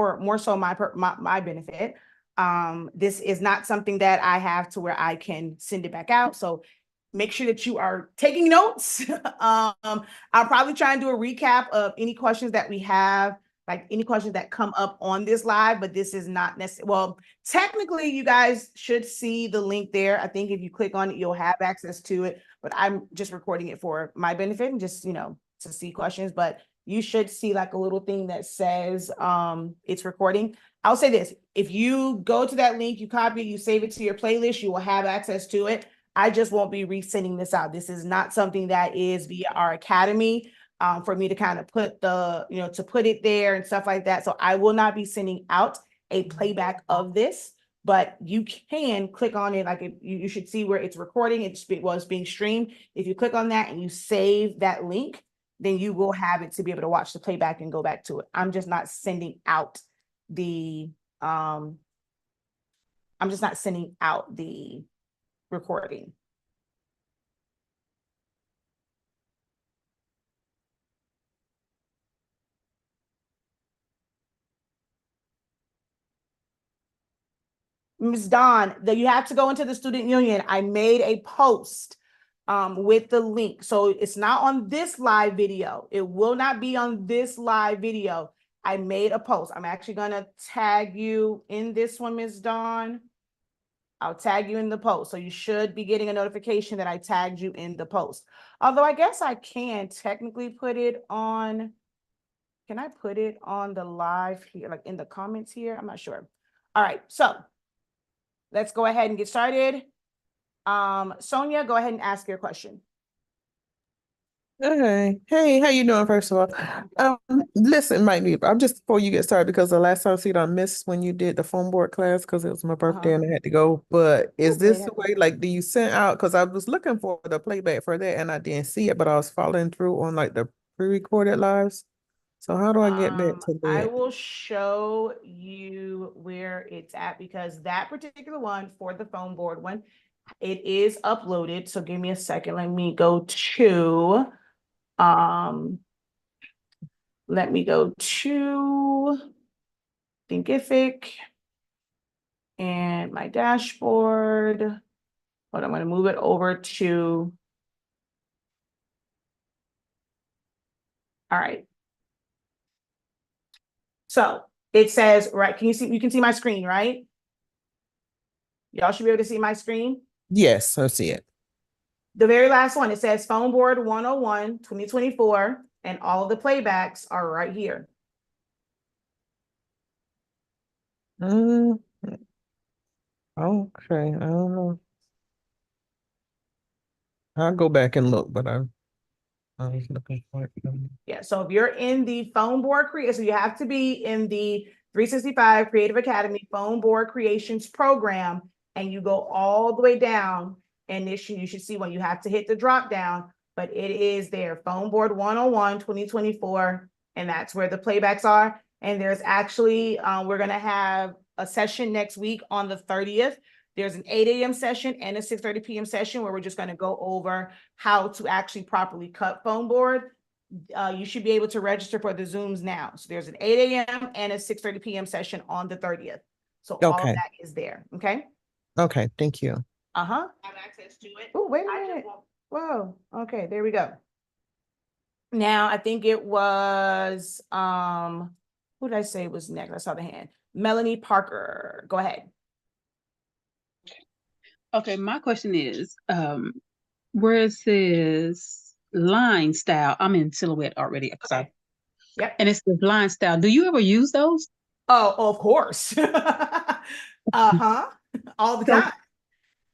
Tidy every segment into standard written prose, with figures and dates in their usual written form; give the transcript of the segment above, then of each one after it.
for more so my benefit. This is not something that I have to where I can send it back out. So make sure that you are taking notes. I'll probably try and do a recap of any questions that we have, like any questions that come up on this live, but this is not necessarily, well, technically you guys should see the link there. I think if you click on it, you'll have access to it, but I'm just recording it for my benefit and just, to see questions, but you should see like a little thing that says it's recording. I'll say this, if you go to that link, you copy it, you save it to your playlist, you will have access to it. I just won't be resending this out. This is not something that is via our academy for me to kind of put to put it there and stuff like that. So I will not be sending out a playback of this, but you can click on it. Like you should see where it's recording. It's being streamed. If you click on that and you save that link, then you will have it to be able to watch the playback and go back to it. I'm just not sending out the recording. Ms. Dawn, you have to go into the student union. I made a post with the link. So it's not on this live video. It will not be on this live video. I made a post. I'm actually going to tag you in this one, Ms. Dawn. I'll tag you in the post. So you should be getting a notification that I tagged you in the post. Although I guess I can technically put it on. Can I put it on the live here, like in the comments here? I'm not sure. All right, so let's go ahead and get started. Sonia, go ahead and ask your question. Okay. Hey, how you doing, first of all? Listen, I'm just before you get started, because the last time I missed when you did the phone board class because it was my birthday and I had to go. But is this the way, like, do you send out, because I was looking for the playback for that and I didn't see it, but I was following through on like the pre-recorded lives. So how do I get back to that? I will show you where it's at, because that particular one for the phone board one, it is uploaded. So give me a second. Let me go to Thinkific and my dashboard. But I'm going to move it over to. All right. So it says, right, you can see my screen, right? Y'all should be able to see my screen. Yes, I see it. The very last one, it says Phone Board 101, 2024, and all of the playbacks are right here. Okay, I don't know. I'll go back and look, but I was looking for it. Yeah, so if you're in the phone board so you have to be in the 365 Creative Academy phone board creations program, and you go all the way down, and you should see when you have to hit the drop down, but it is there, Phone Board 101, 2024, and that's where the playbacks are. And there's actually, we're gonna have a session next week on the 30th. There's an 8 a.m. session and a 6:30 p.m. session where we're just gonna go over how to actually properly cut phone board. You should be able to register for the Zooms now. So there's an 8 a.m. and a 6:30 p.m. session on the 30th. So all of that is there, okay? Okay, thank you. Have access to it. Oh, wait a minute. Whoa, okay, there we go. Now, I think it was, who did I say was next? I saw the hand. Melanie Parker, go ahead. Okay, my question is, where it says line style, I'm in Silhouette already. Okay. Yep. And it's the line style. Do you ever use those? Oh, of course. All the time.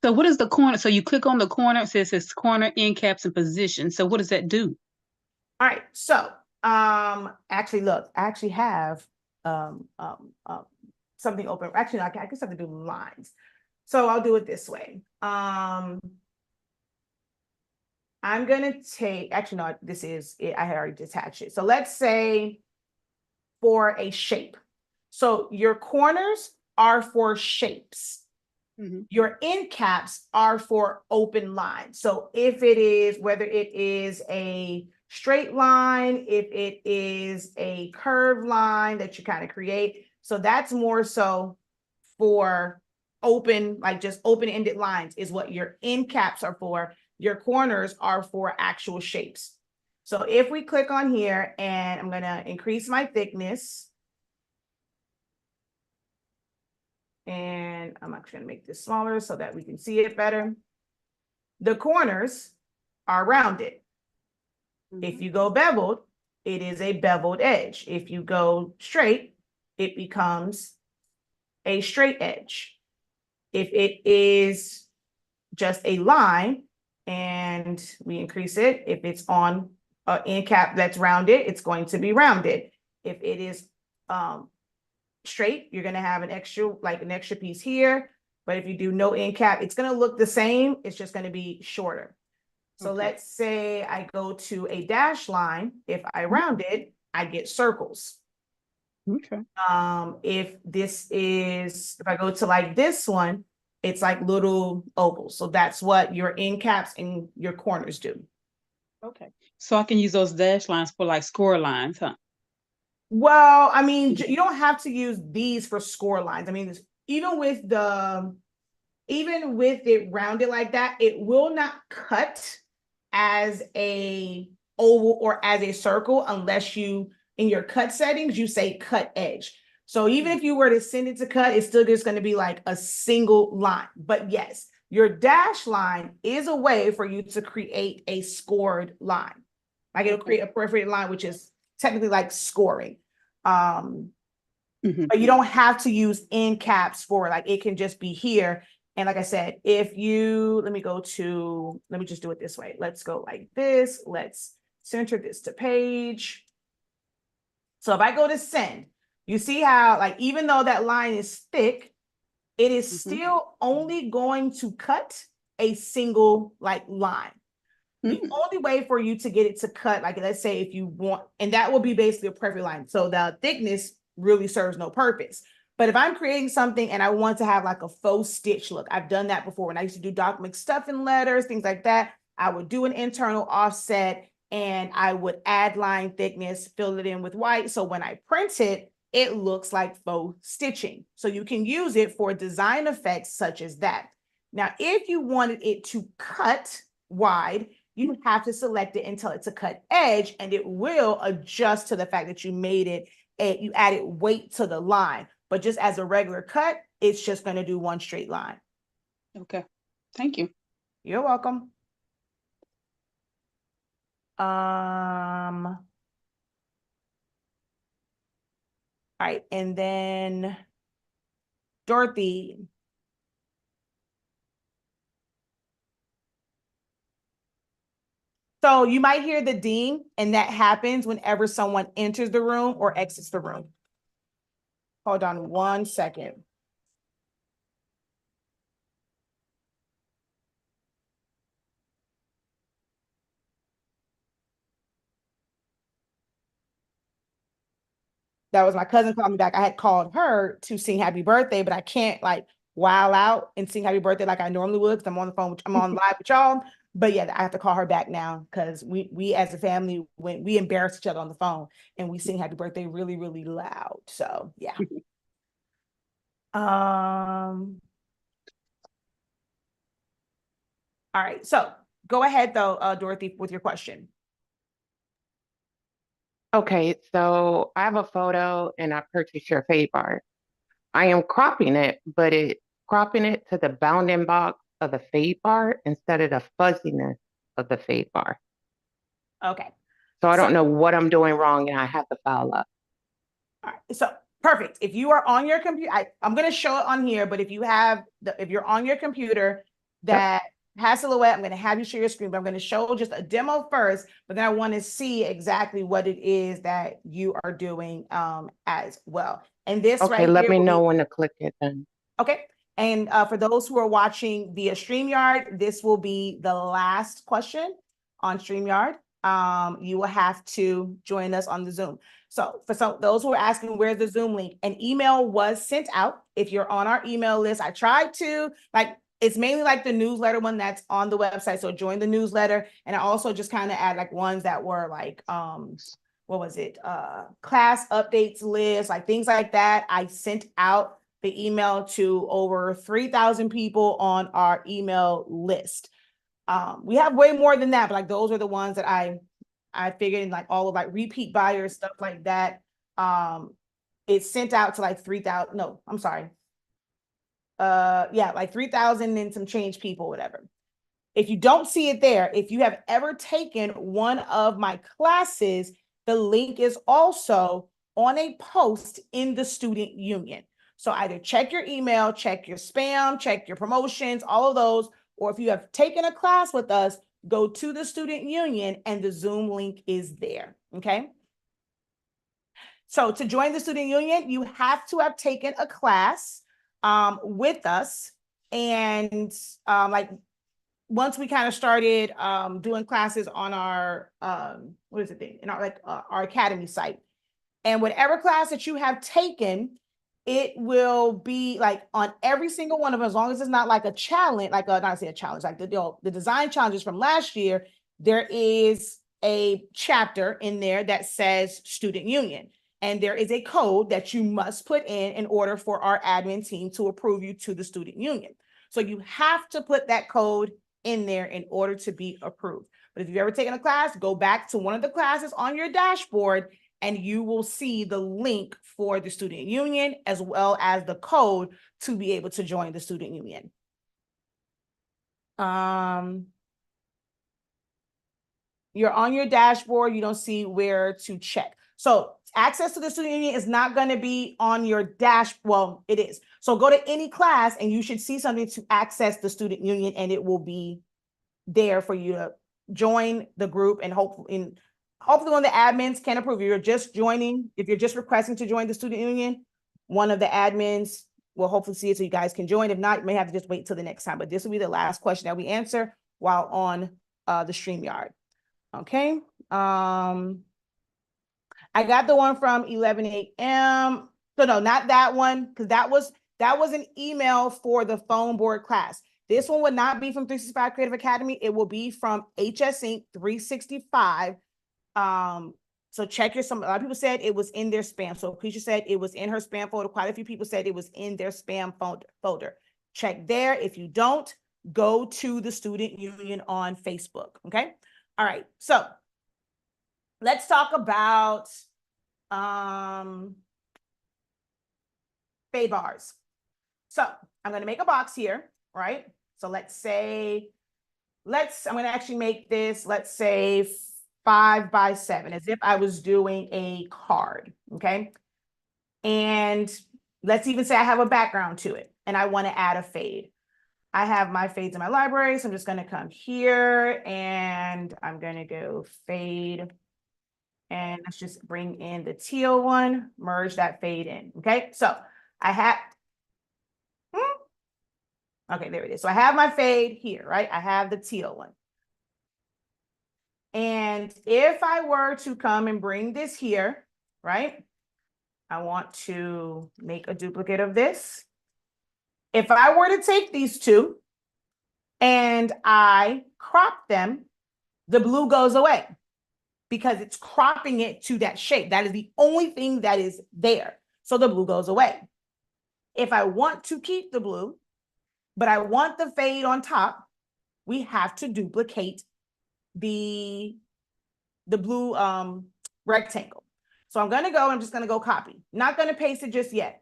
So what is the corner? So you click on the corner, it says corner, end caps, and position. So what does that do? All right. So actually, look, I actually have something open. Actually, I guess I have to do lines. So I'll do it this way. I'm gonna take, actually, no, this is it. I had already detached it. So let's say for a shape. So your corners are for shapes. Mm-hmm. Your end caps are for open lines. So if it is, whether it is a straight line, if it is a curved line that you kind of create. So that's more so for open, like just open-ended lines is what your end caps are for. Your corners are for actual shapes. So if we click on here and I'm gonna increase my thickness, and I'm actually gonna make this smaller so that we can see it better. The corners are rounded. If you go beveled, it is a beveled edge. If you go straight, it becomes a straight edge. If it is just a line and we increase it, if it's on an end cap that's rounded, it's going to be rounded. If it is straight, you're going to have an extra piece here. But if you do no end cap, it's going to look the same. It's just going to be shorter. So let's say I go to a dash line. If I round it, I get circles. Okay. If I go to like this one, it's like little ovals. So that's what your end caps and your corners do. Okay. So I can use those dash lines for like score lines, huh? Well, I mean, you don't have to use these for score lines. I mean, even with it rounded like that, it will not cut as a oval or as a circle unless you, in your cut settings, you say cut edge. So even if you were to send it to cut, it's still just going to be like a single line. But yes, your dash line is a way for you to create a scored line. Like it'll create a perforated line, which is technically like scoring. But you don't have to use end caps for it. Like it can just be here. And like I said, let me just do it this way. Let's go like this. Let's center this to page. So if I go to send, you see how like, even though that line is thick, it is still only going to cut a single like line. The only way for you to get it to cut, like let's say if you want, and that will be basically a perfect line. So the thickness really serves no purpose. But if I'm creating something and I want to have like a faux stitch look, I've done that before. When I used to do document stuff in letters, things like that, I would do an internal offset and I would add line thickness, fill it in with white. So when I print it, it looks like faux stitching. So you can use it for design effects such as that. Now, if you wanted it to cut wide, you have to select it until it's a cut edge, and it will adjust to the fact that you made it, you added weight to the line. But just as a regular cut, it's just going to do one straight line. Okay. Thank you. You're welcome. All right, and then Dorothy. So you might hear the ding, and that happens whenever someone enters the room or exits the room. Hold on 1 second. That was my cousin calling me back. I had called her to sing happy birthday, but I can't like wow out and sing happy birthday like I normally would because I'm on the phone, I'm on live with y'all. But yeah, I have to call her back now because we as a family, when we embarrass each other on the phone and we sing happy birthday really, really loud. So yeah. All right, so go ahead though, Dorothy, with your question. Okay, so I have a photo and I purchased your fade bar. I am cropping it, but cropping it to the bounding box of the fade bar instead of the fuzziness of the fade bar. Okay. So I don't know what I'm doing wrong and I have to file up. All right, so perfect. If you are on your computer, I'm going to show it on here, but if you're on your computer that has Silhouette, I'm going to have you share your screen, but I'm going to show just a demo first, but then I want to see exactly what it is that you are doing as well. And this okay, let me know when to click it then. Okay. And for those who are watching via StreamYard, this will be the last question on StreamYard. You will have to join us on the Zoom. So for those who are asking where's the Zoom link, an email was sent out. If you're on our email list, I tried to, like, it's mainly like the newsletter one that's on the website. So join the newsletter. And I also just kind of add like ones that were like, what was it? Class updates list, like things like that. I sent out the email to over 3,000 people on our email list. We have way more than that, but like those are the ones that I figured in, like all of like repeat buyers, stuff like that. It's sent out to like 3,000. No, I'm sorry. Yeah, like 3,000 and some change people, whatever. If you don't see it there, if you have ever taken one of my classes, the link is also on a post in the student union. So either check your email, check your spam, check your promotions, all of those, or if you have taken a class with us, go to the student union and the Zoom link is there, okay? So to join the student union, you have to have taken a class with us. And like once we kind of started doing classes on our, what is it thing? In our, like our academy site. And whatever class that you have taken, it will be like on every single one of them, as long as it's not like a challenge, like not say a challenge, like the design challenges from last year, there is a chapter in there that says student union. And there is a code that you must put in order for our admin team to approve you to the student union. So you have to put that code in there in order to be approved. But if you've ever taken a class, go back to one of the classes on your dashboard and you will see the link for the student union as well as the code to be able to join the student union. You're on your dashboard, you don't see where to check. So access to the student union is not going to be on your dash. Well, it is. So go to any class and you should see something to access the student union and it will be there for you to join the group and hopefully one of the admins can approve you. You're just joining. If you're just requesting to join the student union, one of the admins will hopefully see it so you guys can join. If not, you may have to just wait till the next time. But this will be the last question that we answer while on the StreamYard. Okay. I got the one from 11 a.m. So no, not that one, because that was an email for the phone board class. This one would not be from 365 Creative Academy. It will be from HS Inc. 365. So check a lot of people said it was in their spam. So Keisha said it was in her spam folder. Quite a few people said it was in their spam folder. Check there. If you don't, go to the student union on Facebook. Okay. All right. So let's talk about fade bars. So I'm going to make a box here, right? So let's say, I'm going to actually make this, let's say 5 by 7, as if I was doing a card, okay? And let's even say I have a background to it and I want to add a fade. I have my fades in my library, so I'm just going to come here and I'm going to go fade. And let's just bring in the teal one, merge that fade in, okay? So I have, okay, there it is. So I have my fade here, right? I have the teal one. And if I were to come and bring this here, right? I want to make a duplicate of this. If I were to take these two and I crop them, the blue goes away because it's cropping it to that shape. That is the only thing that is there. So the blue goes away. If I want to keep the blue, but I want the fade on top, we have to duplicate the blue rectangle. So I'm I'm just gonna go copy. Not gonna paste it just yet.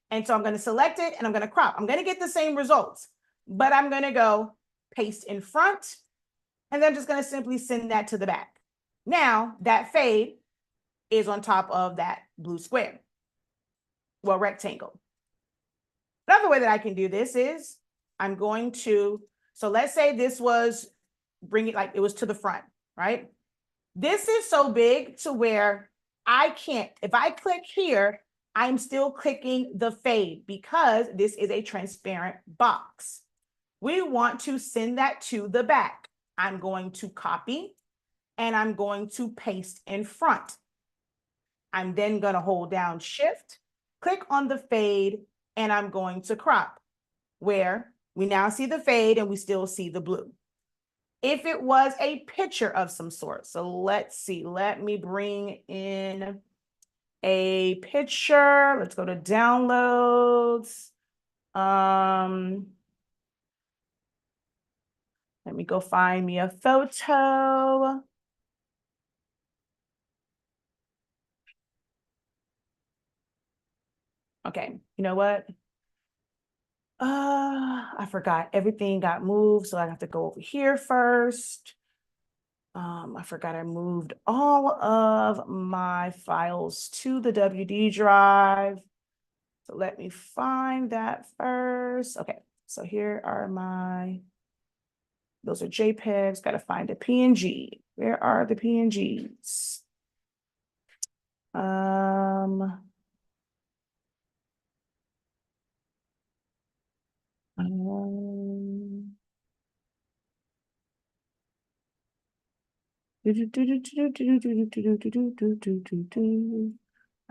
And so I'm gonna select it and I'm gonna crop. I'm gonna get the same results, but I'm gonna go paste in front, and then I'm just gonna simply send that to the back. Now that fade is on top of that blue square, well, rectangle. Another way that I can do this is I'm going to, so let's say this was, bring it like it was to the front, right? This is so big to where I can't, if I click here, I'm still clicking the fade because this is a transparent box. We want to send that to the back. I'm going to copy and I'm going to paste in front. I'm then going to hold down Shift, click on the fade and I'm going to crop, where we now see the fade and we still see the blue. If it was a picture of some sort, so let's see, let me bring in a picture. Let's go to downloads. Let me go find me a photo. Okay, you know what? I forgot, everything got moved, so I have to go over here first. I forgot I moved all of my files to the WD drive. So let me find that first. Okay, so here are those are JPEGs, gotta find a PNG. Where are the PNGs? Um, I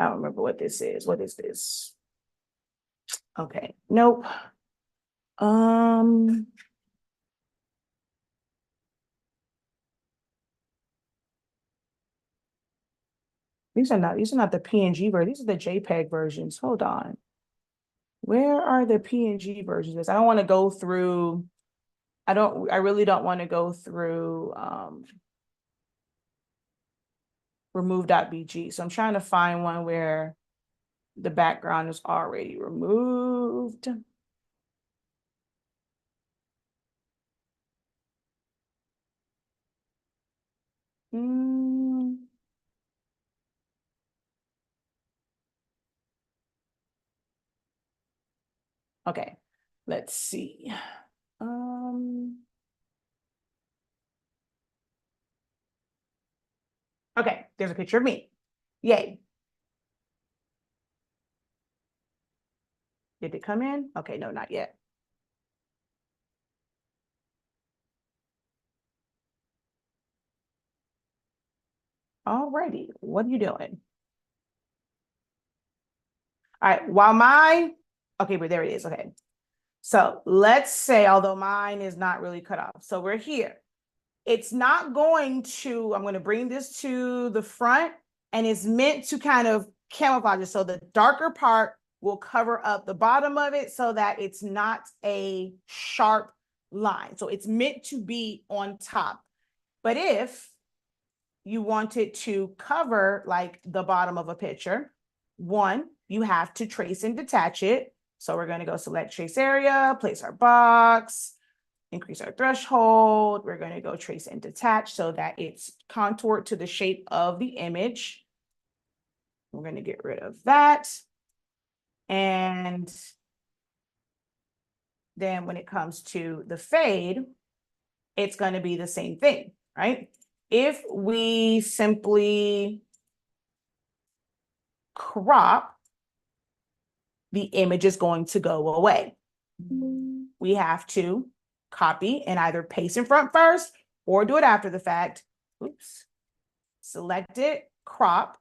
don't remember what this is. What is this? Okay, nope. These are not the PNG version. These are the JPEG versions. Hold on. Where are the PNG versions? I don't want to go through. I really don't want to go through remove.bg. So I'm trying to find one where the background is already removed. Okay, let's see. Okay, there's a picture of me. Yay. Did it come in? Okay, no, not yet. Alrighty, what are you doing? All right, okay, but there it is, okay. So let's say, although mine is not really cut off, so we're here. It's not going to, I'm gonna bring this to the front, and it's meant to kind of camouflage it. So the darker part will cover up the bottom of it so that it's not a sharp line. So it's meant to be on top. But if you wanted to cover like the bottom of a picture, one, you have to trace and detach it. So we're going to go select trace area, place our box, increase our threshold. We're going to go trace and detach so that it's contoured to the shape of the image. We're going to get rid of that. And then when it comes to the fade, it's going to be the same thing, right? If we simply crop, the image is going to go away. We have to copy and either paste in front first or do it after the fact. Oops. Select it, crop,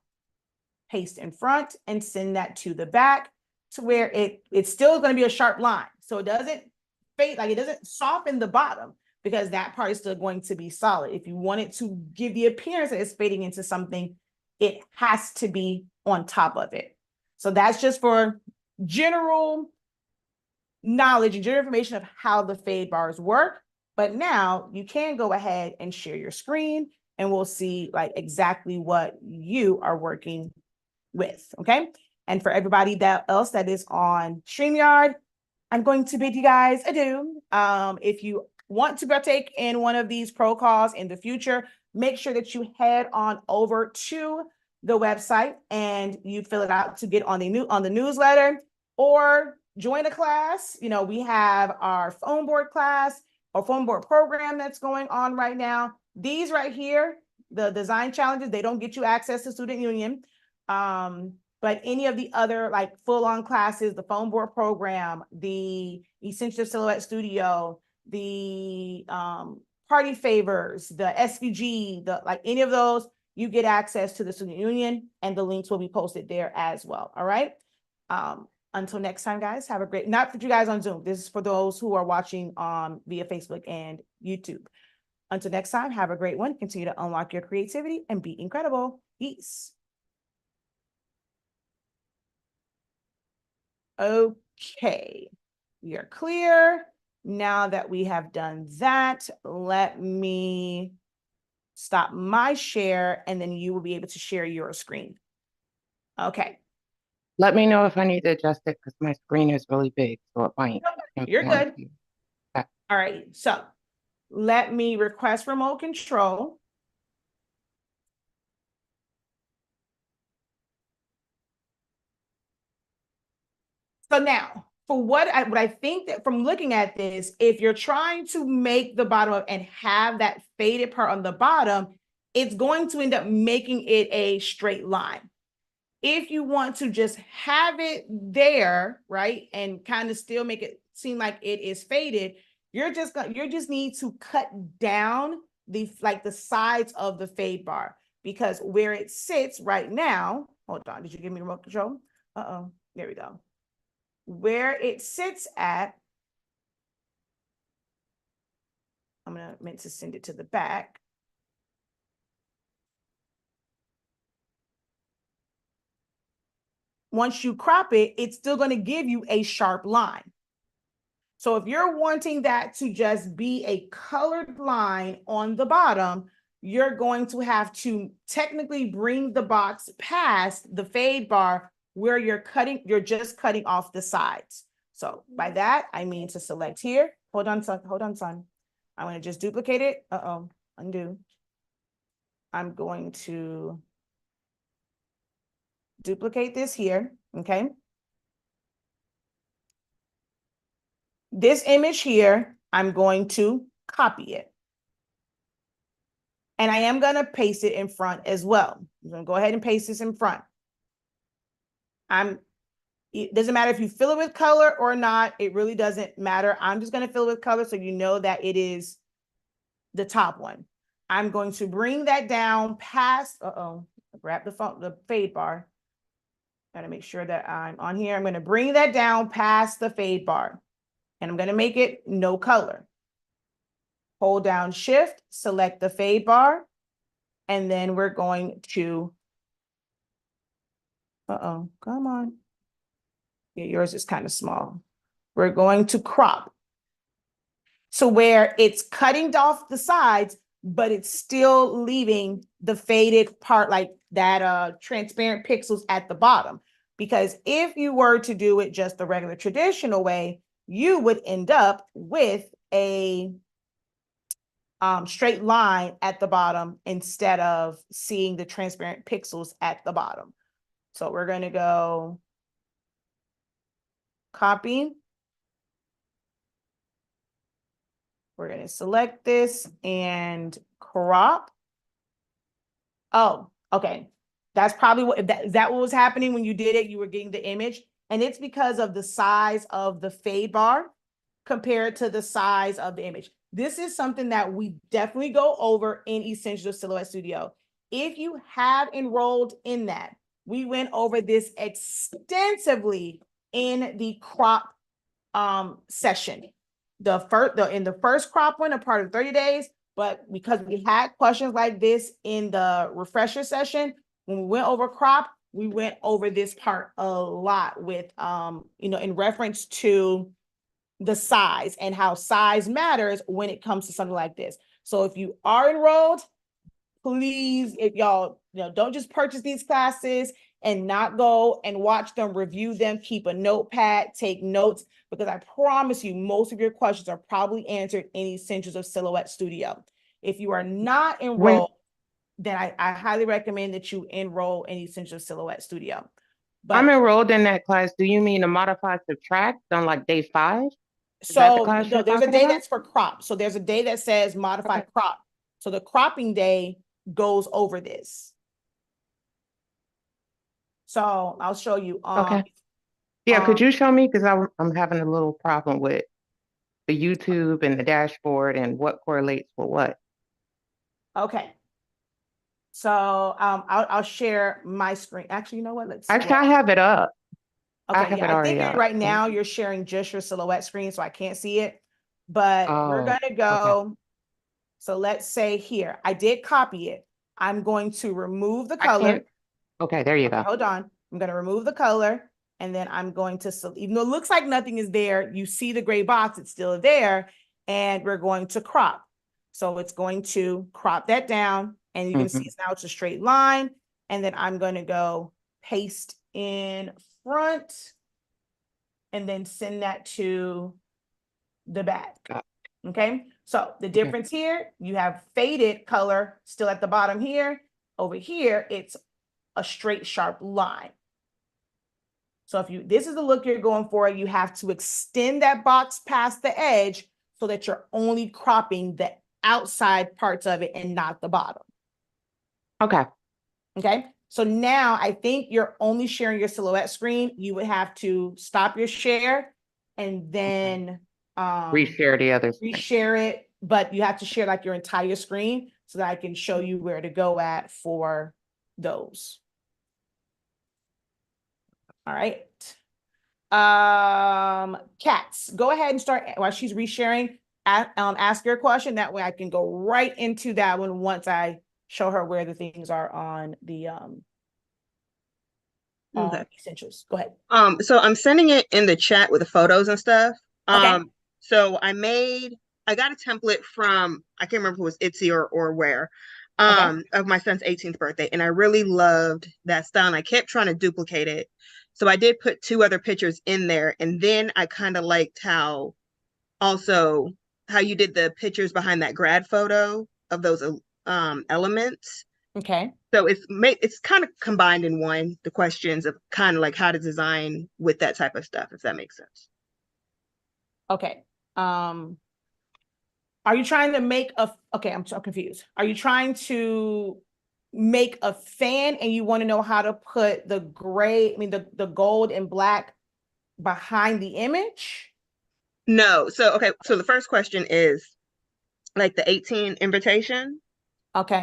paste in front, and send that to the back to where it's still going to be a sharp line. So it doesn't fade, like it doesn't soften the bottom, because that part is still going to be solid. If you want it to give the appearance that it's fading into something, it has to be on top of it. So that's just for general knowledge and general information of how the fade bars work. But now you can go ahead and share your screen and we'll see like exactly what you are working with, okay? And for everybody else that is on StreamYard, I'm going to bid you guys adieu. If you want to partake in one of these pro calls in the future, make sure that you head on over to the website and you fill it out to get on the newsletter or join a class. You know, we have our phone board class or phone board program that's going on right now. These right here, the design challenges, they don't get you access to Student Union. But any of the other like full-on classes, the phone board program, the Essential Silhouette Studio, the party favors, the SVG, like any of those, you get access to the Student Union and the links will be posted there as well. All right. Until next time, guys, have a great, not for you guys on Zoom. This is for those who are watching via Facebook and YouTube. Until next time, have a great one. Continue to unlock your creativity and be incredible. Peace. Okay, we are clear. Now that we have done that, let me stop my share and then you will be able to share your screen. Okay. Let me know if I need to adjust it because my screen is really big, so it might. You're good. you. All right, so let me request remote control. So now, for what I think that from looking at this, if you're trying to make the bottom and have that faded part on the bottom, it's going to end up making it a straight line. If you want to just have it there, right, and kind of still make it seem like it is faded, you just need to cut down the sides of the fade bar, because where it sits right now, hold on, did you give me remote control? There we go. Where it sits at, I'm meant to send it to the back. Once you crop it, it's still going to give you a sharp line. So if you're wanting that to just be a colored line on the bottom, you're going to have to technically bring the box past the fade bar where you're just cutting off the sides. So by that, I mean to select here. Hold on, son. I'm going to just duplicate it. Undo. I'm going to duplicate this here, okay? This image here, I'm going to copy it. And I am going to paste it in front as well. I'm going to go ahead and paste this in front. It doesn't matter if you fill it with color or not. It really doesn't matter. I'm just going to fill it with color so you know that it is the top one. I'm going to bring that down past, grab the fade bar. Gotta make sure that I'm on here. I'm going to bring that down past the fade bar. And I'm going to make it no color. Hold down Shift, select the fade bar, and then we're going to, come on. Yeah, yours is kind of small. We're going to crop. So where it's cutting off the sides, but it's still leaving the faded part, like that transparent pixels at the bottom. Because if you were to do it just the regular traditional way, you would end up with a straight line at the bottom instead of seeing the transparent pixels at the bottom. So we're going to go copy. We're going to select this and crop. Oh, okay. That's probably what, is that what was happening when you did it? You were getting the image, and it's because of the size of the fade bar compared to the size of the image. This is something that we definitely go over in Essentials of Silhouette Studio. If you have enrolled in that, we went over this extensively in the crop session. In the first crop one, a part of 30 days, but because we had questions like this in the refresher session, when we went over crop, we went over this part a lot with, in reference to the size and how size matters when it comes to something like this. So if you are enrolled, please, if y'all, don't just purchase these classes and not go and watch them, review them, keep a notepad, take notes, because I promise you, most of your questions are probably answered in Essentials of Silhouette Studio. If you are not enrolled, then I highly recommend that you enroll in Essentials of Silhouette Studio. But I'm enrolled in that class. Do you mean to modify subtract on like day 5? So no, there's a day that's for crop. So there's a day that says modify crop. So the cropping day goes over this. So I'll show you. Okay. Yeah, could you show me? Because I'm having a little problem with the YouTube and the dashboard and what correlates with what. Okay. So I'll share my screen. Actually, you know what? Actually, I have it up. I Okay, have yeah, it I already think up. right now you're sharing just your silhouette screen, so I can't see it. But we're Oh, gonna go, so let's say here, I did copy it. I'm going to remove the I color. can't. Okay, there you Okay, go. hold on. I'm gonna remove the color, and then I'm going to, even though it looks like nothing is there, you see the gray box, it's still there, and we're going to crop. So it's going to crop that down, and you can see now it's a straight line, and then I'm going to go paste in front, and then send that to the back. Okay, so the difference here, you have faded color still at the bottom here. Over here, it's a straight, sharp line. So if this is the look you're going for, you have to extend that box past the edge so that you're only cropping the outside parts of it and not the bottom. Okay. Okay. So now I think you're only sharing your silhouette screen. You would have to stop your share and then Reshare the other screen. reshare it, but you have to share like your entire screen so that I can show you where to go at for those. All right. Cats, go ahead and start while she's resharing. Ask your question. That way I can go right into that one once I show her where the things are on the Okay. essentials. Go ahead. So I'm sending it in the chat with the photos and stuff. Okay. So I got a template from, I can't remember if it was Etsy or where, Okay. of my son's 18th birthday. And I really loved that style and I kept trying to duplicate it. So I did put 2 other pictures in there. And then I kind of liked how you did the pictures behind that grad photo of those elements. Okay. So it's kind of combined in one, the questions of kind of like how to design with that type of stuff, if that makes sense. Okay. Are you trying to make okay, I'm so confused. Are you trying to make a fan and you want to know how to put the the gold and black behind the image? No. So, okay. So the first question is like the 18 invitation. Okay.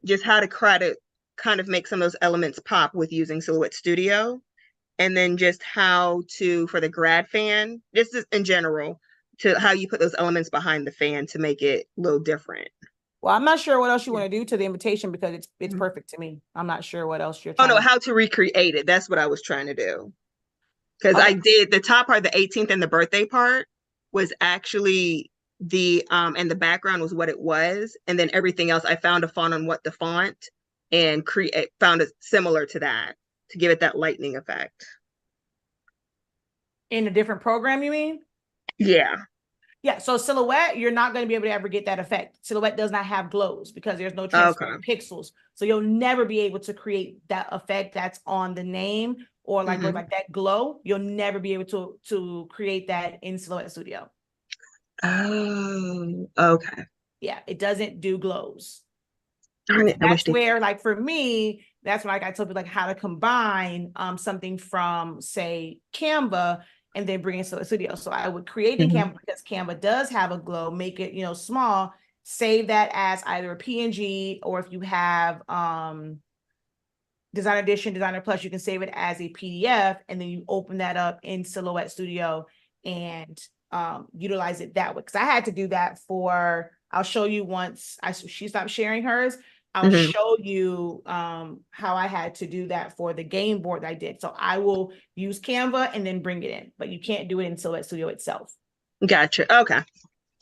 Just how to kind of make some of those elements pop with using Silhouette Studio. And then just how to, for the grad fan, just in general, to how you put those elements behind the fan to make it a little different. Well, I'm not sure what else you want to do to the invitation because it's perfect to me. I'm not sure what else you're Oh, trying no, how to recreate it. That's what I was trying to do. Because Okay. I did the top part, the 18th and the birthday part was actually and the background was what it was. And then everything else, I found a font on what the font and found it similar to that to give it that lightning effect. In a different program, you mean? Yeah. Yeah, so Silhouette, you're not going to be able to ever get that effect. Silhouette does not have glows because there's no transparent pixels. So you'll never be able to create that effect that's on the name or like, or like that glow. You'll never be able to create that in Silhouette Studio. Oh, okay. Yeah, it doesn't do glows. Darn it, That's where, like for me, that's when like I told you like how to combine something from say Canva and then bring it to the studio. So I would create in Canva because Canva does have a glow, make it, small, save that as either a PNG or if you have Designer Edition, Designer Plus, you can save it as a PDF and then you open that up in Silhouette Studio and utilize it that way. Because I had to do that I'll show you once she stopped sharing hers. I'll show you how I had to do that for the game board that I did. So I will use Canva and then bring it in, but you can't do it in Silhouette Studio itself. Gotcha. Okay.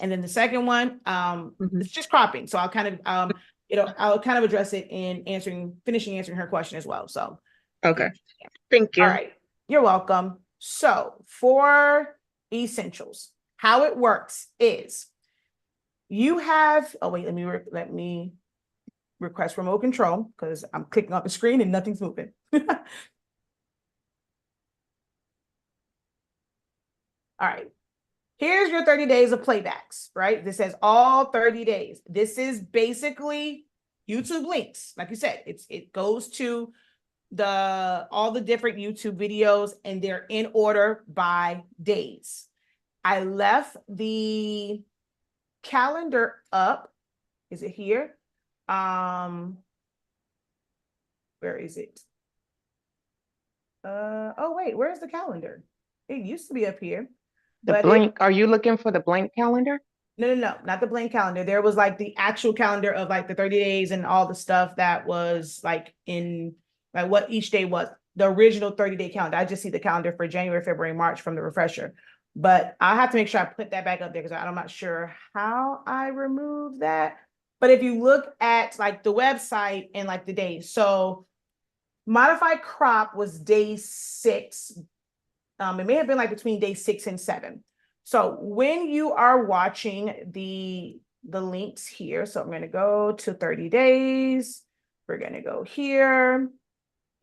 And then the second one, it's just cropping. So I'll kind of I'll kind of address it in finishing answering her question as well. So okay. Thank you. All right. You're welcome. So for essentials, how it works is you have, oh wait, let me request remote control because I'm clicking on the screen and nothing's moving. All right. Here's your 30 days of playbacks, right? This says all 30 days. This is basically YouTube links. Like you said, it goes to all the different YouTube videos and they're in order by days. I left the calendar up. Is it here? Where is it? Oh wait, where's the calendar? It used to be up here. The But blank, are you looking for the blank calendar? no, not the blank calendar. There was like the actual calendar of like the 30 days and all the stuff that was like in like what each day was. The original 30-day calendar. I just see the calendar for January, February, March from the refresher. But I'll have to make sure I put that back up there because I'm not sure how I removed that. But if you look at like the website and like the days, so modified crop was day 6. It may have been like between day 6 and 7. So when you are watching the links here, so I'm going to go to 30 days. We're going to go here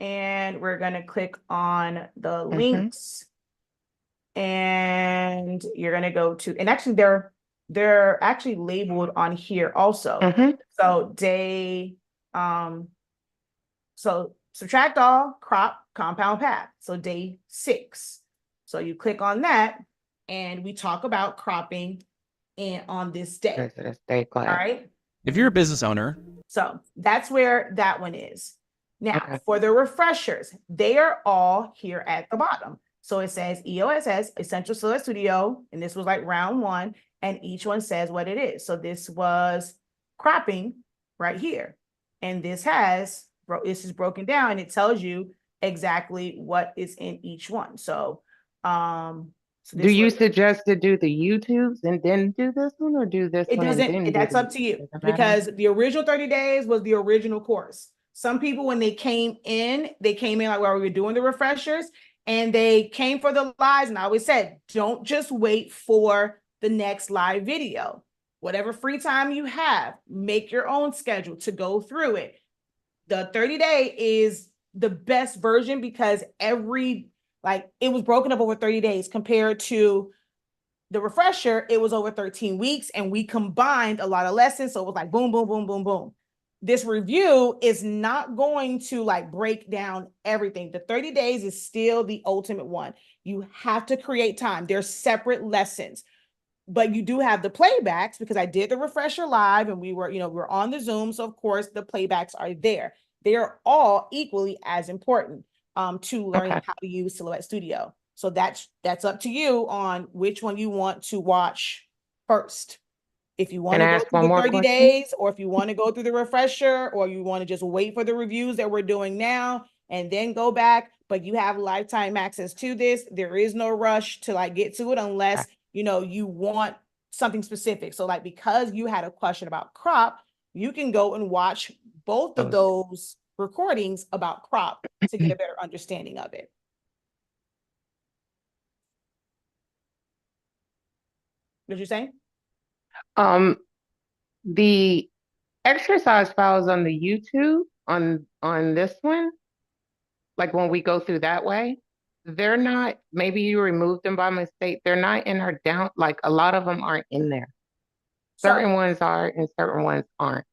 and we're going to click on the links and you're going to go to, and actually they're actually labeled on here also. So day, so subtract all, crop, compound path. So day 6. So you click on that and we talk about cropping and on this day. All right. If you're a business owner. So that's where that one is. Now for the refreshers, they are all here at the bottom. So it says EOSS, Essential Silhouette Studio, and this was like round 1, and each one says what it is. So this was cropping right here. And this is broken down and it tells you exactly what is in each one. So, do you suggest to do the YouTubes and then do this one, or do this one? It doesn't, that's up to you, because the original 30 days was the original course. Some people, when they came in like while we were doing the refreshers and they came for the lives. And I always said, don't just wait for the next live video. Whatever free time you have, make your own schedule to go through it. The 30-day is the best version because it was broken up over 30 days compared to the refresher. It was over 13 weeks and we combined a lot of lessons. So it was like boom, boom, boom, boom, boom. This review is not going to like break down everything. The 30 days is still the ultimate one. You have to create time. They're separate lessons, but you do have the playbacks because I did the refresher live and we were on the Zoom. So of course the playbacks are there. They're all equally as important to learning how to use Silhouette Studio. So that's up to you on which one you want to watch first. If you want to go through the 30 days, or if you want to go through the refresher, or you want to just wait for the reviews that we're doing now and then go back, but you have lifetime access to this. There is no rush to like get to it unless, you want something specific. So like, because you had a question about crop, you can go and watch both of those recordings about crop to get a better understanding of it. What you saying? The exercise files on the YouTube on this one, like when we go through that way, they're not, maybe you removed them by mistake. They're not in our down, like a lot of them aren't in there. Certain ones are and certain ones aren't.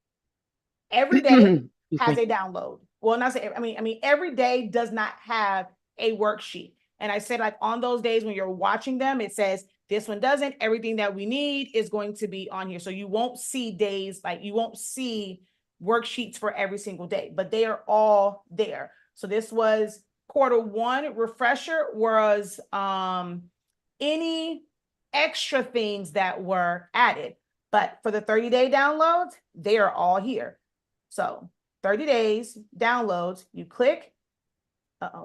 Every day has a download. Well, not say, I mean, every day does not have a worksheet. And I said, like on those days when you're watching them, it says this one doesn't. Everything that we need is going to be on here. So you won't see days, like you won't see worksheets for every single day, but they are all there. So this was Q1 refresher, was any extra things that were added. But for the 30-day downloads, they are all here. So 30 days downloads, you click,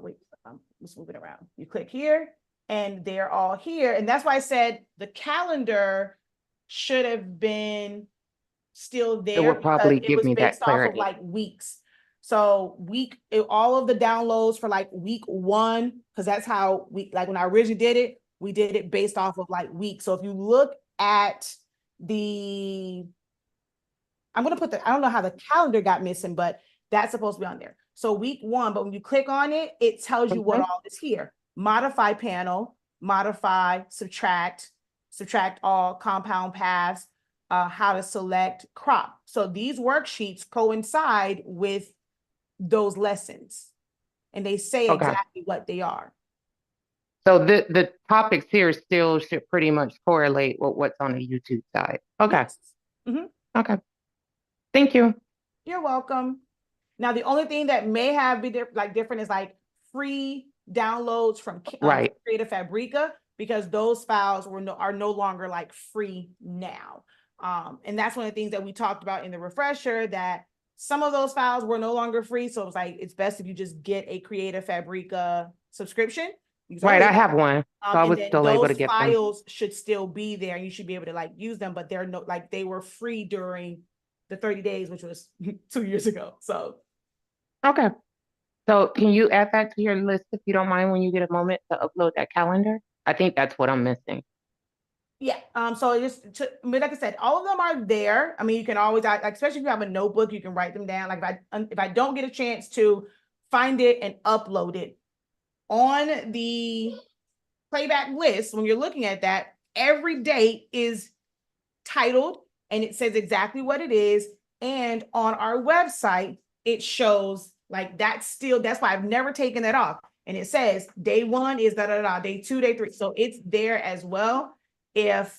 wait, I'm just moving around. You click here and they're all here. And that's why I said the calendar should have been still there. It would probably give me that clarity. Off of like weeks. So all of the downloads for like week 1, because that's how like when I originally did it, we did it based off of like weeks. So if you look at I'm going to put I don't know how the calendar got missing, but that's supposed to be on there. So week 1, but when you click on it, it tells you what all is here. Modify panel, modify, subtract all, compound paths, how to select crop. So these worksheets coincide with those lessons and they say exactly what they are. So the topics here still should pretty much correlate with what's on the YouTube side. Okay. Yes. Okay. Thank you. You're welcome. Now, the only thing that may have been different is like free downloads from Right. Creative Fabrica, because those files are no longer like free now. And that's one of the things that we talked about in the refresher, that some of those files were no longer free. So it was like, it's best if you just get a Creative Fabrica subscription. Right, I have one, so I And was then still able to those get them. files should still be there. You should be able to like use them, but they're no, like they were free during the 30 days, which was 2 years ago. So Okay. So can you add that to your list if you don't mind when you get a moment to upload that calendar? I think that's what I'm missing. yeah, so but like I said, all of them are there. I mean, you can always, like, especially if you have a notebook, you can write them down. Like if I don't get a chance to find it and upload it on the playback list, when you're looking at that, every date is titled and it says exactly what it is. And on our website, it shows like that's why I've never taken that off. And it says day 1 is day 2, day 3. So it's there as well if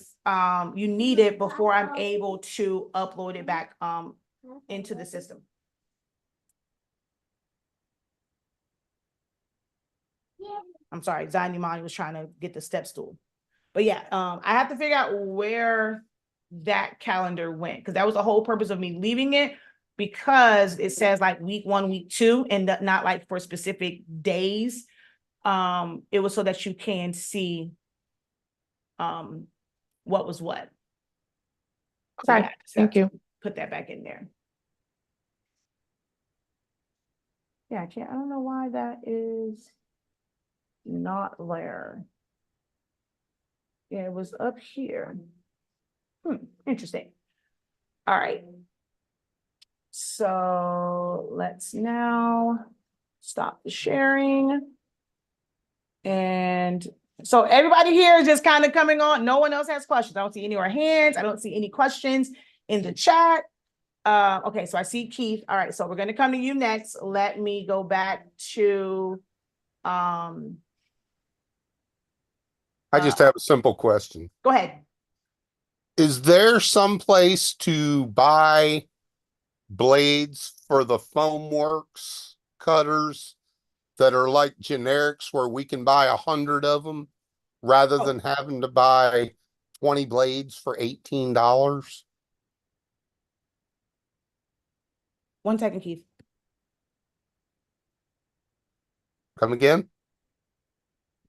you need it before I'm able to upload it back into the system. I'm sorry, Zanimani was trying to get the step stool. But yeah, I have to figure out where that calendar went, because that was the whole purpose of me leaving it, because it says like week 1, week 2, and not like for specific days. It was so that you can see what was what. So Okay, yeah, thank you. put that back in there. Yeah, I don't know why that is not there. Yeah, it was up here. Interesting. All right. So let's now stop the sharing. And so everybody here is just kind of coming on. No one else has questions. I don't see any more hands. I don't see any questions in the chat. Okay, so I see Keith. All right, so we're going to come to you next. Let me go back to I just have a simple question. go ahead. Is there some place to buy blades for the Foamworks cutters that are like generics where we can buy 100 of them rather than having to buy 20 blades for $18? 1 second, Keith. Come again?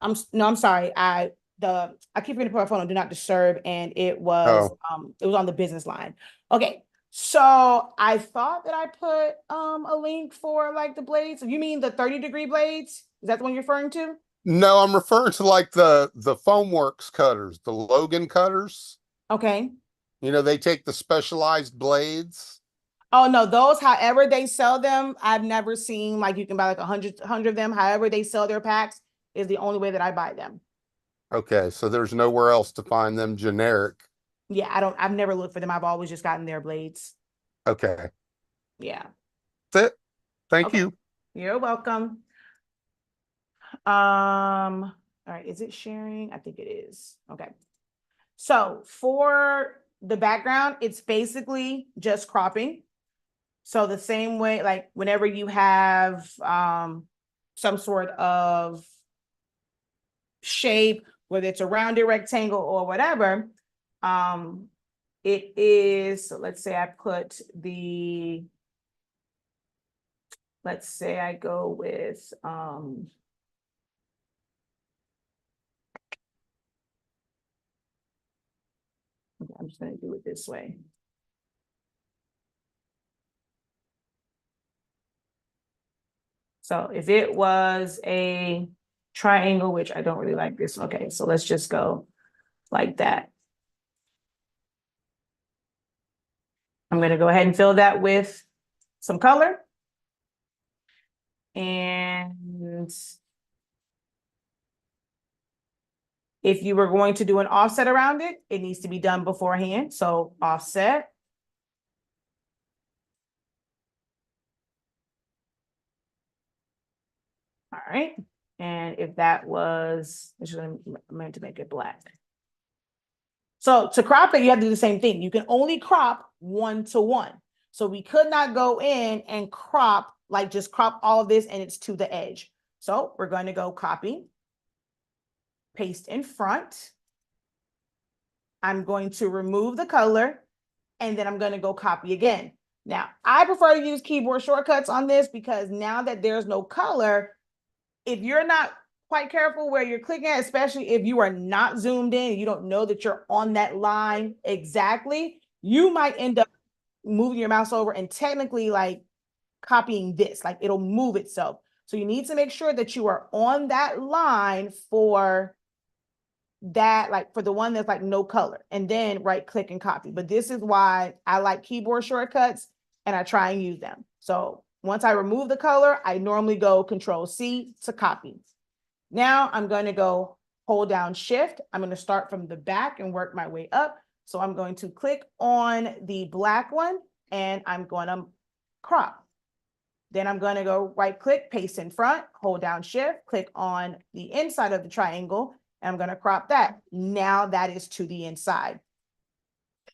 I'm sorry. I keep forgetting to put my phone on do not disturb, and it was on the business line. Okay, so I thought that I put a link for like the blades. You mean the 30-degree blades? Is that the one you're referring to? No, I'm referring to like the Foamworks cutters, the Logan cutters. Okay. You know, they take the specialized blades. Oh no, those, however they sell them, I've never seen like you can buy like 100 of them. However they sell their packs is the only way that I buy them. Okay, so there's nowhere else to find them generic. Yeah, I've never looked for them. I've always just gotten their blades. Okay. Yeah. That's it. Thank Okay. you. You're welcome. All right, is it sharing? I think it is. Okay. So for the background, it's basically just cropping. So the same way, like whenever you have some sort of shape, whether it's a rounded rectangle or whatever, it is, so let's say I put the, let's say I go with I'm just going to do it this way. So if it was a triangle, which I don't really like this. Okay, so let's just go like that. I'm going to go ahead and fill that with some color. And if you were going to do an offset around it, it needs to be done beforehand. So offset. All right. And if that was, I'm meant to make it black. So to crop it, you have to do the same thing. You can only crop 1-to-1. So we could not go in and crop, like just crop all of this and it's to the edge. So we're going to go copy, paste in front. I'm going to remove the color, and then I'm going to go copy again. Now, I prefer to use keyboard shortcuts on this because now that there's no color, if you're not quite careful where you're clicking at, especially if you are not zoomed in, you don't know that you're on that line exactly, you might end up moving your mouse over and technically like copying this, like it'll move itself. So you need to make sure that you are on that line for that, like for the one that's like no color, and then right click and copy. But this is why I like keyboard shortcuts and I try and use them. So once I remove the color, I normally go Control C to copy. Now I'm going to go hold down Shift. I'm going to start from the back and work my way up. So I'm going to click on the black one and I'm going to crop. Then I'm going to go right click, paste in front, hold down Shift, click on the inside of the triangle, and I'm going to crop that. Now that is to the inside.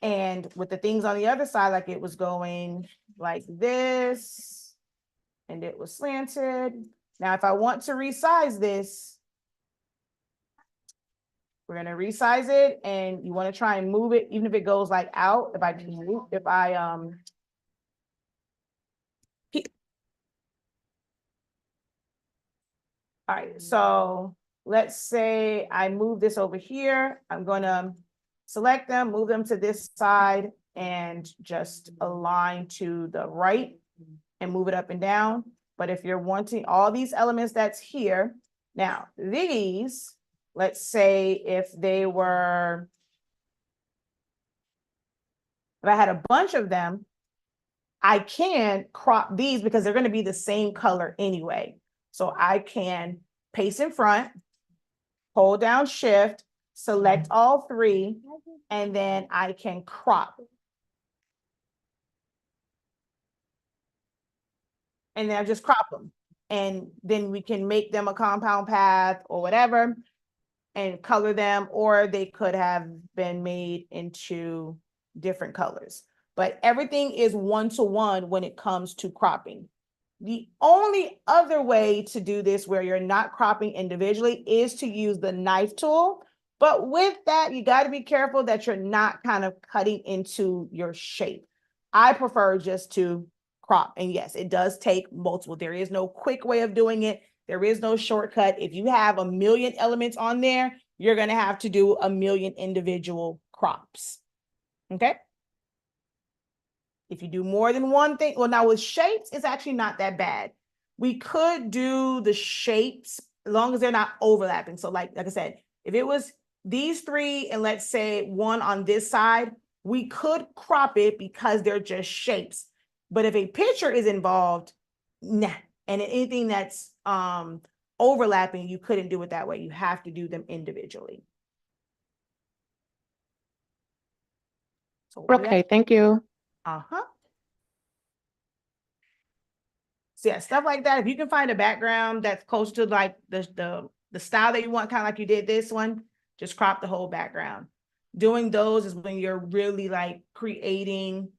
And with the things on the other side, like it was going like this, and it was slanted. Now, if I want to resize this, we're going to resize it, and you want to try and move it, even if it goes like out. All right, so let's say I move this over here. I'm going to select them, move them to this side, and just align to the right and move it up and down. But if you're wanting all these elements that's here, now these, let's say if I had a bunch of them, I can crop these because they're going to be the same color anyway. So I can paste in front, hold down Shift, select all three, and then I can crop. And then I just crop them. And then we can make them a compound path or whatever and color them, or they could have been made into different colors. But everything is one-to-one when it comes to cropping. The only other way to do this where you're not cropping individually is to use the knife tool. But with that, you got to be careful that you're not kind of cutting into your shape. I prefer just to crop. And yes, it does take multiple. There is no quick way of doing it. There is no shortcut. If you have a million elements on there, you're going to have to do a million individual crops. Okay? If you do more than one thing, well, now with shapes, it's actually not that bad. We could do the shapes as long as they're not overlapping. So like I said, if it was these three and let's say one on this side, we could crop it because they're just shapes. But if a picture is involved, nah. And anything that's overlapping, you couldn't do it that way. You have to do them individually. So Okay, thank you. uh-huh. So yeah, stuff like that. If you can find a background that's close to like the style that you want, kind of like you did this one, just crop the whole background. Doing those is when you're really like creating.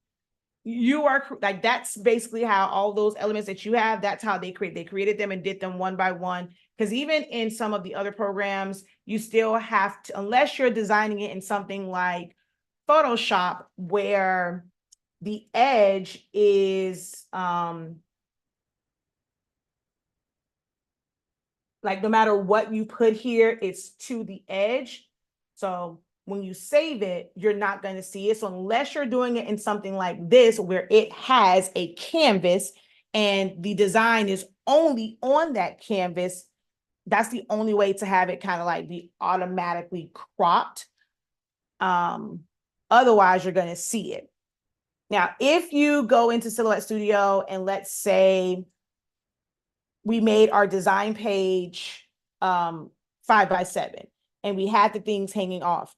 You are like, that's basically how all those elements that you have, that's how they created them and did them one by one. Because even in some of the other programs, you still have to, unless you're designing it in something like Photoshop, where the edge is like no matter what you put here, it's to the edge. So when you save it, you're not going to see it. So unless you're doing it in something like this, where it has a canvas and the design is only on that canvas, that's the only way to have it kind of like be automatically cropped. Otherwise, you're going to see it. Now, if you go into Silhouette Studio and let's say we made our design page 5x7 and we had the things hanging off.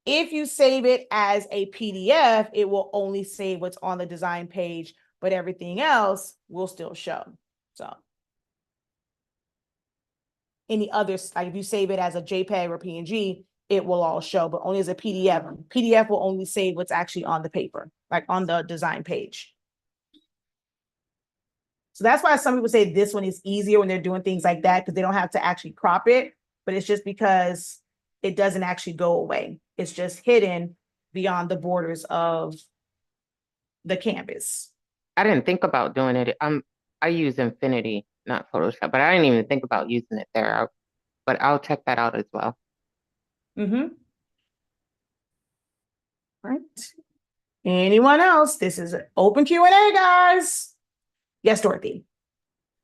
If you save it as a PDF, it will only save what's on the design page, but everything else will still show. So any others, like if you save it as a JPEG or PNG, it will all show, but only as a PDF. PDF will only save what's actually on the paper, like on the design page. So that's why some people say this one is easier when they're doing things like that, because they don't have to actually crop it, but it's just because it doesn't actually go away. It's just hidden beyond the borders of the canvas. I didn't think about doing it. I use Infinity, not Photoshop, but I didn't even think about using it there. But I'll check that out as well. Mm-hmm. Right. Anyone else? This is an open Q&A, guys. Yes, Dorothy.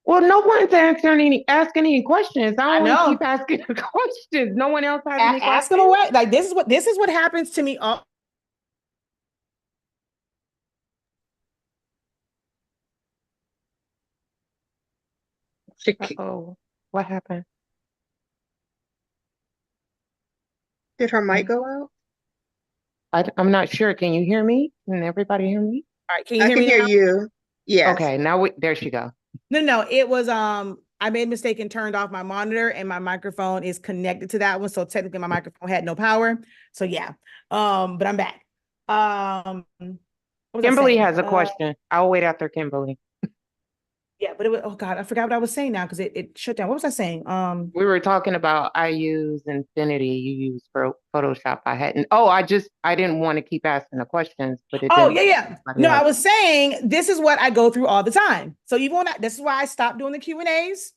Well, no one's asking any questions. I know. want to keep asking the questions. No one else has any Ask them questions. away. Like this is what happens to me. Oh, Oh, what happened? Did her mic go out? I'm not sure. Can you hear me? Can everybody hear me? all right. Can you I hear can me hear now? you. Yes. Okay, there she go. No, it was I made a mistake and turned off my monitor, and my microphone is connected to that one. So technically my microphone had no power. So yeah. But I'm back. What was I Kimberly saying? has a question. I'll wait after Kimberly. Yeah, but it was, oh God, I forgot what I was saying now because it shut down. What was I saying? We were talking about I use Infinity. You use Photoshop. I didn't want to keep asking the questions, but it Oh, didn't. yeah. No, I was saying this is what I go through all the time. So even when this is why I stopped doing the Q&As.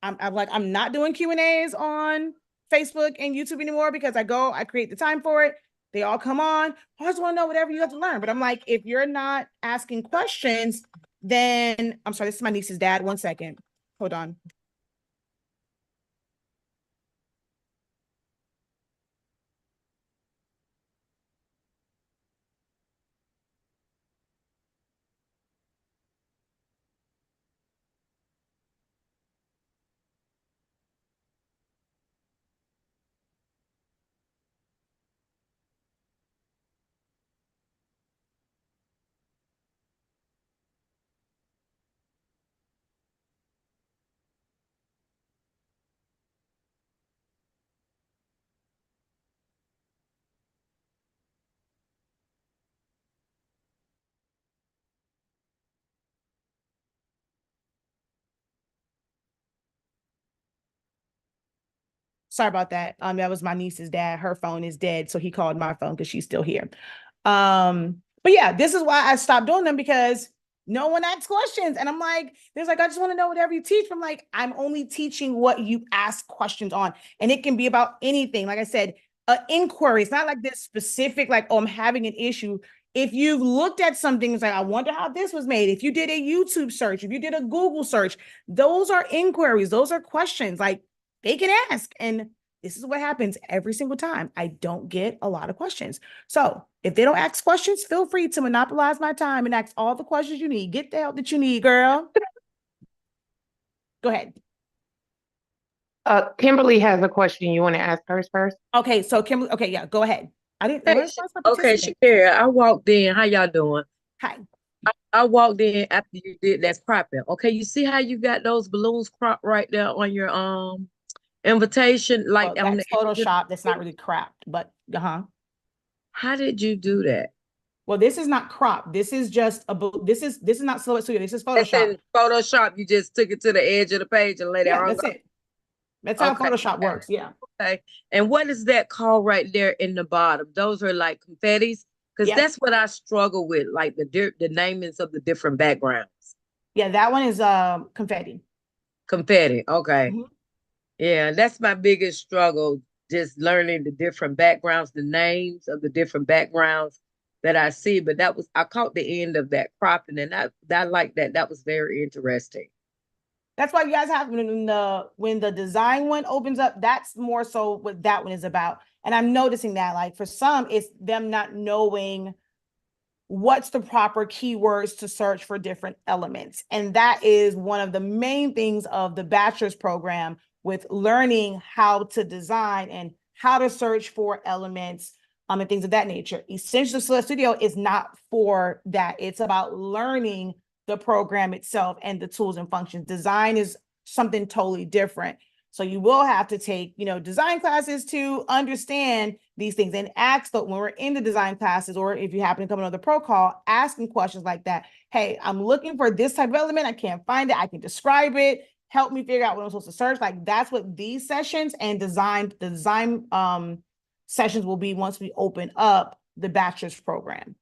I'm not doing Q&As on Facebook and YouTube anymore because I create the time for it. They all come on. I just want to know whatever you have to learn. But I'm like, if you're not asking questions, then I'm sorry, this is my niece's dad. 1 second. Hold on. Sorry about that. That was my niece's dad. Her phone is dead, so he called my phone because she's still here. But yeah, this is why I stopped doing them because no one asks questions. And I'm like, there's like, I just want to know whatever you teach. I'm like, I'm only teaching what you ask questions on. And it can be about anything. Like I said, inquiry. It's not like this specific, like, oh, I'm having an issue. If you've looked at something, it's like, I wonder how this was made. If you did a YouTube search, if you did a Google search, those are inquiries. Those are questions. Like, they can ask. And this is what happens every single time. I don't get a lot of questions. So if they don't ask questions, feel free to monopolize my time and ask all the questions you need. Get the help that you need, girl. Go ahead. Kimberly has a question. You want to ask hers first? Okay, so Kimberly, okay, yeah, go ahead. I didn't. Hey, okay, Shakira, I walked in. How y'all doing? Hi. I walked in after you did that cropping. Okay, you see how you got those balloons cropped right there on your invitation? Like Well, on that's the Photoshop. That's not really cropped, but How did you do that? Well, this is not cropped. This is just this is not Silhouette Studio. This is That's Photoshop. in Photoshop. You just took it to the edge of the page and let it Yeah, hang that's up. it. That's how Okay. Photoshop works. Yeah. Okay. And what is that called right there in the bottom? Those are like confettis? Because Yep. that's what I struggle with, like the namings of the different backgrounds. Yeah, that one is confetti. Confetti. Okay. Mhm. Yeah, that's my biggest struggle, just learning the different backgrounds, the names of the different backgrounds that I see. But I caught the end of that cropping, and I like that. That was very interesting. That's why you guys have when the design one opens up, that's more so what that one is about. And I'm noticing that, like, for some, it's them not knowing what's the proper keywords to search for different elements. And that is one of the main things of the bachelor's program, with learning how to design and how to search for elements and things of that nature. Essentially, Silhouette Studio is not for that. It's about learning the program itself and the tools and functions. Design is something totally different. So you will have to take, design classes to understand these things, and ask that when we're in the design classes, or if you happen to come another pro call, asking questions like that. Hey, I'm looking for this type of element. I can't find it. I can describe it. Help me figure out what I'm supposed to search. Like that's what these sessions and the design sessions will be once we open up the bachelor's program.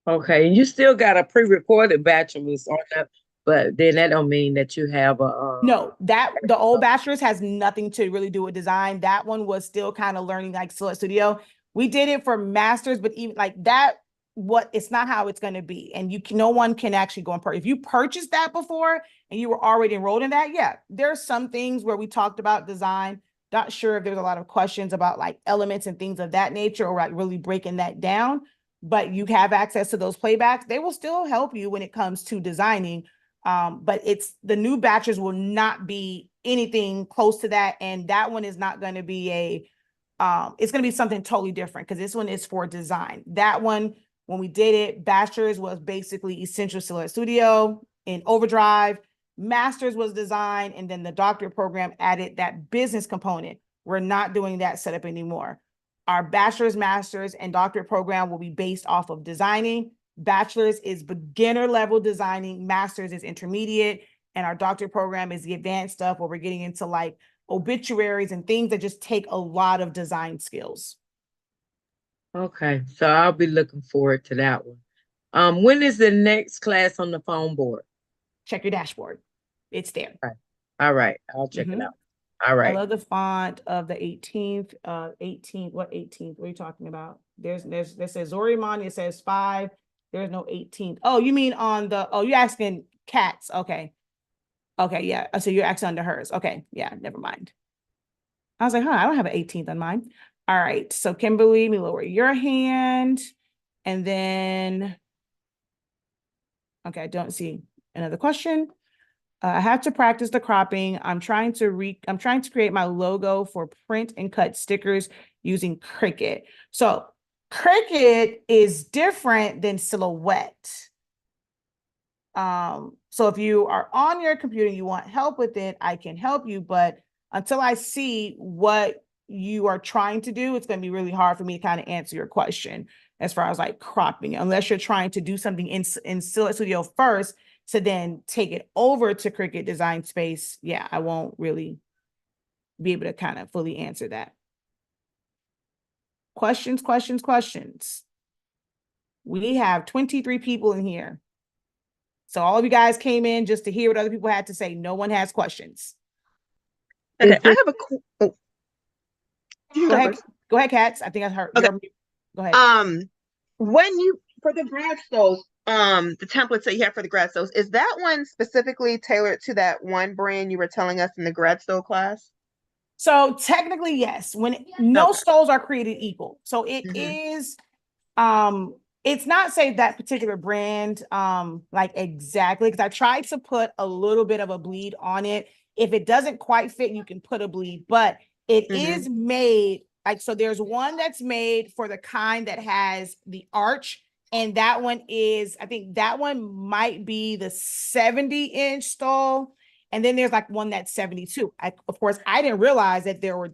Okay, and you still got a pre-recorded bachelor's on that, but then that don't mean that you have a No, that the old bachelor's has nothing to really do with design. That one was still kind of learning like Silhouette Studio. We did it for masters, but even like that, it's not how it's going to be. And no one can actually go and purchase. If you purchased that before and you were already enrolled in that, yeah, there's some things where we talked about design. Not sure if there's a lot of questions about like elements and things of that nature, or like really breaking that down. But you have access to those playbacks. They will still help you when it comes to designing. But it's the new batches will not be anything close to that. And that one is not going to be it's going to be something totally different, because this one is for design. That one, when we did it, bachelor's was basically Essential Silhouette Studio in Overdrive. Master's was design. And then the doctorate program added that business component. We're not doing that setup anymore. Our bachelor's, master's, and doctorate program will be based off of designing. Bachelor's is beginner level designing, master's is intermediate, and our doctorate program is the advanced stuff where we're getting into like obituaries and things that just take a lot of design skills. Okay, so I'll be looking forward to that one. When is the next class on the phone board? Check your dashboard. It's there. All right, I'll check it out. All right. I love the font of the 18th. 18th. What 18th? What are you talking about? There says Zorimani. It says 5. There's no 18th. Oh, you mean on the? Oh, you're asking Cats. Okay. Okay. Yeah. So you're asking under hers. Okay. Yeah. Never mind. I was like, I don't have an 18th on mine. All right. So Kimberly, let me lower your hand, and then. Okay, I don't see another question. I have to practice the cropping. I'm trying to create my logo for print and cut stickers using Cricut. So Cricut is different than Silhouette. So if you are on your computer and you want help with it, I can help you. But until I see what you are trying to do, it's going to be really hard for me to kind of answer your question as far as like cropping, unless you're trying to do something in Silhouette Studio first to then take it over to Cricut Design Space. Yeah, I won't really be able to kind of fully answer that. Questions. We have 23 people in here. So all of you guys came in just to hear what other people had to say. No one has questions. Okay, I have a Go ahead, Katz. I think I heard. Okay. Go ahead. When you, for the grad stoves, the templates that you have for the grad stoves, is that one specifically tailored to that one brand you were telling us in the grad stove class? So technically, yes. When no stoves are created equal. So it is, it's not say that particular brand, like exactly, because I tried to put a little bit of a bleed on it. If it doesn't quite fit, you can put a bleed, but it is made like, so there's one that's made for the kind that has the arch, and that one is, I think that one might be the 70-inch stole. And then there's like one that's 72. Of course, I didn't realize that there were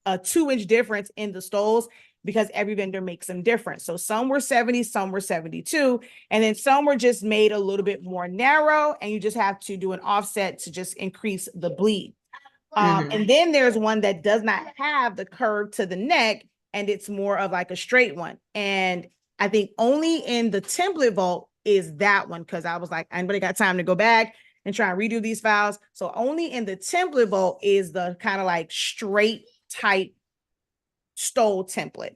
a 2-inch difference in the stoles, because every vendor makes them different. So some were 70, some were 72, and then some were just made a little bit more narrow, and you just have to do an offset to just increase the bleed. And then there's one that does not have the curve to the neck, and it's more of like a straight one. And I think only in the template vault is that one, because I was like, anybody got time to go back and try and redo these files? So only in the template vault is the kind of like straight type stole template.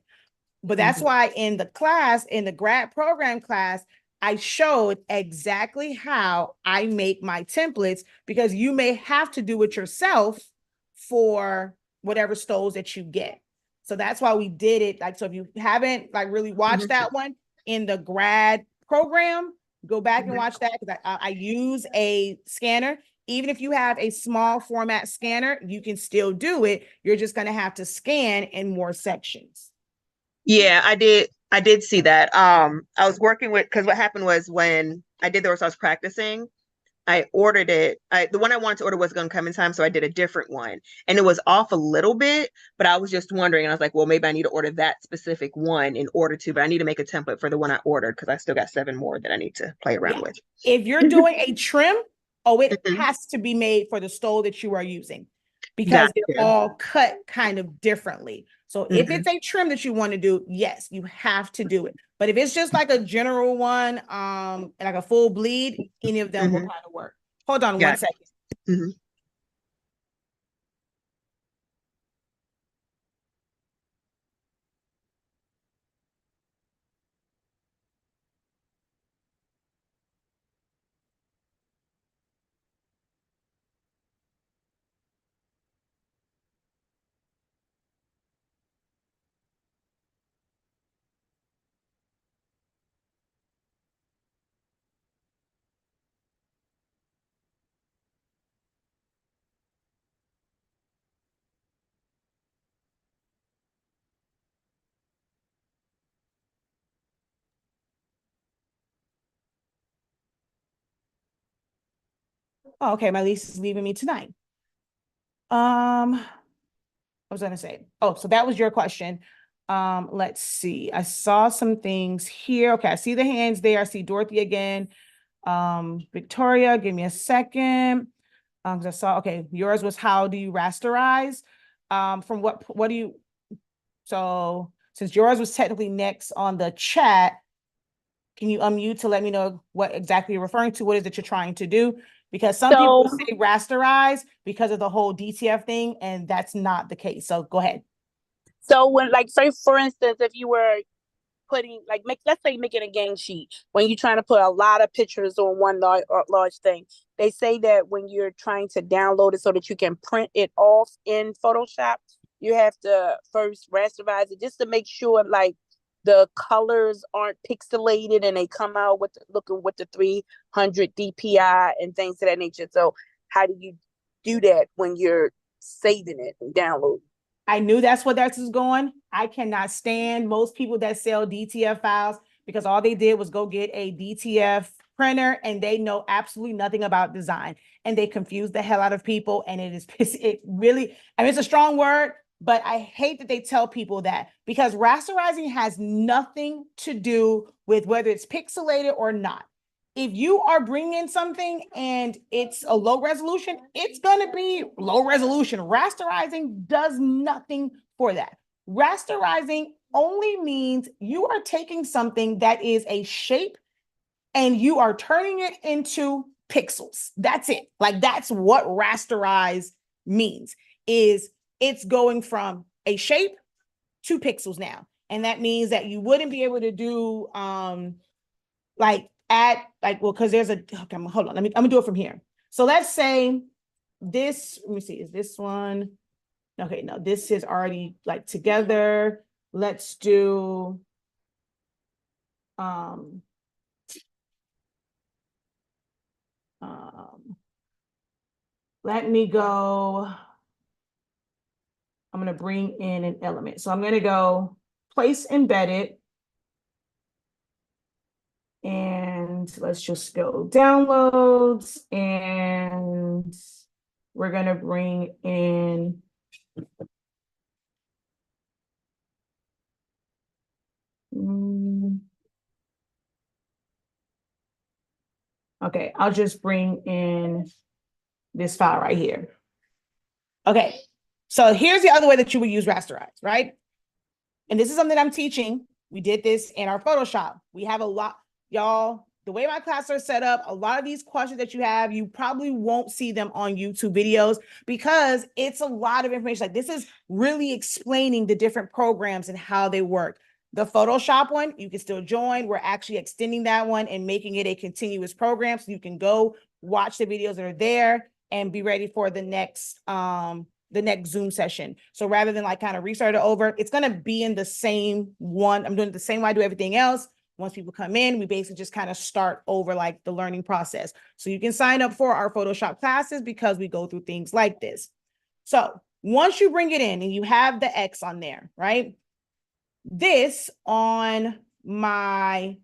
But that's why in the class, in the grad program class, I showed exactly how I make my templates, because you may have to do it yourself for whatever stoles that you get. So that's why we did it. Like, so if you haven't like really watched that one in the grad program, go back and watch that, because I use a scanner. Even if you have a small format scanner, you can still do it. You're just going to have to scan in more sections. Yeah, I did see that. I was working with, because what happened was when I did those, I was practicing. I ordered it. The one I wanted to order was going to come in time, so I did a different one, and it was off a little bit. But I was just wondering, and I was like, well, maybe I need to order that specific one in order to. But I need to make a template for the one I ordered because I still got 7 more that I need to play around with. If you're doing a trim, it Mhm. has to be made for the stole that you are using, because they're Gotcha. all cut kind of differently. So if Mhm. it's a trim that you want to do, yes, you have to do it. But if it's just like a general one, like a full bleed, any of them will Mhm. kind of work. Hold on one Gotcha. second. Mhm. Oh, okay, my lease is leaving me tonight. I was gonna say, oh, so that was your question. Let's see. I saw some things here. Okay, I see the hands there. I see Dorothy again. Victoria, give me a second. 'Cause I saw, okay, yours was how do you rasterize? From what do you, so since yours was technically next on the chat, can you unmute to let me know what exactly you're referring to? What is it you're trying to do? Because some people say rasterize because of the whole DTF thing, and that's not the case. So go ahead. So when, like, say for instance, if you were putting, like, let's say making a game sheet, when you're trying to put a lot of pictures on one large thing, they say that when you're trying to download it so that you can print it off in Photoshop, you have to first rasterize it just to make sure, like, the colors aren't pixelated and they come out with looking with the 300 DPI and things of that nature. So how do you do that when you're saving it and downloading? I knew that's where that is going. I cannot stand most people that sell DTF files because all they did was go get a DTF printer and they know absolutely nothing about design, and they confuse the hell out of people. And it really, I mean, it's a strong word, but I hate that they tell people that, because rasterizing has nothing to do with whether it's pixelated or not. If you are bringing something and it's a low resolution, it's going to be low resolution. Rasterizing does nothing for that. Rasterizing only means you are taking something that is a shape and you are turning it into pixels. That's it. Like, that's what rasterize means, is it's going from a shape to pixels now. And that means that you wouldn't be able to do because there's a, okay, hold on, I'm gonna do it from here. So let's say this, let me see, is this one? Okay, no, this is already like together. Let's do, um, let me go, I'm gonna bring in an element. So I'm gonna go place embedded, and let's just go downloads, and we're gonna bring in okay, I'll just bring in this file right here. Okay, so here's the other way that you would use rasterize, right? And this is something I'm teaching. We did this in our Photoshop. We have a lot, y'all, the way my classes are set up, a lot of these questions that you have, you probably won't see them on YouTube videos because it's a lot of information. Like, this is really explaining the different programs and how they work. The Photoshop one, you can still join. We're actually extending that one and making it a continuous program. So you can go watch the videos that are there and be ready for the next Zoom session. So rather than like kind of restart it over, it's going to be in the same one. I'm doing it the same way I do everything else. Once people come in, we basically just kind of start over like the learning process. So you can sign up for our Photoshop classes because we go through things like this. So once you bring it in and you have the X on there, right? This on my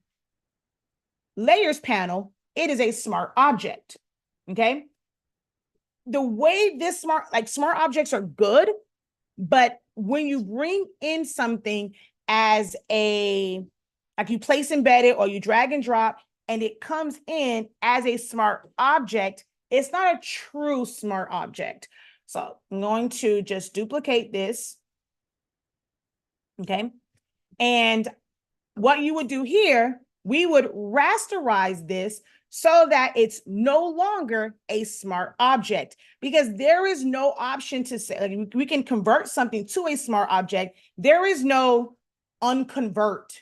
layers panel, it is a smart object. okay? The way this smart objects are good, but when you bring in something as like you place embedded or you drag and drop, and it comes in as a smart object, it's not a true smart object. So I'm going to just duplicate this, okay? And what you would do here, we would rasterize this so that it's no longer a smart object, because there is no option to say, like, we can convert something to a smart object. There is no unconvert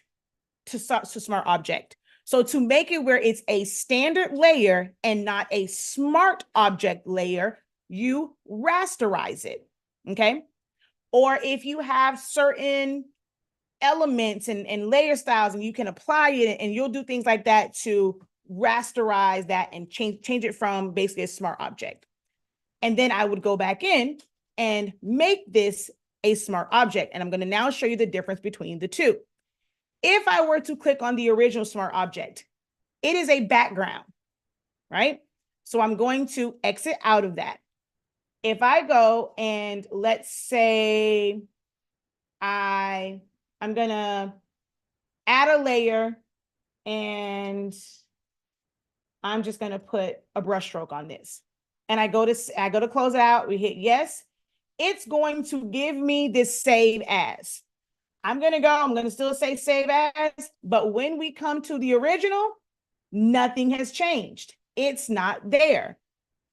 to smart object. So to make it where it's a standard layer and not a smart object layer, you rasterize it, okay? Or if you have certain elements and layer styles and you can apply it, and you'll do things like that to rasterize that and change it from basically a smart object. And then I would go back in and make this a smart object. And I'm going to now show you the difference between the two. If I were to click on the original smart object, it is a background, right? So I'm going to exit out of that. If I go and let's say I'm gonna add a layer, and I'm just gonna put a brush stroke on this. And I go to close it out, we hit yes. It's going to give me this save as. I'm gonna still say save as, but when we come to the original, nothing has changed. It's not there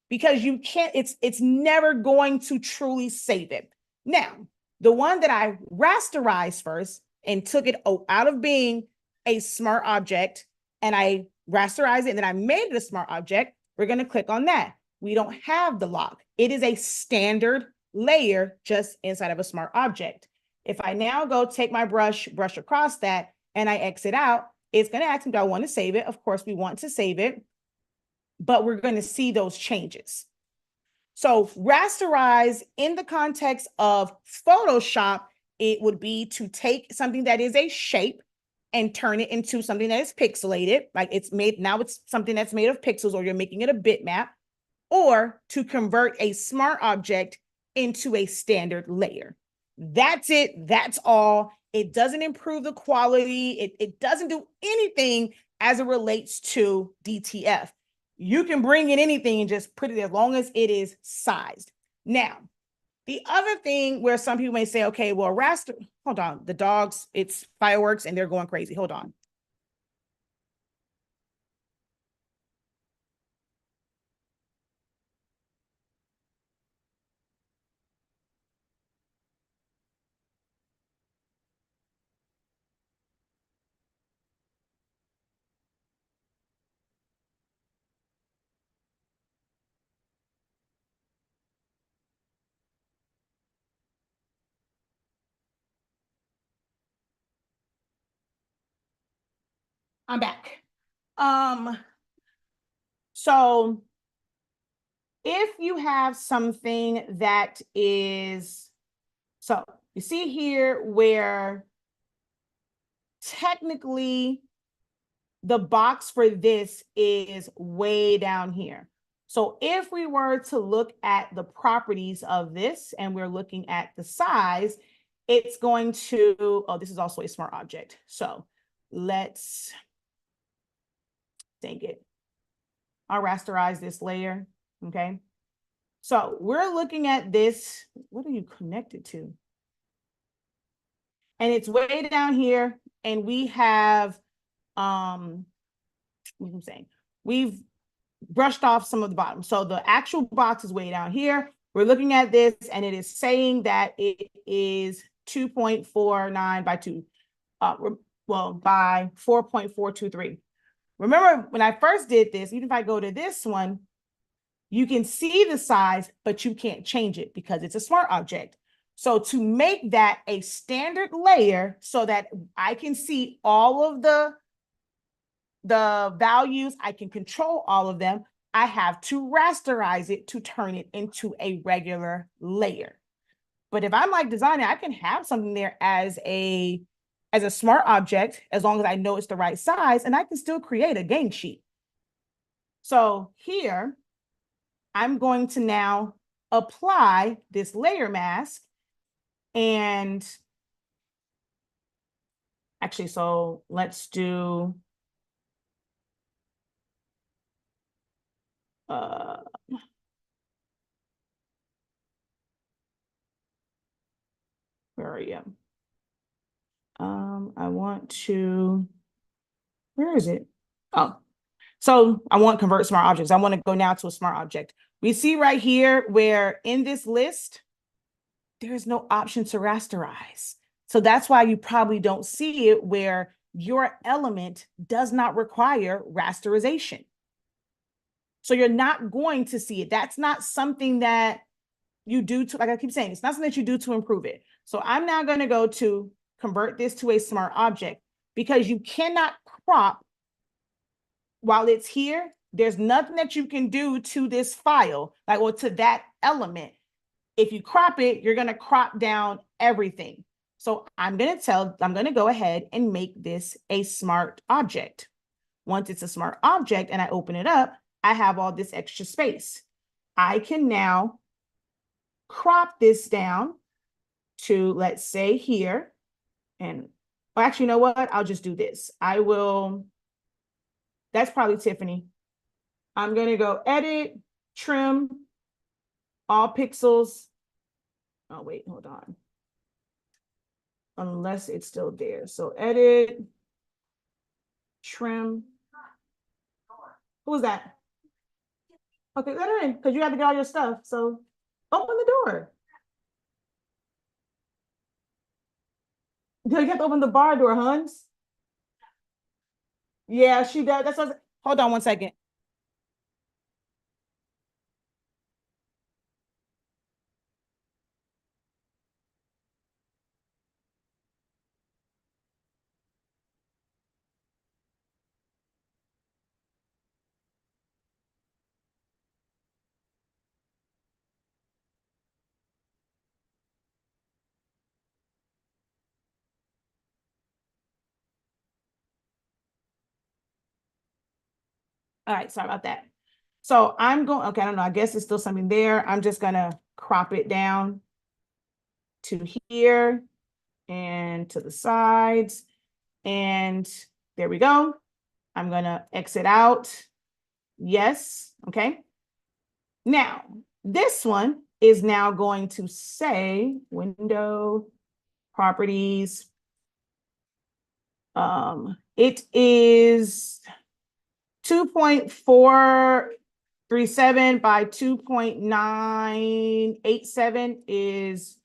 because you can't, it's never going to truly save it. Now, the one that I rasterized first and took it out of being a smart object, and I rasterized it and then I made it a smart object, we're going to click on that. We don't have the lock. It is a standard layer just inside of a smart object. If I now go take my brush across that, and I exit out, it's going to ask me, do I want to save it? Of course, we want to save it, but we're going to see those changes. So rasterize in the context of Photoshop, it would be to take something that is a shape and turn it into something that is pixelated, like it's made, now it's something that's made of pixels, or you're making it a bitmap, or to convert a smart object into a standard layer. That's it. That's all. It doesn't improve the quality. It doesn't do anything as it relates to DTF. You can bring in anything and just put it as long as it is sized. Now, the other thing where some people may say, okay, well, raster, hold on, the dogs, it's fireworks and they're going crazy. Hold on. I'm back. So if you have something that is, so you see here where technically the box for this is way down here. So if we were to look at the properties of this and we're looking at the size, it's going to, oh, this is also a smart object. So let's, dang it. I'll rasterize this layer, okay? So we're looking at this, what are you connected to? And it's way down here, and we have, what am I saying? We've brushed off some of the bottom. So the actual box is way down here. We're looking at this, and it is saying that it is 2.49 by 2, well, by 4.423. Remember, when I first did this, even if I go to this one, you can see the size, but you can't change it because it's a smart object. So to make that a standard layer so that I can see all of the values, I can control all of them, I have to rasterize it to turn it into a regular layer. But if I'm like designing, I can have something there as a smart object, as long as I know it's the right size, and I can still create a gang sheet. So here, I'm going to now apply this layer mask. And actually, so let's do where are you? I want to, where is it? Oh, so I want convert smart objects. I want to go now to a smart object. We see right here where in this list, there is no option to rasterize. So that's why you probably don't see it where your element does not require rasterization. So you're not going to see it. That's not something that you do to, like I keep saying, it's not something that you do to improve it. So I'm now going to go to convert this to a smart object because you cannot crop while it's here. There's nothing that you can do to this file, like, or to that element. If you crop it, you're going to crop down everything. So I'm going to go ahead and make this a smart object. Once it's a smart object and I open it up, I have all this extra space. I can now crop this down to, let's say here, and well, actually, you know what? I'll just do this. That's probably Tiffany. I'm going to go edit, trim, all pixels. Oh, wait, hold on. Unless it's still there. So edit, trim. Who was that? Okay, let her in because you have to get all your stuff. So open the door. You have to open the bar door, Hans. Yeah, she does. That's what. Hold on one second. All right, sorry about that. So I'm going, okay, I don't know, I guess it's still something there. I'm just gonna crop it down to here and to the sides. And there we go. I'm gonna exit out. Yes, okay. Now, this one is now going to say window properties. It is 2.437 by 2.987 is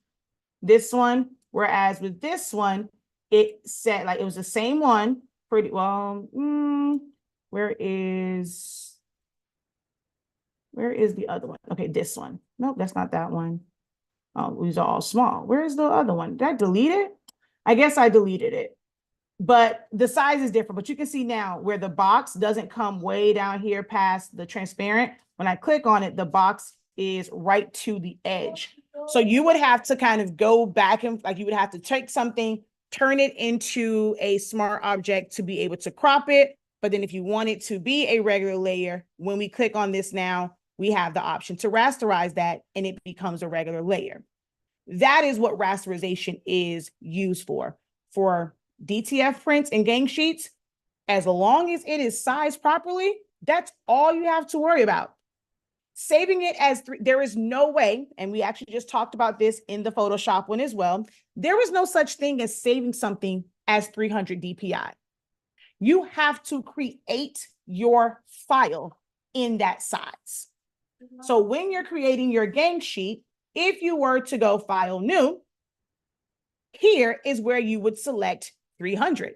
this one. Whereas with this one, it said like it was the same one pretty well. Where is the other one? Okay, this one. Nope, that's not that one. Oh, these are all small. Where is the other one? Did I delete it? I guess I deleted it. But the size is different. But you can see now where the box doesn't come way down here past the transparent. When I click on it, the box is right to the edge. So you would have to kind of go back and like you would have to take something, turn it into a smart object to be able to crop it. But then if you want it to be a regular layer, when we click on this now, we have the option to rasterize that and it becomes a regular layer. That is what rasterization is used for DTF prints and gang sheets. As long as it is sized properly, that's all you have to worry about. Saving it as there is no way, and we actually just talked about this in the Photoshop one as well, there is no such thing as saving something as 300 DPI. You have to create your file in that size. So when you're creating your gang sheet, if you were to go file new, here is where you would select 300.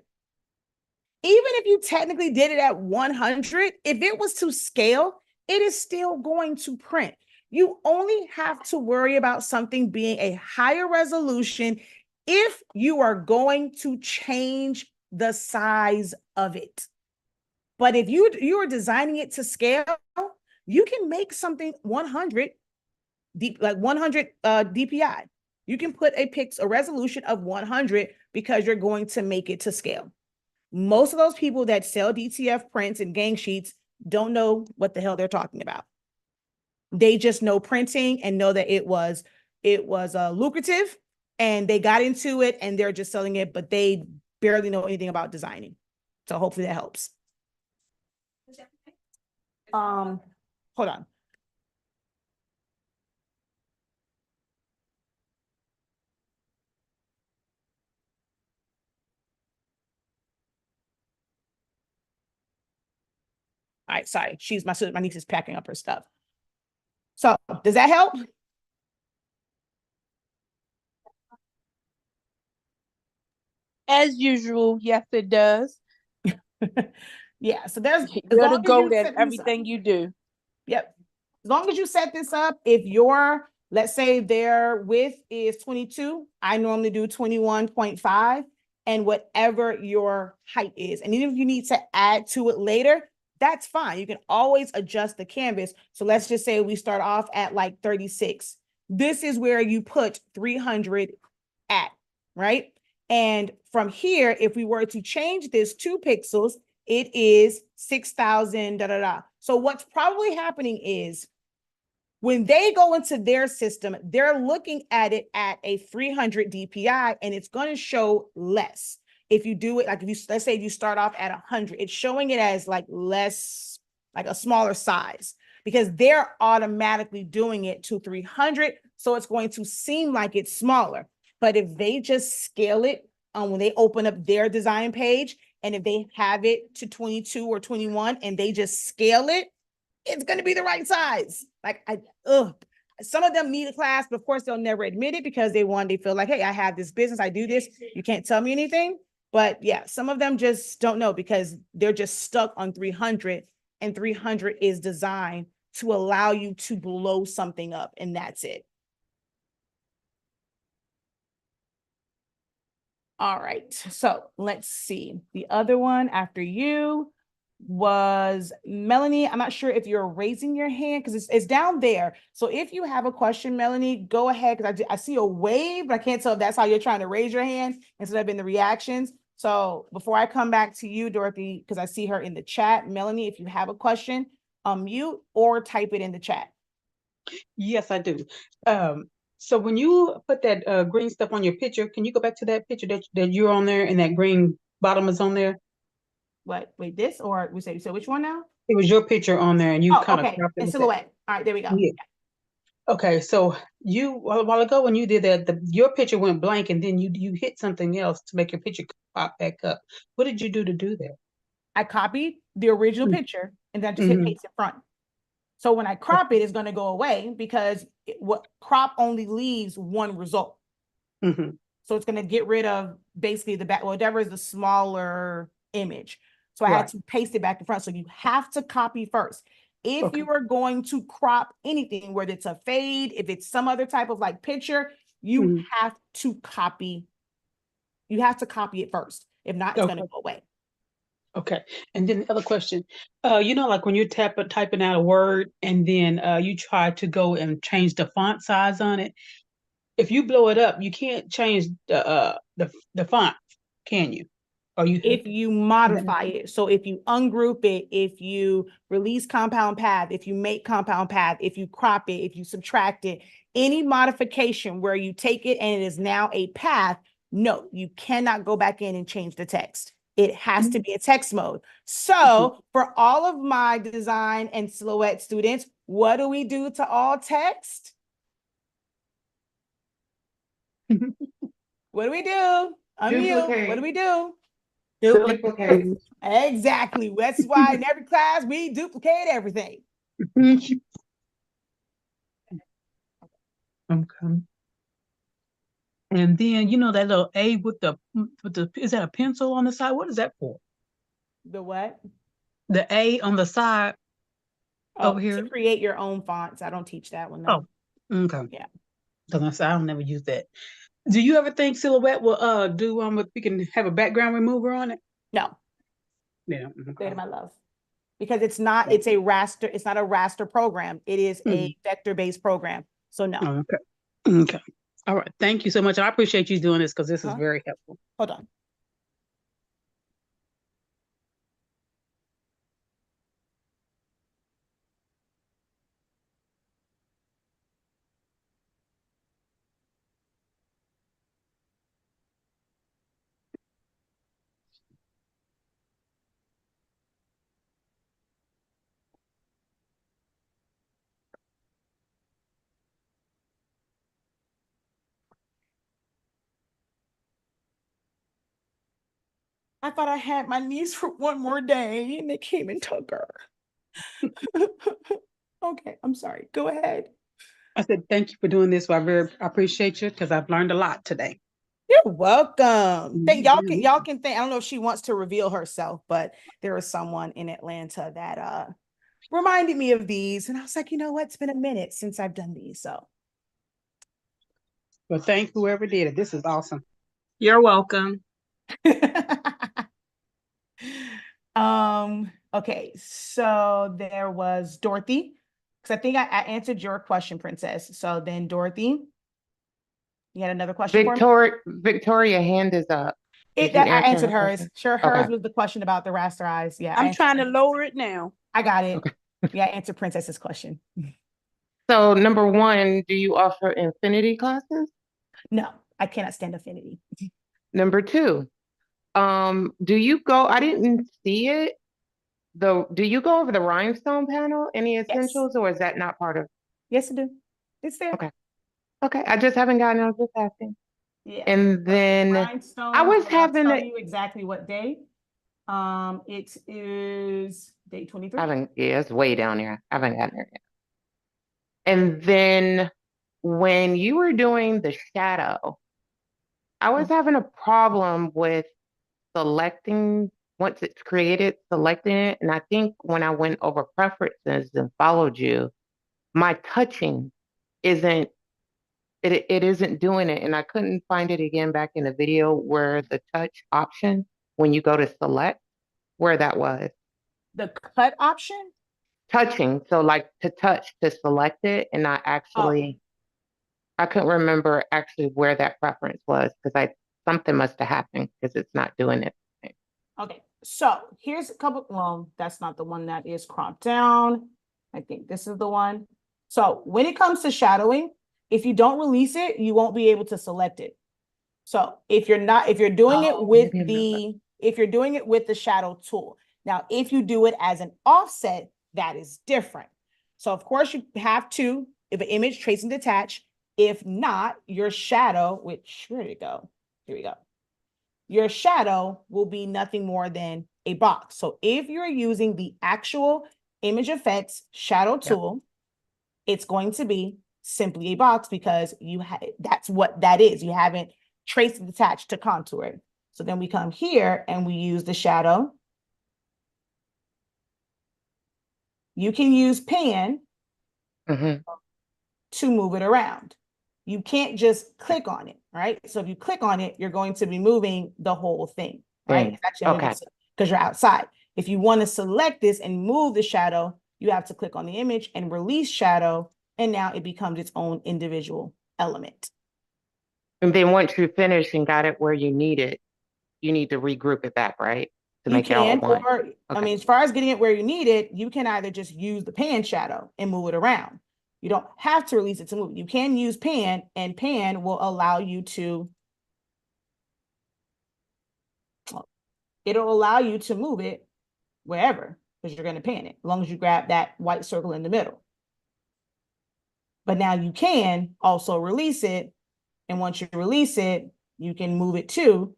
Even if you technically did it at 100, if it was to scale, it is still going to print. You only have to worry about something being a higher resolution if you are going to change the size of it. But if you are designing it to scale, you can make something 100 DPI. You can put a resolution of 100 because you're going to make it to scale. Most of those people that sell DTF prints and gang sheets don't know what the hell they're talking about. They just know printing and know that it was lucrative, and they got into it and they're just selling it, but they barely know anything about designing. So hopefully that helps. Hold on. All right, sorry. My niece is packing up her stuff. So does that help? As usual, yes, it does. Yeah, so there's You're the goat at everything you do. Yep. As long as you set this up, if your, let's say their width is 22, I normally do 21.5, and whatever your height is. And even if you need to add to it later, that's fine. You can always adjust the canvas. So let's just say we start off at like 36. This is where you put 300 at, right? And from here, if we were to change this 2 pixels, it is 6,000, da, da, da. So what's probably happening is when they go into their system, they're looking at it at a 300 DPI, and it's going to show less. If you do it, like if you, let's say if you start off at 100, it's showing it as like less, like a smaller size, because they're automatically doing it to 300. So it's going to seem like it's smaller. But if they just scale it when they open up their design page, and if they have it to 22 or 21 and they just scale it, it's going to be the right size. Like, some of them need a class, but of course they'll never admit it because they feel like, hey, I have this business, I do this, you can't tell me anything. But yeah, some of them just don't know because they're just stuck on 300, and 300 is designed to allow you to blow something up, and that's it. All right, so let's see. The other one after you was Melanie. I'm not sure if you're raising your hand because it's down there. So if you have a question, Melanie, go ahead, because I see a wave, but I can't tell if that's how you're trying to raise your hand instead of in the reactions. So before I come back to you, Dorothy, because I see her in the chat, Melanie, if you have a question, unmute or type it in the chat. Yes, I do. So when you put that green stuff on your picture, can you go back to that picture that you're on there and that green bottom is on there? What? Wait, this or we said, so which one now? It was your picture on there and you kind of okay. cropped it In with silhouette. All right, there we go. Yeah. Okay, so you a while ago when you did that, your picture went blank and then you hit something else to make your picture pop back up. What did you do to do that? I copied the original picture and then I just hit paste in front. So when I crop it, it's going to go away because what crop only leaves one result. So it's going to get rid of basically the back, whatever is the smaller image. So I had to paste it back in front. So you have to copy first. If you are going to crop anything, whether it's a fade, if it's some other type of like picture, you have to copy. You have to copy it first. If not, it's going to go away. Okay. And then the other question, like when you're typing out a word and then you try to go and change the font size on it, if you blow it up, you can't change the font, can you? Or if you modify it. So if you ungroup it, if you release compound path, if you make compound path, if you crop it, if you subtract it, any modification where you take it and it is now a path, no, you cannot go back in and change the text. It has to be a text mode. So for all of my design and silhouette students, what do we do to all text? What do we do? Unmute. What do we do? Duplicate. Exactly. That's why in every class we duplicate everything. Okay. And then that little A with the is that a pencil on the side? What is that for? The what? The A on the side over here. To create your own fonts. I don't teach that one though. Oh, okay. Yeah. Because I don't never use that. Do you ever think Silhouette will do we can have a background remover on it? No. Yeah. Okay. My love. Because it's not a raster program. It is a vector-based program. So no. Okay. Okay. All right. Thank you so much. I appreciate you doing this because this is very helpful. Hold on. I thought I had my niece for one more day and they came and took her. Okay, I'm sorry. Go ahead. I said, thank you for doing this. I appreciate you because I've learned a lot today. You're welcome. Thank y'all Mhm. y'all can think. I don't know if she wants to reveal herself, but there was someone in Atlanta that reminded me of these. And I was like, you know what? It's been a minute since I've done these. So Well, thank whoever did it. This is awesome. You're welcome. Okay, so there was Dorothy. Because I think I answered your question, Princess. So then Dorothy, you had another question for me? Victoria, hand is up. Did you I answer answered her hers. question? Sure, hers Okay. was the question about the raster eyes. Yeah, I'm trying to lower it now. I got it. Okay. Yeah, I answered Princess's question. So number one, do you offer infinity classes? No, I cannot stand affinity. Number two, do you go, I didn't see it, though, do you go over the rhinestone panel, any Yes. essentials, or is that not part of? Yes, I do. It's there. Okay. Okay, I just haven't gotten, I was just asking. Yeah. And then Rhinestones, I was I'll having tell a, you exactly what day. It is day 23. I haven't, yeah, it's way down there. I haven't gotten there yet. And then when you were doing the shadow, I was having a problem with selecting, once it's created, selecting it. And I think when I went over preferences and followed you, my touching isn't, it isn't doing it. And I couldn't find it again back in the video where the touch option, when you go to select, where that was. The cut option? Touching, so like to touch to select it, and I actually, I couldn't remember actually where that preference was because something must have happened because it's not doing it. Okay, so here's a couple. Well, that's not the one that is cropped down. I think this is the one. So when it comes to shadowing, if you don't release it, you won't be able to select it. So if you're doing it with if you're doing it with the shadow tool. Now, if you do it as an offset, that is different. So of course you have to, if an image trace and detach, if not, your shadow, which, where did it go? Here we go. Your shadow will be nothing more than a box. So if you're using the actual image effects shadow tool, it's going to be simply a box because that's what that is. You haven't traced and detached to contour it. So then we come here and we use the shadow. You can use pan to move it around. You can't just click on it, right? So if you click on it, you're going to be moving the whole thing, right? It's actually because you're outside. If you want to select this and move the shadow, you have to click on the image and release shadow, and now it becomes its own individual element. And then once you finish and got it where you need it, you need to regroup it back, right? To make it all one. Or, I mean, as far as getting it where you need it, you can either just use the pan shadow and move it around. You don't have to release it to move. You can use pan, and pan will allow you to, it'll allow you to move it wherever, because you're going to pan it, as long as you grab that white circle in the middle. But now you can also release it. And once you release it, you can move it too.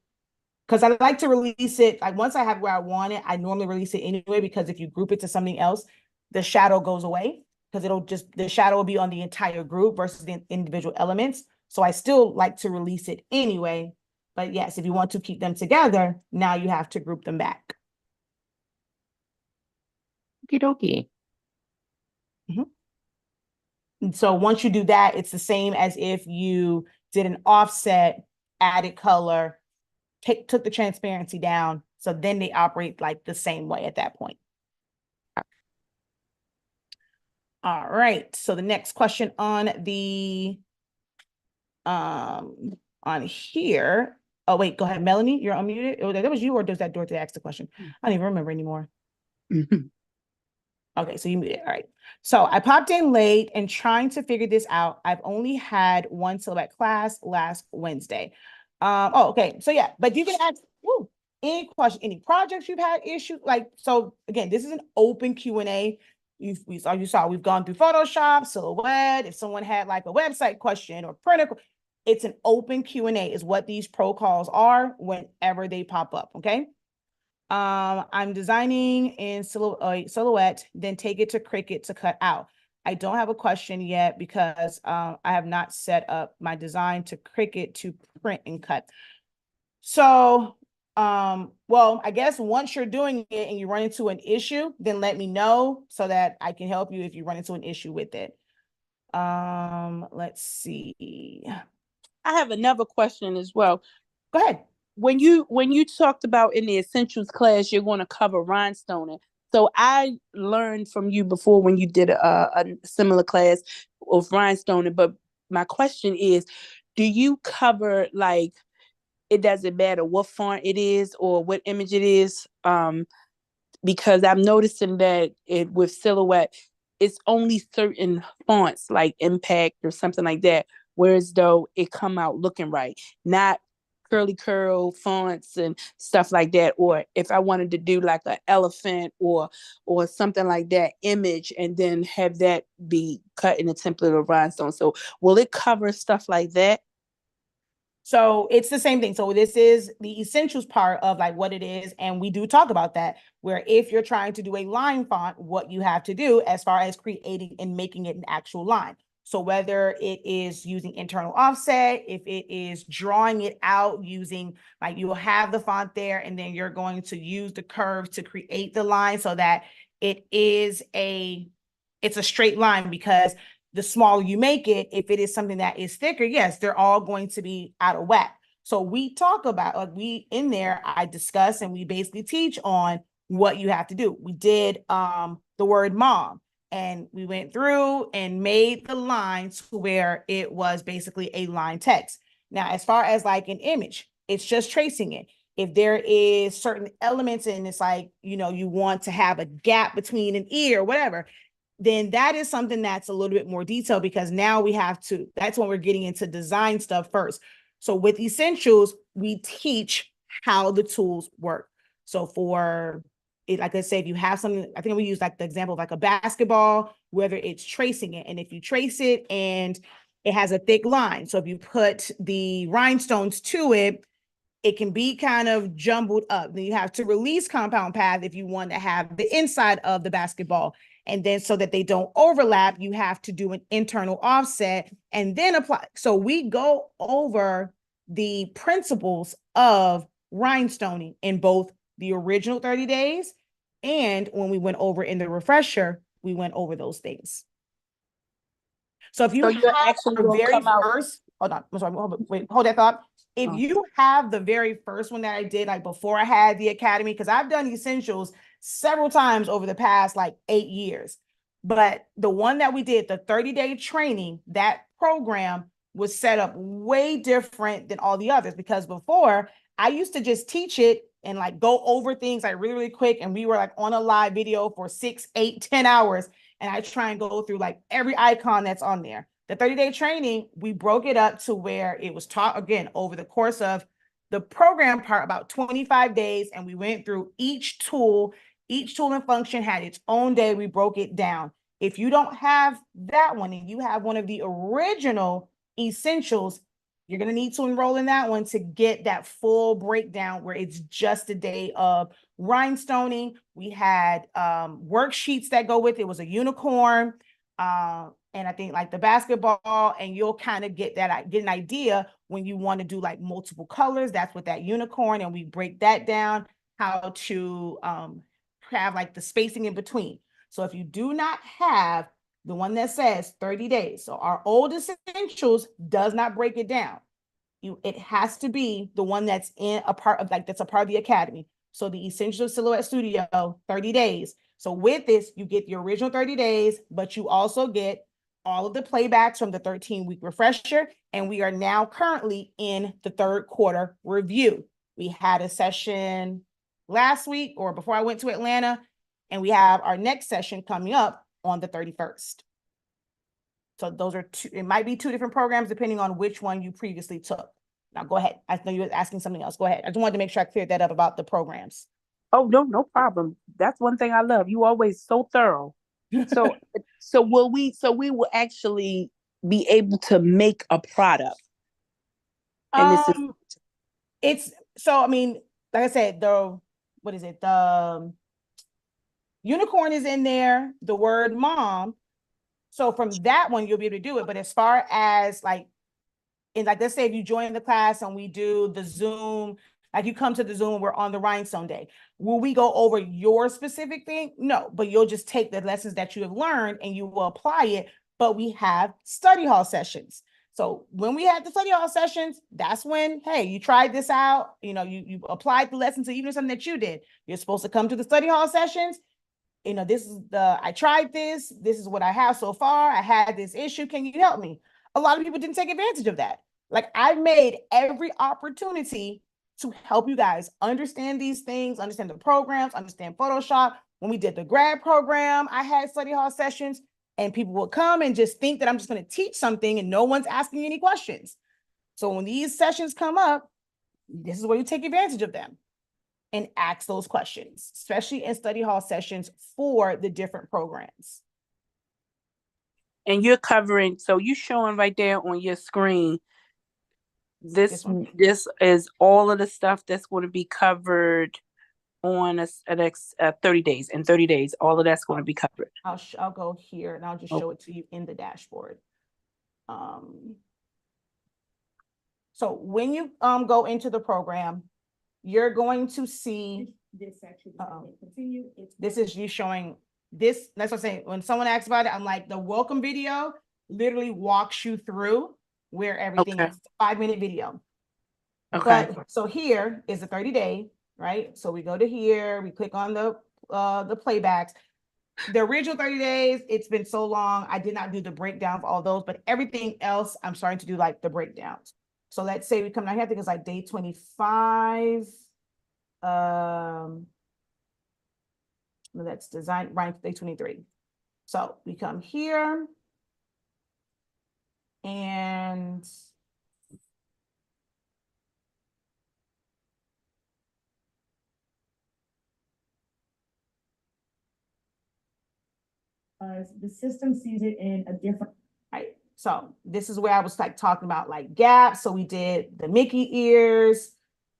Because I like to release it, like once I have where I want it, I normally release it anyway, because if you group it to something else, the shadow goes away, because the shadow will be on the entire group versus the individual elements. So I still like to release it anyway. But yes, if you want to keep them together, now you have to group them back. Okie dokie. And so once you do that, it's the same as if you did an offset, added color, took the transparency down. So then they operate like the same way at that point. All right. So the next question on the on here. Oh, wait, go ahead, Melanie. You're unmuted. Oh, that was you, or does that Dorothy ask the question? I don't even remember anymore. Okay, so you muted. All right. So I popped in late and trying to figure this out. I've only had one silhouette class last Wednesday. Okay. So yeah, but you can ask any question, any projects you've had issues. Like, so again, this is an open Q&A. You saw we've gone through Photoshop, Silhouette. If someone had like a website question or printer, it's an open Q&A is what these ProCalls are whenever they pop up. Okay. I'm designing in silhouette, then take it to Cricut to cut out. I don't have a question yet because I have not set up my design to Cricut to print and cut. So, well, I guess once you're doing it and you run into an issue, then let me know so that I can help you if you run into an issue with it. Let's see. I have another question as well. Go ahead. When you talked about in the essentials class, you're going to cover rhinestoning. So I learned from you before when you did a similar class of rhinestoning. But my question is, do you cover, like, it doesn't matter what font it is or what image it is? Because I'm noticing that with silhouette, it's only certain fonts like Impact or something like that, whereas though it come out looking right, not curly curl fonts and stuff like that. Or if I wanted to do like an elephant or something like that image, and then have that be cut in a template of rhinestone. So will it cover stuff like that? So it's the same thing. So this is the essentials part of like what it is. And we do talk about that, where if you're trying to do a line font, what you have to do as far as creating and making it an actual line. So whether it is using internal offset, if it is drawing it out using, like, you'll have the font there and then you're going to use the curve to create the line so that it's a straight line, because the smaller you make it, if it is something that is thicker, yes, they're all going to be out of whack. So we talk about, like, I discuss and we basically teach on what you have to do. We did the word mom, and we went through and made the lines to where it was basically a line text. Now, as far as like an image, it's just tracing it. If there is certain elements and it's like, you want to have a gap between an ear or whatever, then that is something that's a little bit more detailed, because now that's when we're getting into design stuff first. So with essentials, we teach how the tools work. So for it, like I said, if you have something, I think we use like the example of like a basketball, whether it's tracing it. And if you trace it and it has a thick line, so if you put the rhinestones to it, it can be kind of jumbled up. Then you have to release compound path if you want to have the inside of the basketball. And then so that they don't overlap, you have to do an internal offset and then apply. So we go over the principles of rhinestoning in both the original 30 days and when we went over in the refresher, we went over those things. So if you So you're have actually the gonna very come out. first, hold on, I'm sorry, hold that thought. If Oh. you have the very first one that I did, like before I had the academy, because I've done essentials several times over the past like 8 years, but the one that we did, the 30-day training, that program was set up way different than all the others, because before I used to just teach it and like go over things like really, really quick. And we were like on a live video for 6, 8, 10 hours. And I try and go through like every icon that's on there. The 30-day training, we broke it up to where it was taught again over the course of the program part, about 25 days. And we went through each tool and function had its own day. We broke it down. If you don't have that one and you have one of the original essentials, you're going to need to enroll in that one to get that full breakdown where it's just a day of rhinestoning. We had worksheets that go with it. It was a unicorn. And I think like the basketball, and you'll kind of get an idea when you want to do like multiple colors. That's what that unicorn, and we break that down, how to have like the spacing in between. So if you do not have the one that says 30 days, so our old essentials does not break it down. It has to be the one that's in a part of that's a part of the academy. So the Essentials Silhouette Studio, 30 days. So with this, you get the original 30 days, but you also get all of the playbacks from the 13-week refresher. And we are now currently in the third quarter review. We had a session last week or before I went to Atlanta, and we have our next session coming up on the 31st. So those are it might be 2 different programs depending on which one you previously took. Now go ahead. I know you were asking something else. Go ahead. I just wanted to make sure I cleared that up about the programs. Oh, no problem. That's one thing I love. You always so thorough. So we will actually be able to make a product. And I mean, like I said, what is it? The unicorn is in there, the word mom. So from that one, you'll be able to do it. But as far as like, and like, let's say if you join the class and we do the Zoom, like you come to the Zoom, we're on the rhinestone day. Will we go over your specific thing? No, but you'll just take the lessons that you have learned and you will apply it. But we have study hall sessions. So when we had the study hall sessions, that's when, hey, you tried this out, you applied the lesson to even something that you did. You're supposed to come to the study hall sessions. This is I tried this is what I have so far. I had this issue. Can you help me? A lot of people didn't take advantage of that. Like, I've made every opportunity to help you guys understand these things, understand the programs, understand Photoshop. When we did the grad program, I had study hall sessions and people will come and just think that I'm just going to teach something and no one's asking any questions. So when these sessions come up, this is where you take advantage of them and ask those questions, especially in study hall sessions for the different programs. And you're covering, so you're showing right there on your screen, this is all of the stuff that's going to be covered on a 30 days. In 30 days, all of that's going to be covered. I'll go here and I'll just show it to you in the dashboard. So when you go into the program, you're going to see this section. This is you showing this. That's what I'm saying. When someone asks about it, I'm like, the welcome video literally walks you through where everything is. 5-minute video. Okay. But so here is the 30-day, right? So we go to here, we click on the playbacks. The original 30 days, it's been so long. I did not do the breakdown for all those, but everything else, I'm starting to do like the breakdowns. So let's say we come down here, I think it's like day 25. That's design, right, day 23. So we come here and the system sees it in a different, right? So this is where I was like talking about like gaps. So we did the Mickey ears.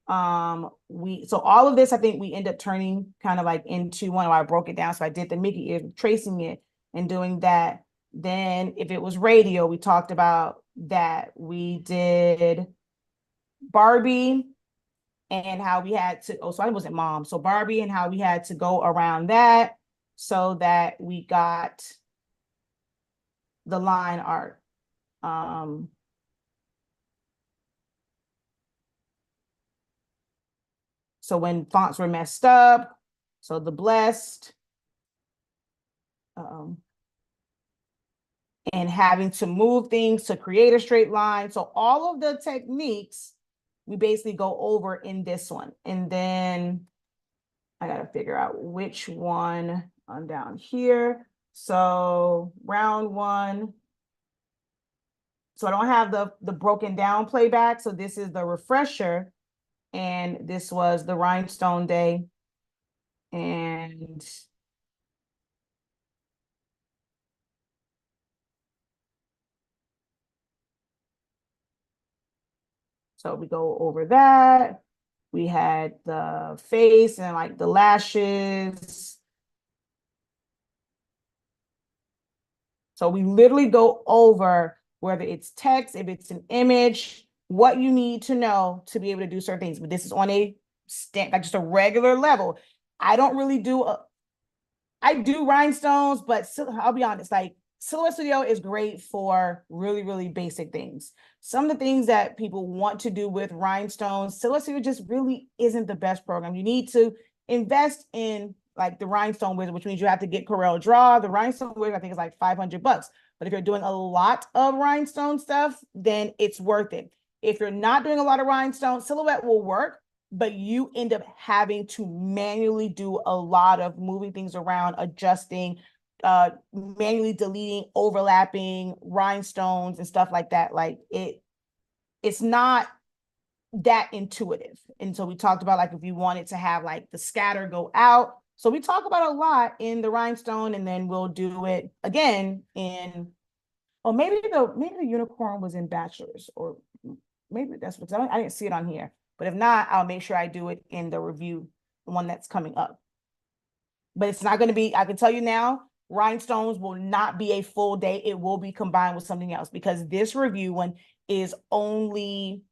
So all of this, I think we end up turning kind of like into one. I broke it down. So I did the Mickey ears, tracing it and doing that. Then if it was radio, we talked about that. We did Barbie and how we had to, so I wasn't mom. So Barbie and how we had to go around that so that we got the line art. So when fonts were messed up, so the blessed, and having to move things to create a straight line. So all of the techniques we basically go over in this one. And then I got to figure out which one I'm down here. So round one. So I don't have the broken down playback. So this is the refresher. And this was the rhinestone day. And so we go over that. We had the face and like the lashes. So we literally go over whether it's text, if it's an image, what you need to know to be able to do certain things. But this is on a like just a regular level. I don't really do I do rhinestones, but I'll be honest, like Silhouette Studio is great for really, really basic things. Some of the things that people want to do with rhinestones, Silhouette Studio just really isn't the best program. You need to invest in like the rhinestone wizard, which means you have to get Corel Draw. The rhinestone wizard, I think, is like $500. But if you're doing a lot of rhinestone stuff, then it's worth it. If you're not doing a lot of rhinestone, Silhouette will work, but you end up having to manually do a lot of moving things around, adjusting, manually deleting, overlapping rhinestones and stuff like that. Like it's not that intuitive. And so we talked about like if you wanted to have like the scatter go out. So we talk about a lot in the rhinestone, and then we'll do it again in, or maybe the unicorn was in bachelor's, or maybe that's what I didn't see it on here. But if not, I'll make sure I do it in the review one that's coming up. But it's not going to be, I can tell you now, rhinestones will not be a full day. It will be combined with something else because this review one is only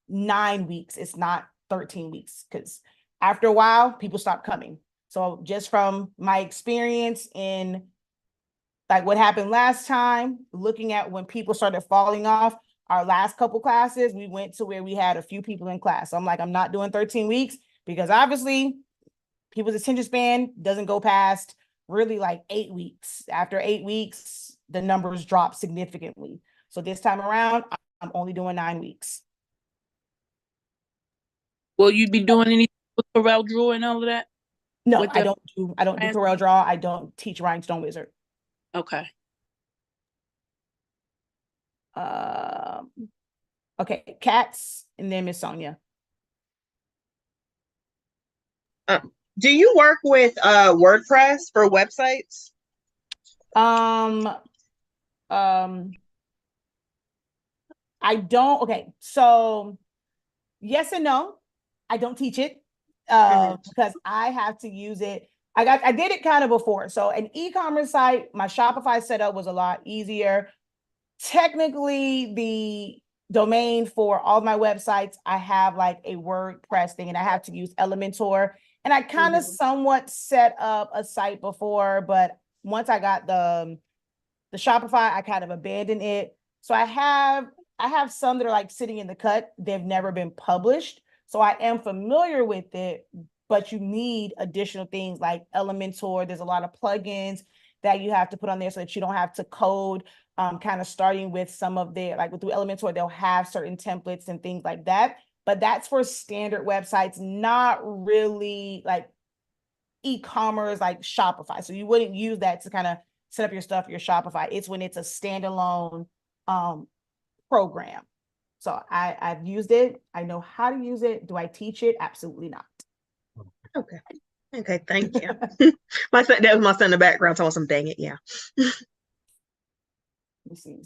9 weeks. It's not 13 weeks because after a while, people stop coming. So just from my experience in like what happened last time, looking at when people started falling off, our last couple classes, we went to where we had a few people in class. So I'm like, I'm not doing 13 weeks because obviously people's attention span doesn't go past really like 8 weeks. After 8 weeks, the numbers drop significantly. So this time around, I'm only doing 9 weeks. Will you be doing anything with Corel Draw and all of that? No, With I the- don't do Corel Draw. I don't teach Rhinestone Wizard. Okay. Okay, Cats and then Miss Sonia. Do you work with WordPress for websites? I don't. Okay, so yes and no. I don't teach it because I have to use it. I did it kind of before. So an e-commerce site, my Shopify setup was a lot easier. Technically, the domain for all my websites, I have like a WordPress thing and I have to use Elementor. And I kind of somewhat set up a site before, but once I got the Shopify, I kind of abandoned it. So I have some that are like sitting in the cut. They've never been published. So I am familiar with it, but you need additional things like Elementor. There's a lot of plugins that you have to put on there so that you don't have to code, kind of starting with some of their, like through Elementor, they'll have certain templates and things like that. But that's for standard websites, not really like e-commerce like Shopify. So you wouldn't use that to kind of set up your stuff for your Shopify. It's when it's a standalone program. So I've used it. I know how to use it. Do I teach it? Absolutely not. Okay. Okay, thank you. My son, that was my son in the background telling some dang it, yeah. Let me see.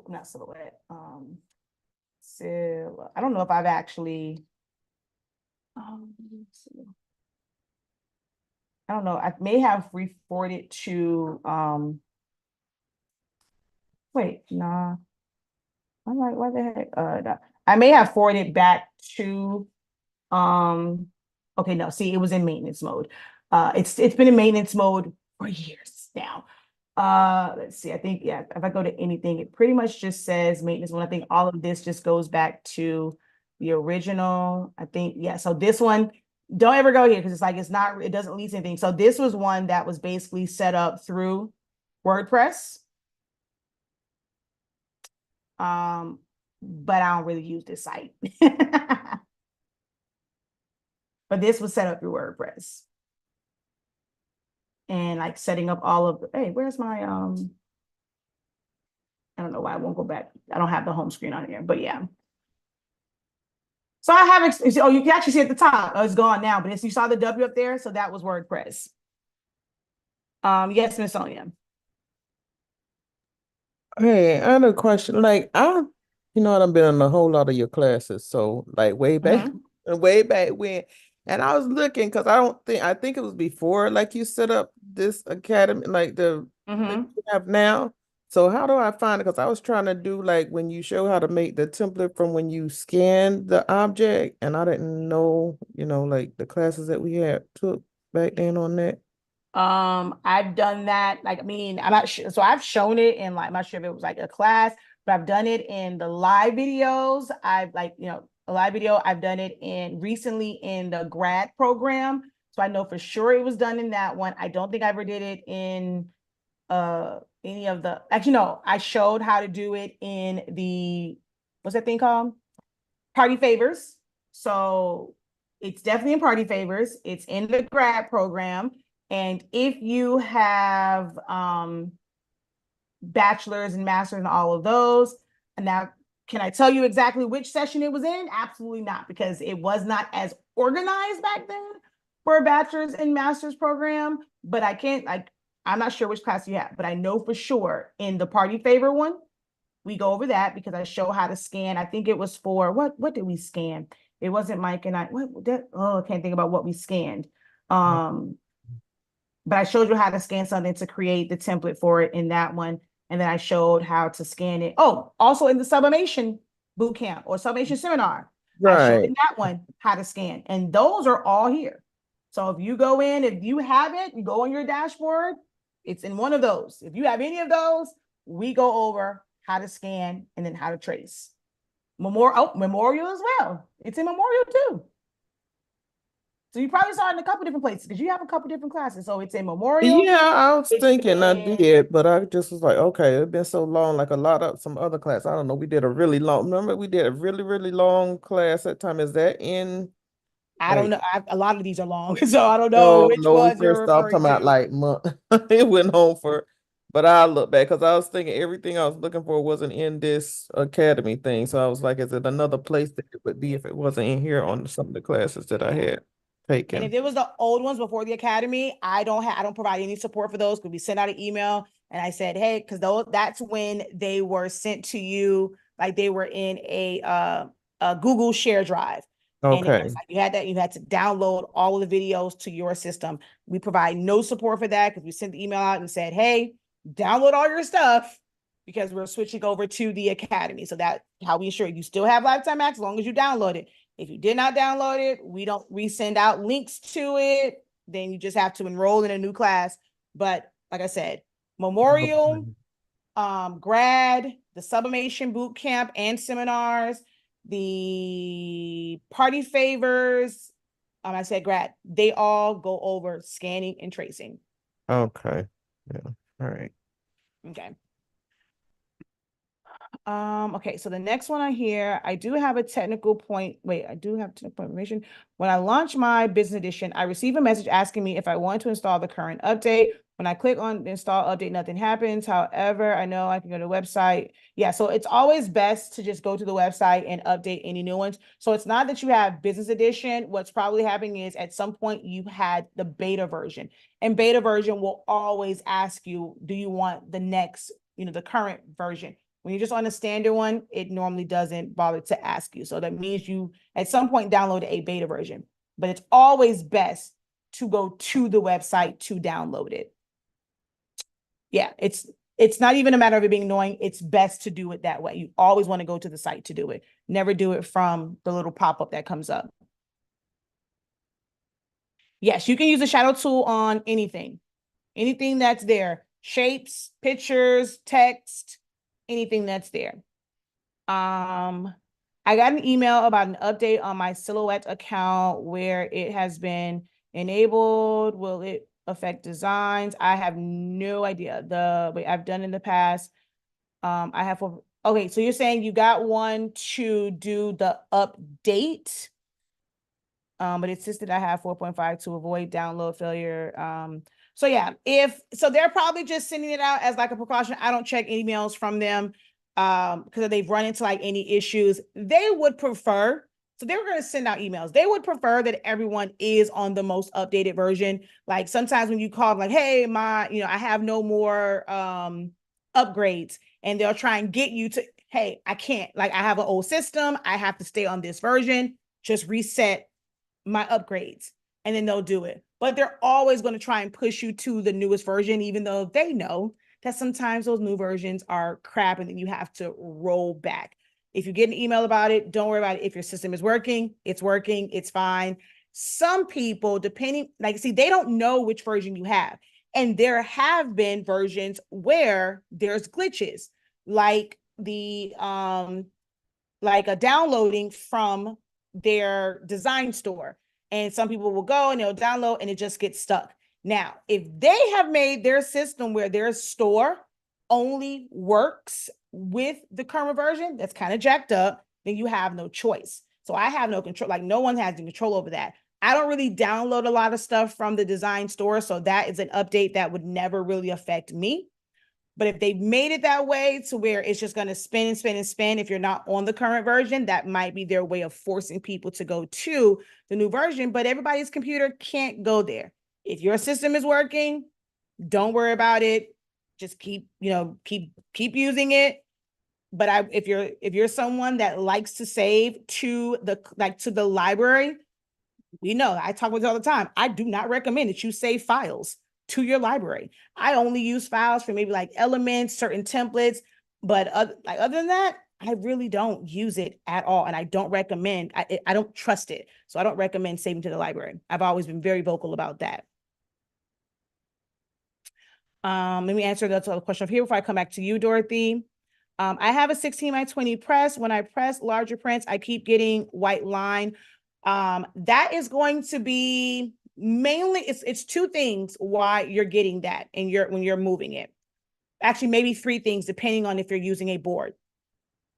Not silhouette. I don't know if I've actually I don't know. I may have re-forwarded to wait, nah. I'm like, what the heck? I may have forwarded back to okay, no, see, it was in maintenance mode. It's been in maintenance mode for years now. Let's see, I think, yeah, if I go to anything, it pretty much just says maintenance mode. I think all of this just goes back to the original. I think, yeah, so this one, don't ever go here because it's like it doesn't lead to anything. So this was one that was basically set up through WordPress. But I don't really use this site. But this was set up through WordPress. And like setting up all of the, hey, where's my, I don't know why I won't go back. I don't have the home screen on here, but yeah. So I have, oh, you can actually see at the top, oh, it's gone now, but you saw the W up there. So that was WordPress. Yes, Miss Sonia. Hey, I had a question. Like, you know what, I've been in a whole lot of your classes. So, like, way back when, and I was looking because I think it was before, like, you set up this academy, like that you have now. So, how do I find it? Because I was trying to do like when you show how to make the template from when you scan the object, and I didn't know, like the classes that we had took back then on that. I've done that. Like, I mean, I'm not sure. So I've shown it in like, I'm not sure if it was like a class, but I've done it in the live videos. I've like, a live video. I've done it recently in the grad program. So I know for sure it was done in that one. I don't think I ever did it in any of the, actually, no, I showed how to do it in the, what's that thing called? Party Favors. So it's definitely in Party Favors. It's in the grad program. And if you have bachelor's and master's and all of those, and now can I tell you exactly which session it was in? Absolutely not, because it was not as organized back then for a bachelor's and master's program. But I can't, like, I'm not sure which class you have, but I know for sure in the Party Favor one, we go over that because I show how to scan. I think it was for what did we scan? It wasn't Mike and I. I can't think about what we scanned. But I showed you how to scan something to create the template for it in that one. And then I showed how to scan it. Oh, also in the sublimation bootcamp or sublimation seminar, I showed in that one how to scan. And those are all here. So if you go in, if you have it, you go on your dashboard, it's in one of those. If you have any of those, we go over how to scan and then how to trace. Memorial as well. It's in Memorial too. So you probably saw it in a couple different places because you have a couple different classes. So it's in Memorial. Yeah, I was It's thinking I in- did, but I just was like, okay, it's been so long, like a lot of some other class. I don't know. We did a really long, remember we did a really, really long class that time. Is that in I don't know. A lot of these are long, so I don't know no, which no, we ones you're first stopped referring talking about to. like month. It went on for, but I look back because I was thinking everything I was looking for wasn't in this academy thing. So I was like, is it another place that it would be if it wasn't in here on some of the classes that I had And if taken? it was the old ones before the academy, I don't provide any support for those because we sent out an email and I said, hey, because that's when they were sent to you, like they were in a Google share drive. And it Okay. was like you had to download all of the videos to your system. We provide no support for that because we sent the email out and said, hey, download all your stuff because we're switching over to the academy. So that's how we ensure you still have lifetime access as long as you download it. If you did not download it, we don't resend out links to it. Then you just have to enroll in a new class. But like I said, Memorial, grad, the sublimation boot camp and seminars, the party favors, I said grad, they all go over scanning and tracing. Okay. Yeah. All right. Okay. Okay, so the next one I hear, I do have a technical point. Wait, I do have technical information. When I launch my business edition, I receive a message asking me if I want to install the current update. When I click on install update, nothing happens. However, I know I can go to the website. Yeah, so it's always best to just go to the website and update any new ones. So it's not that you have business edition. What's probably happening is at some point you had the beta version, and beta version will always ask you, do you want the next, the current version? When you're just on a standard one, it normally doesn't bother to ask you. So that means you at some point downloaded a beta version, but it's always best to go to the website to download it. Yeah, it's not even a matter of it being annoying. It's best to do it that way. You always want to go to the site to do it. Never do it from the little pop-up that comes up. Yes, you can use the shadow tool on anything that's there. Shapes, pictures, text, anything that's there. I got an email about an update on my Silhouette account where it has been enabled. Will it affect designs? I have no idea. The way I've done in the past, I have okay, so you're saying you got one to do the update, but it says that I have 4.5 to avoid download failure. So yeah, they're probably just sending it out as like a precaution. I don't check emails from them because they've run into like any issues. They would prefer, so they were going to send out emails. They would prefer that everyone is on the most updated version. Like sometimes when you call like, hey, I have no more upgrades, and they'll try and get you to, hey, I can't, like I have an old system. I have to stay on this version. Just reset my upgrades, and then they'll do it. But they're always going to try and push you to the newest version, even though they know that sometimes those new versions are crap and then you have to roll back. If you get an email about it, don't worry about it. If your system is working, it's fine. Some people, depending, they don't know which version you have. And there have been versions where there's glitches, like a downloading from their design store. And some people will go and they'll download and it just gets stuck. Now, if they have made their system where their store only works with the current version that's kind of jacked up, then you have no choice. So I have no control, like no one has any control over that. I don't really download a lot of stuff from the design store. So that is an update that would never really affect me. But if they've made it that way to where it's just going to spin and spin and spin, if you're not on the current version, that might be their way of forcing people to go to the new version. But everybody's computer can't go there. If your system is working, don't worry about it. Just keep using it. But if you're someone that likes to save to the library, We know, I talk about it all the time. I do not recommend that you save files to your library. I only use files for maybe like elements, certain templates, but other than that, I really don't use it at all. And I don't recommend, I don't trust it. So I don't recommend saving to the library. I've always been very vocal about that. Let me answer the other question here before I come back to you, Dorothy. I have a 16x20 press. When I press larger prints, I keep getting white line. That is going to be mainly, it's two things why you're getting that and when you're moving it. Actually, maybe three things, depending on if you're using a board.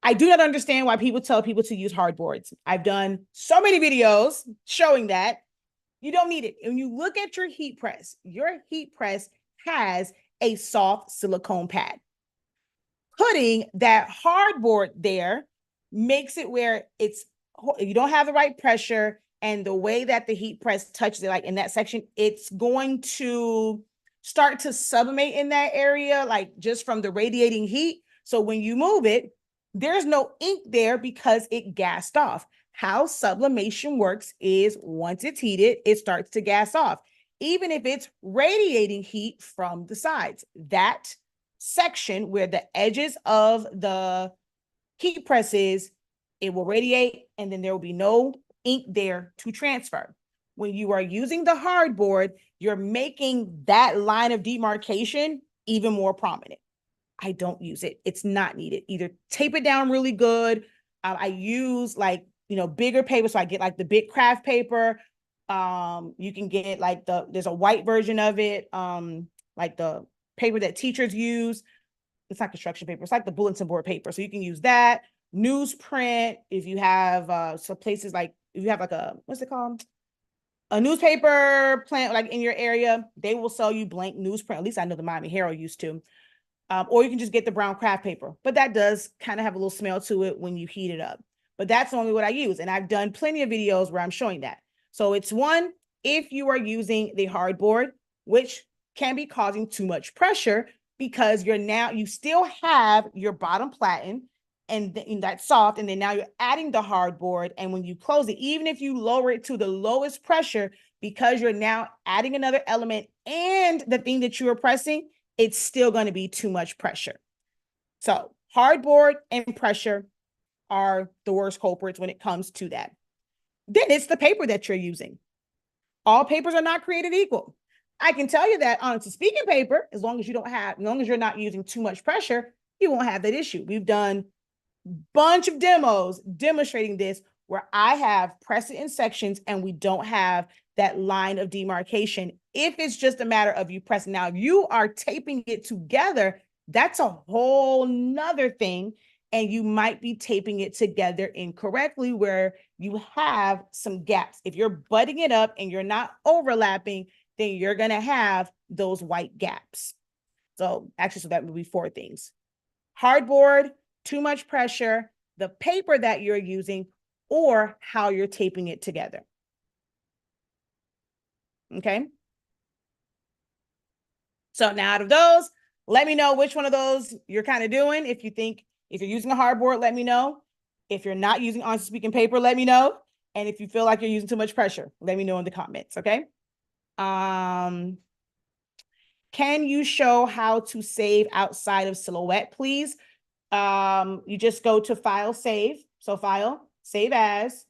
I do not understand why people tell people to use hard boards. I've done so many videos showing that you don't need it. When you look at your heat press has a soft silicone pad. Putting that hardboard there makes it where you don't have the right pressure, and the way that the heat press touches it, like in that section, it's going to start to sublimate in that area, like just from the radiating heat. So when you move it, there's no ink there because it gassed off. How sublimation works is once it's heated, it starts to gas off, even if it's radiating heat from the sides. That section where the edges of the heat press is, it will radiate, and then there will be no ink there to transfer. When you are using the hardboard, you're making that line of demarcation even more prominent. I don't use it. It's not needed. Either tape it down really good. I use like, bigger paper. So I get like the big craft paper. You can get like there's a white version of it. Like the paper that teachers use. It's not construction paper. It's like the bulletin board paper. So you can use that. Newsprint. If you have some places like, if you have like what's it called? A newspaper plant like in your area, they will sell you blank newsprint. At least I know the Miami Herald used to. Or you can just get the brown craft paper, but that does kind of have a little smell to it when you heat it up. But that's only what I use. And I've done plenty of videos where I'm showing that. So it's one, if you are using the hardboard, which can be causing too much pressure because you still have your bottom platen and that's soft. And then now you're adding the hardboard. And when you close it, even if you lower it to the lowest pressure, because you're now adding another element and the thing that you are pressing, it's still going to be too much pressure. So hardboard and pressure are the worst culprits when it comes to that. Then it's the paper that you're using. All papers are not created equal. I can tell you that on a speaking paper, as long as you're not using too much pressure, you won't have that issue. We've done a bunch of demos demonstrating this where I have press it in sections and we don't have that line of demarcation. If it's just a matter of you pressing. Now, if you are taping it together, that's a whole nother thing. And you might be taping it together incorrectly where you have some gaps. If you're butting it up and you're not overlapping, then you're going to have those white gaps. So that would be four things. Hardboard, too much pressure, the paper that you're using, or how you're taping it together. Okay. So now out of those, let me know which one of those you're kind of doing. If you're using a hardboard, let me know. If you're not using on speaking paper, let me know. And if you feel like you're using too much pressure, let me know in the comments. Okay. Can you show how to save outside of Silhouette, please? You just go to File, Save. So File, Save As.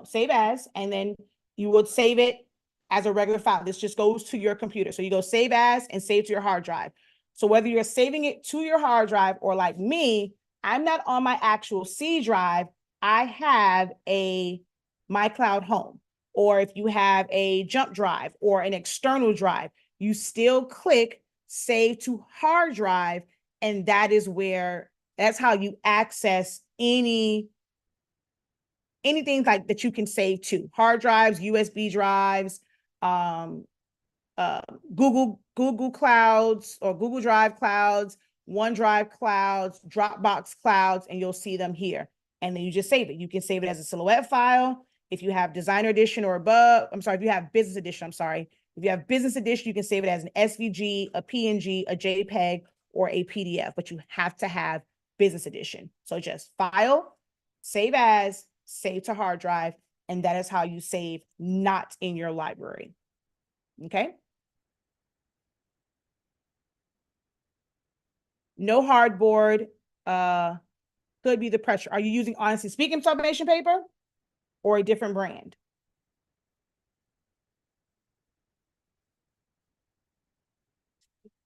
Save As, and then you would save it as a regular file. This just goes to your computer. So you go Save As and save to your hard drive. So whether you're saving it to your hard drive or like me, I'm not on my actual C drive. I have a MyCloud Home. Or if you have a jump drive or an external drive, you still click Save to Hard Drive. And that's how you access anything like that you can save to. Hard drives, USB drives, Google Clouds or Google Drive clouds, OneDrive clouds, Dropbox clouds, and you'll see them here. And then you just save it. You can save it as a Silhouette file. If you have Designer Edition or above, if you have Business Edition, If you have Business Edition, you can save it as an SVG, a PNG, a JPEG, or a PDF, but you have to have Business Edition. So just File, Save As, Save to Hard Drive, And that is how you save not in your library. Okay. No hardboard, could be the pressure. Are you using Honestly Speaking summation paper or a different brand?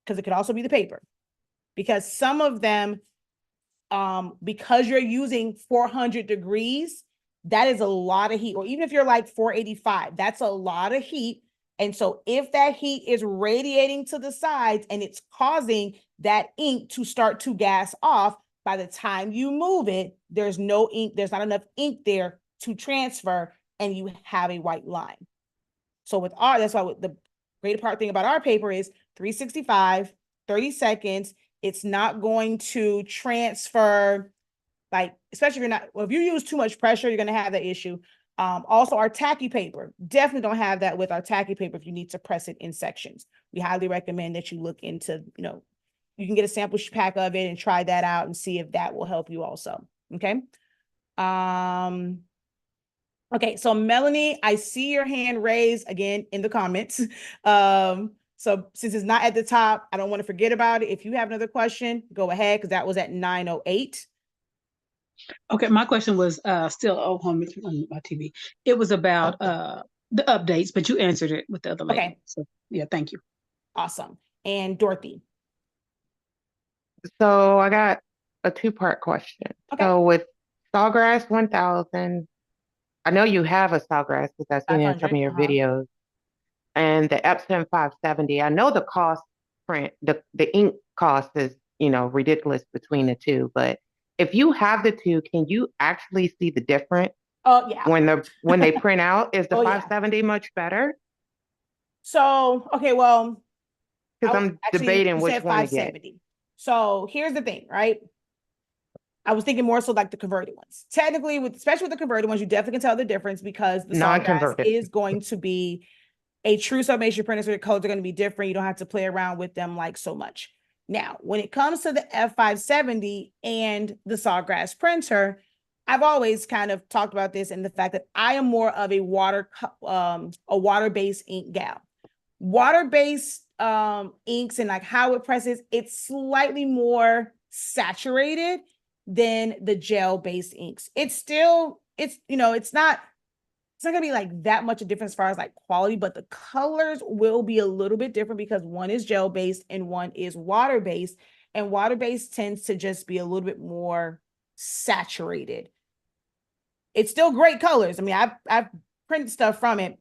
Because it could also be the paper. Because some of them, because you're using 400 degrees, that is a lot of heat. Or even if you're like 485, that's a lot of heat. And so if that heat is radiating to the sides and it's causing that ink to start to gas off, by the time you move it, there's no ink, there's not enough ink there to transfer, and you have a white line. So with our, that's why the great part thing about our paper is 365, 30 seconds. It's not going to transfer, like, especially if you're not, well, if you use too much pressure, you're going to have that issue. Also, our tacky paper, definitely don't have that with our tacky paper if you need to press it in sections. We highly recommend that you look into, you can get a sample pack of it and try that out and see if that will help you also. Okay. Okay, so Melanie, I see your hand raised again in the comments. So since it's not at the top, I don't want to forget about it. If you have another question, go ahead, because that was at 9:08. Okay, my question was still on my TV. It was about the updates, but you answered it with the other lady. Okay. So yeah, thank you. Awesome. And Dorothy. So I got a two-part question. Okay. So with Sawgrass 1000, I know you have a Sawgrass because I've seen it in some of your videos. And the Epson 570, I know the cost print, the ink cost is, ridiculous between the two. But if you have the two, can you actually see the difference? Oh, yeah. When they print out? Is the Oh, 570 much better? So, okay, well, because I'm debating which one to get. 570. So here's the thing, right? I was thinking more so like the converted ones. Technically, especially with the converted ones, you definitely can tell the difference because the Sawgrass is going to be a true summation printer, so the colors are going to be different. You don't have to play around with them like so much. Now, when it comes to the F570 and the Sawgrass printer, I've always kind of talked about this and the fact that I am more of a water-based ink gal. Water-based inks and like how it presses, it's slightly more saturated than the gel-based inks. It's not gonna be like that much a difference as far as like quality, but the colors will be a little bit different because one is gel-based and one is water-based, and water-based tends to just be a little bit more saturated. It's still great colors. I mean, I've printed stuff from it.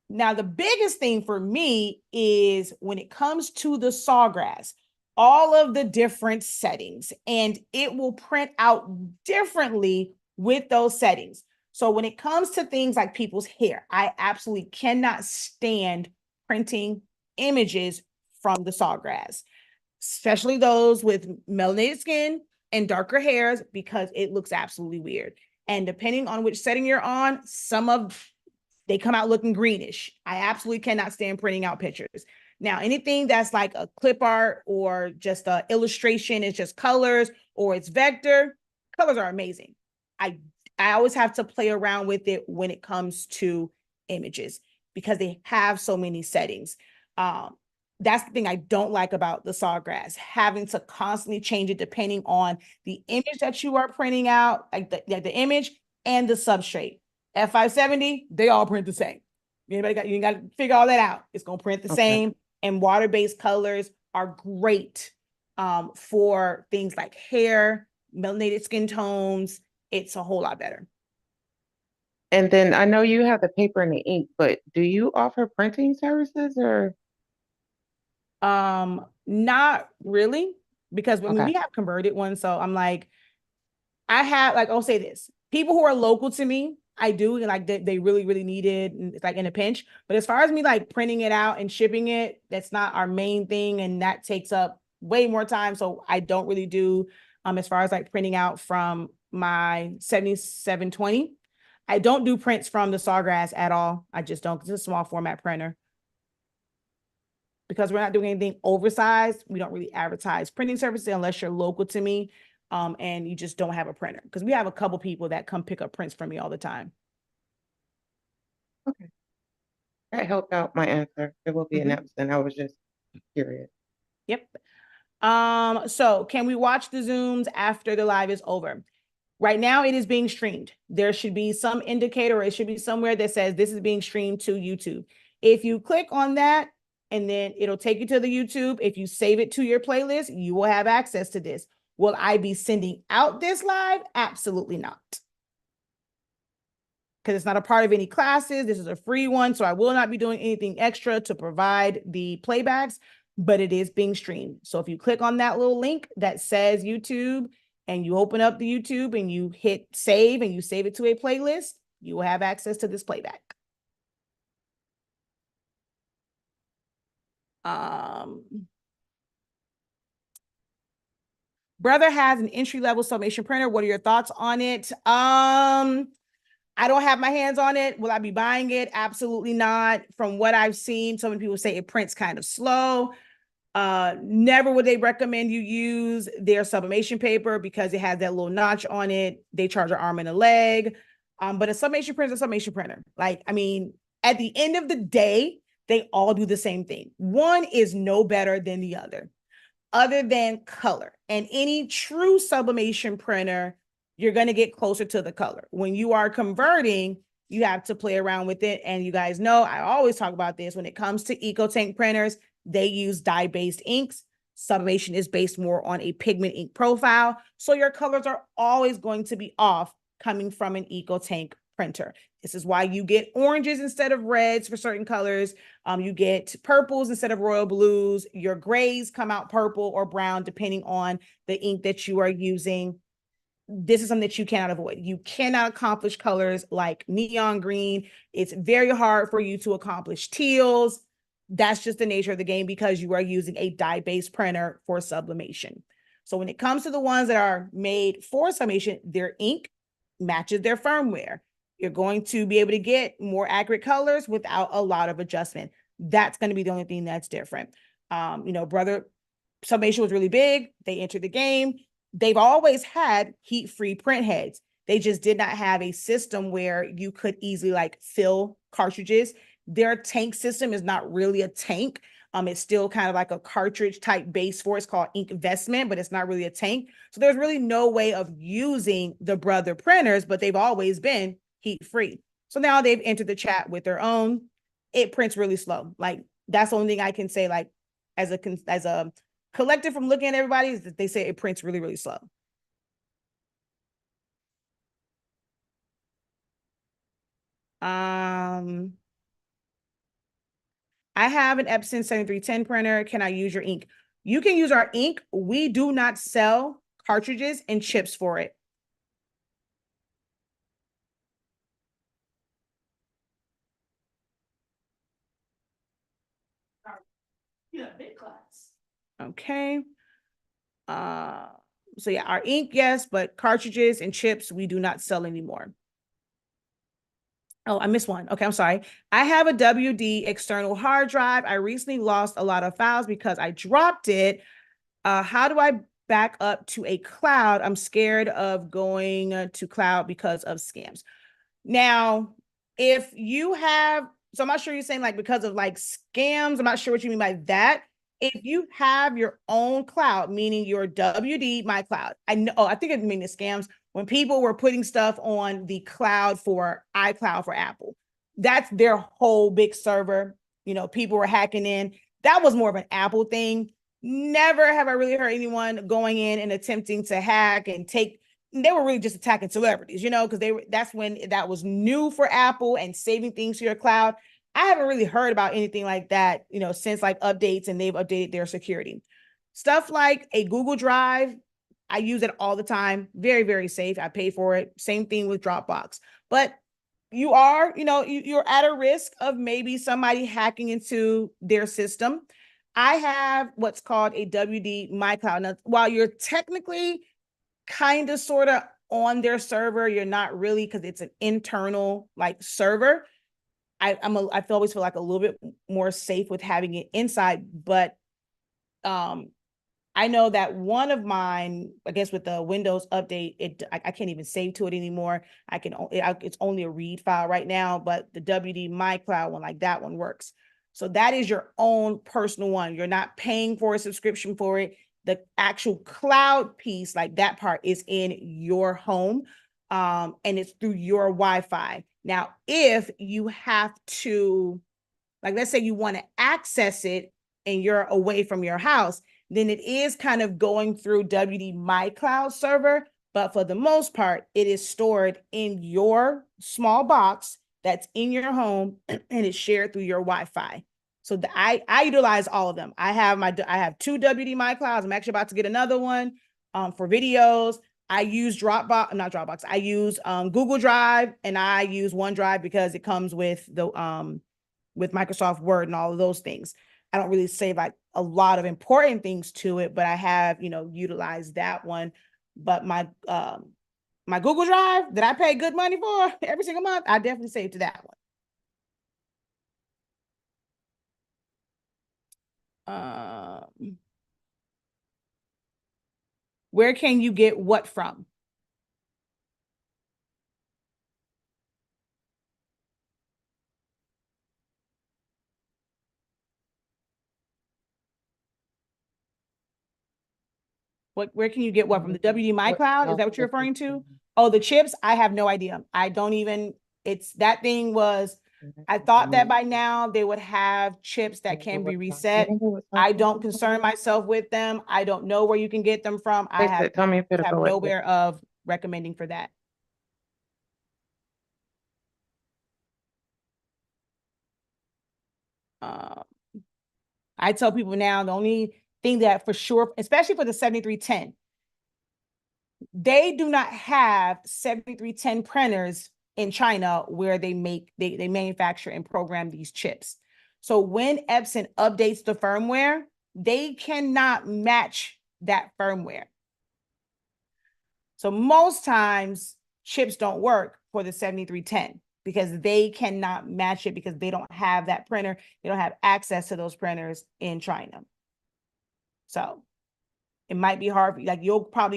Now, the biggest thing for me is when it comes to the Sawgrass, all of the different settings, and it will print out differently with those settings. So when it comes to things like people's hair, I absolutely cannot stand printing images from the Sawgrass, especially those with melanated skin and darker hairs, because it looks absolutely weird. And depending on which setting you're on, they come out looking greenish. I absolutely cannot stand printing out pictures. Now, anything that's like a clip art or just an illustration, it's just colors or it's vector, colors are amazing. I always have to play around with it when it comes to images because they have so many settings. That's the thing I don't like about the Sawgrass, having to constantly change it depending on the image that you are printing out, like the image and the substrate. F570, they all print the same. You got to figure all that out. It's going to print the same, and water-based colors are great for things like hair, melanated skin tones. It's a whole lot better. And then I know you have the paper and the ink, but do you offer printing services or? Not really, because I mean, we have converted ones. So I'm like, I'll say this, people who are local to me, I do, and like they really, really need it. And it's like in a pinch. But as far as me like printing it out and shipping it, that's not our main thing. And that takes up way more time. So I don't really do, as far as like printing out from my 7720. I don't do prints from the Sawgrass at all. I just don't, because it's a small format printer. Because we're not doing anything oversized, we don't really advertise printing services unless you're local to me. And you just don't have a printer, because we have a couple people that come pick up prints from me all the time. That helped out my answer. It will be an absent. I was just curious. Yep. So can we watch the Zooms after the live is over? Right now it is being streamed. There should be some indicator, or it should be somewhere that says this is being streamed to YouTube. If you click on that, and then it'll take you to the YouTube. If you save it to your playlist, you will have access to this. Will I be sending out this live? Absolutely not. Because it's not a part of any classes. This is a free one, so I will not be doing anything extra to provide the playbacks, but it is being streamed. So if you click on that little link that says YouTube, and you open up the YouTube and you hit save and you save it to a playlist, you will have access to this playback. Brother has an entry-level summation printer. What are your thoughts on it? I don't have my hands on it. Will I be buying it? Absolutely not. From what I've seen, so many people say it prints kind of slow. Never would they recommend you use their sublimation paper because it has that little notch on it. They charge an arm and a leg. But a sublimation printer is a sublimation printer. Like, I mean, at the end of the day, they all do the same thing. One is no better than the other than color. And any true sublimation printer, you're going to get closer to the color. When you are converting, you have to play around with it. And you guys know, I always talk about this when it comes to EcoTank printers, they use dye-based inks. Sublimation is based more on a pigment ink profile. So your colors are always going to be off coming from an EcoTank printer. This is why you get oranges instead of reds for certain colors. You get purples instead of royal blues. Your grays come out purple or brown, depending on the ink that you are using. This is something that you cannot avoid. You cannot accomplish colors like neon green. It's very hard for you to accomplish teals. That's just the nature of the game because you are using a dye-based printer for sublimation. So when it comes to the ones that are made for sublimation, their ink matches their firmware. You're going to be able to get more accurate colors without a lot of adjustment. That's going to be the only thing that's different. Brother sublimation was really big. They entered the game. They've always had heat-free print heads. They just did not have a system where you could easily like fill cartridges. Their tank system is not really a tank. It's still kind of like a cartridge type base for it. It's called ink investment, but it's not really a tank. So there's really no way of using the Brother printers, but they've always been heat-free. So now they've entered the chat with their own. It prints really slow. Like that's the only thing I can say, like as a collective from looking at everybody, is that they say it prints really, really slow. I have an Epson 7310 printer. Can I use your ink? You can use our ink. We do not sell cartridges and chips for it. Yeah, big class. Okay. So yeah, our ink, yes, but cartridges and chips, we do not sell anymore. Oh, I missed one. Okay, I'm sorry. I have a WD external hard drive. I recently lost a lot of files because I dropped it. How do I back up to a cloud? I'm scared of going to cloud because of scams. Now, if you have, so I'm not sure you're saying like because of like scams, I'm not sure what you mean by that. If you have your own cloud, meaning your WD, my cloud, I know, I think it means the scams when people were putting stuff on the cloud for iCloud for Apple. That's their whole big server. People were hacking in. That was more of an Apple thing. Never have I really heard anyone going in and attempting to hack and take. They were really just attacking celebrities, because that's when that was new for Apple and saving things to your cloud. I haven't really heard about anything like that, since like updates and they've updated their security. Stuff like a Google Drive, I use it all the time. Very, very safe. I pay for it. Same thing with Dropbox. But you are, you're at a risk of maybe somebody hacking into their system. I have what's called a WD My Cloud. Now, while you're technically kind of sort of on their server, you're not really, because it's an internal like server. I always feel like a little bit more safe with having it inside, but I I know that one of mine, I guess with the Windows update, I can't even save to it anymore. It's only a read file right now, but the WD My Cloud one, like that one works. So that is your own personal one. You're not paying for a subscription for it. The actual cloud piece, like that part, is in your home, and it's through your Wi-Fi. Now, if you have to, like, let's say you want to access it and you're away from your house, then it is kind of going through WD My Cloud server. But for the most part, it is stored in your small box that's in your home and it's shared through your Wi-Fi. So I utilize all of them. I have 2 WD My Clouds. I'm actually about to get another one for videos. I use not Dropbox. I use Google Drive, and I use OneDrive because it comes with with Microsoft Word and all of those things. I don't really save like a lot of important things to it, but I have, utilized that one. But my my Google Drive that I pay good money for every single month, I definitely save to that one. Where can you get what from? Where can you get what from? The WD My Cloud? Is that what you're referring to? Oh, the chips? I have no idea. I don't even, that thing was, I thought that by now they would have chips that can be reset. I don't concern myself with them. I don't know where you can get them from. I have nowhere of recommending for that. I tell people now, the only thing that for sure, especially for the 7310, they do not have 7310 printers in China where they manufacture and program these chips. So when Epson updates the firmware, they cannot match that firmware. So most times chips don't work for the 7310 because they cannot match it because they don't have that printer. They don't have access to those printers in China. So it might be hard for you. Like you'll go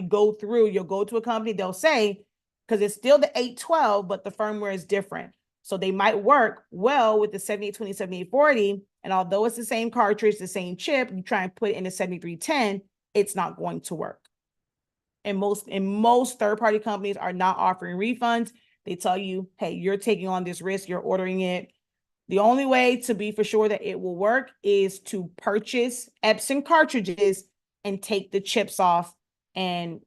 to a company, they'll say, because it's still the 812, but the firmware is different. So they might work well with the 7820, 7840. And although it's the same cartridge, the same chip, you try and put it in the 7310, it's not going to work. And most third-party companies are not offering refunds. They tell you, hey, you're taking on this risk, you're ordering it. The only way to be for sure that it will work is to purchase Epson cartridges and take the chips off and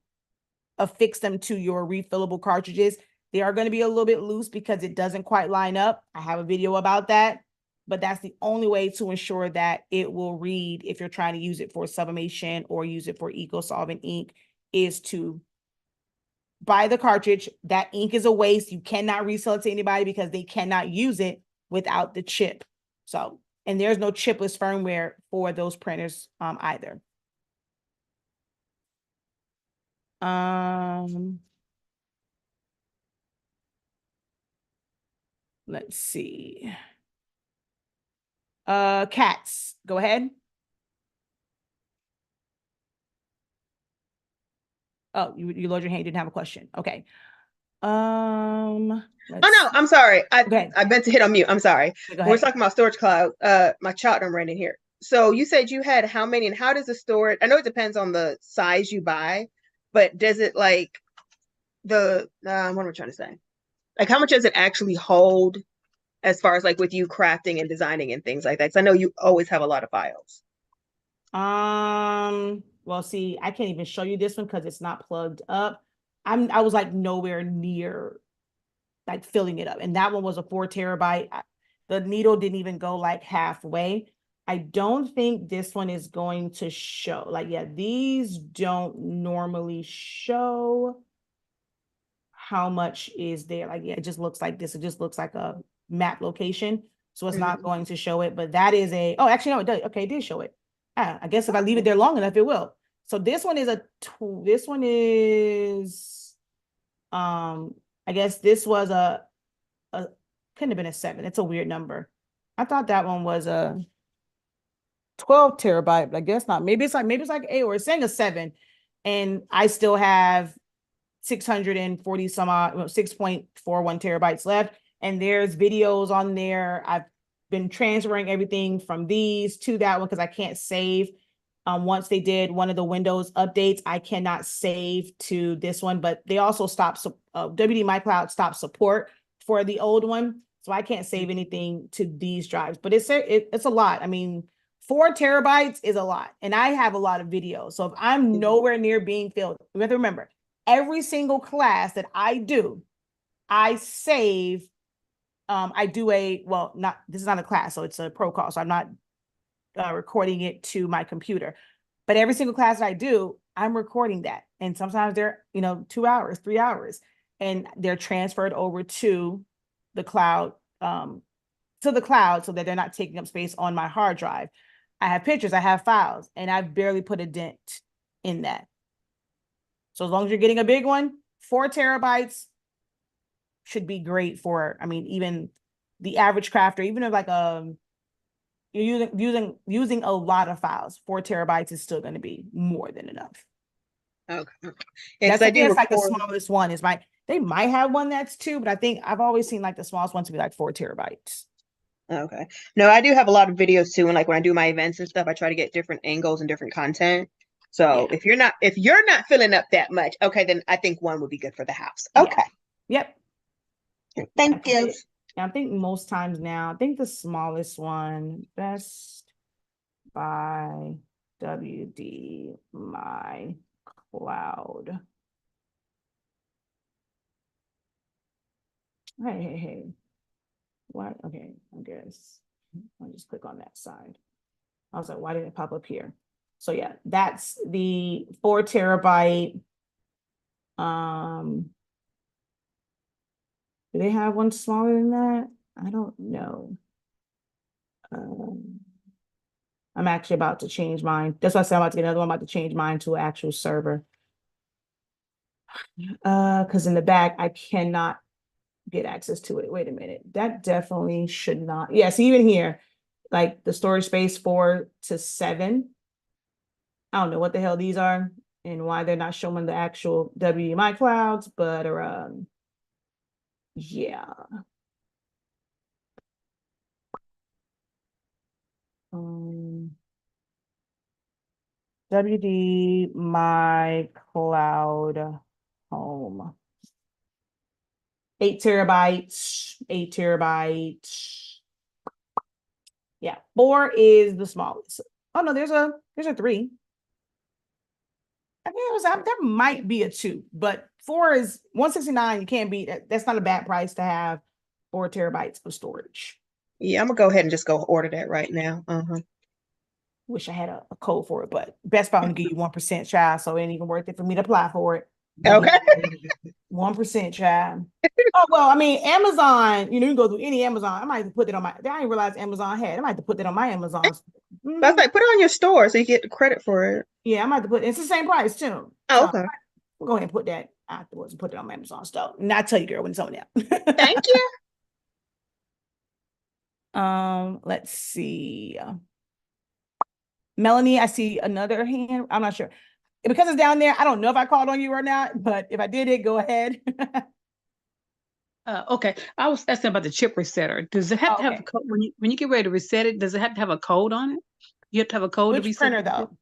affix them to your refillable cartridges. They are going to be a little bit loose because it doesn't quite line up. I have a video about that, but that's the only way to ensure that it will read if you're trying to use it for sublimation or use it for eco-solvent ink, is to buy the cartridge. That ink is a waste. You cannot resell it to anybody because they cannot use it without the chip. So, and there's no chipless firmware for those printers either. Let's see. Cats, go ahead. Oh, you lowered your hand, you didn't have a question. Okay. Oh no, I'm sorry. I meant to hit on mute. I'm sorry. We're talking about storage cloud. My child I'm running here. So you said you had how many, and how does the storage? I know it depends on the size you buy, but does it like what am I trying to say? Like how much does it actually hold as far as like with you crafting and designing and things like that? Because I know you always have a lot of files. Well, see, I can't even show you this one because it's not plugged up. I was like nowhere near like filling it up. And that one was a 4 terabyte. The needle didn't even go like halfway. I don't think this one is going to show. Like, yeah, these don't normally show how much is there. Like, yeah, it just looks like this. It just looks like a map location. So it's not going to show it, but that is oh, actually, no, it does. Okay, it did show it. I guess if I leave it there long enough, it will. So this one is I guess this was couldn't have been a 7. It's a weird number. I thought that one was 12 terabyte, but I guess not. Maybe it's like 8, or it's saying a 7, and I still have 640 some odd, 6.41 terabytes left. And there's videos on there. I've been transferring everything from these to that one because I can't save. Once they did one of the Windows updates, I cannot save to this one, but they also stopped, WD My Cloud stopped support for the old one. So I can't save anything to these drives, but it's a lot. I mean, 4 terabytes is a lot, and I have a lot of videos. So if I'm nowhere near being filled, we have to remember, every single class that I do, I save. I do this is not a class, so it's a ProCall, so I'm not recording it to my computer. But every single class that I do, I'm recording that. And sometimes they're, 2 hours, 3 hours, and they're transferred over to the cloud, so that they're not taking up space on my hard drive. I have pictures, I have files, and I've barely put a dent in that. So as long as you're getting a big one, 4 terabytes should be great for, even the average crafter, even if you're using a lot of files, 4 terabytes is still going to be more than enough. Okay. That's like the smallest one is they might have one that's 2, but I think I've always seen like the smallest one to be like 4 terabytes. Okay. No, I do have a lot of videos too, and like when I do my events and stuff, I try to get different angles and different content. So if you're not filling up that much, okay, then I think one would be good for the house. Okay. Yep. Thank you. I think most times now, I think the smallest one, Best Buy WD My Cloud. Hey. What? Okay, I guess I'll just click on that side. I was like, why did it pop up here? So yeah, that's the 4 terabyte. Do they have one smaller than that? I don't know. I'm actually about to change mine. That's why I said I'm about to get another one. I'm about to change mine to an actual server. Because in the back, I cannot get access to it. Wait a minute. That definitely should not. Yeah, so even here, like the storage space 4 to 7. I don't know what the hell these are and why they're not showing the actual WMI clouds, but yeah. WD My Cloud Home. 8 terabytes, 8 terabytes. Yeah, 4 is the smallest. Oh no, there's a 3. I think that might be a 2, but 4 is 169. You can't beat that. That's not a bad price to have 4 terabytes of storage. Yeah, I'm gonna go ahead and just go order that right now. Wish I had a code for it, but Best Buy will give you 1%, child, so it ain't even worth it for me to apply for it. Okay. 1%, child. Oh well, Amazon. You can go through any Amazon. I might have to put it on my. I didn't realize Amazon had. I might have to put that on my Amazon. That's like put it on your store so you get the credit for it. Yeah, I might have to put. It's the same price too. Oh, okay. We'll go ahead and put that afterwards and put it on my Amazon store. And I'll tell you, girl, when it's on there. Thank you. Let's see. Melanie, I see another hand. I'm not sure. Because it's down there, I don't know if I called on you or not, but if I did it, go ahead. Okay, I was asking about the chip resetter. Does it have to have a code when you get ready to reset it? Does it have to have a code on it? You have to have a code to Which reset printer though?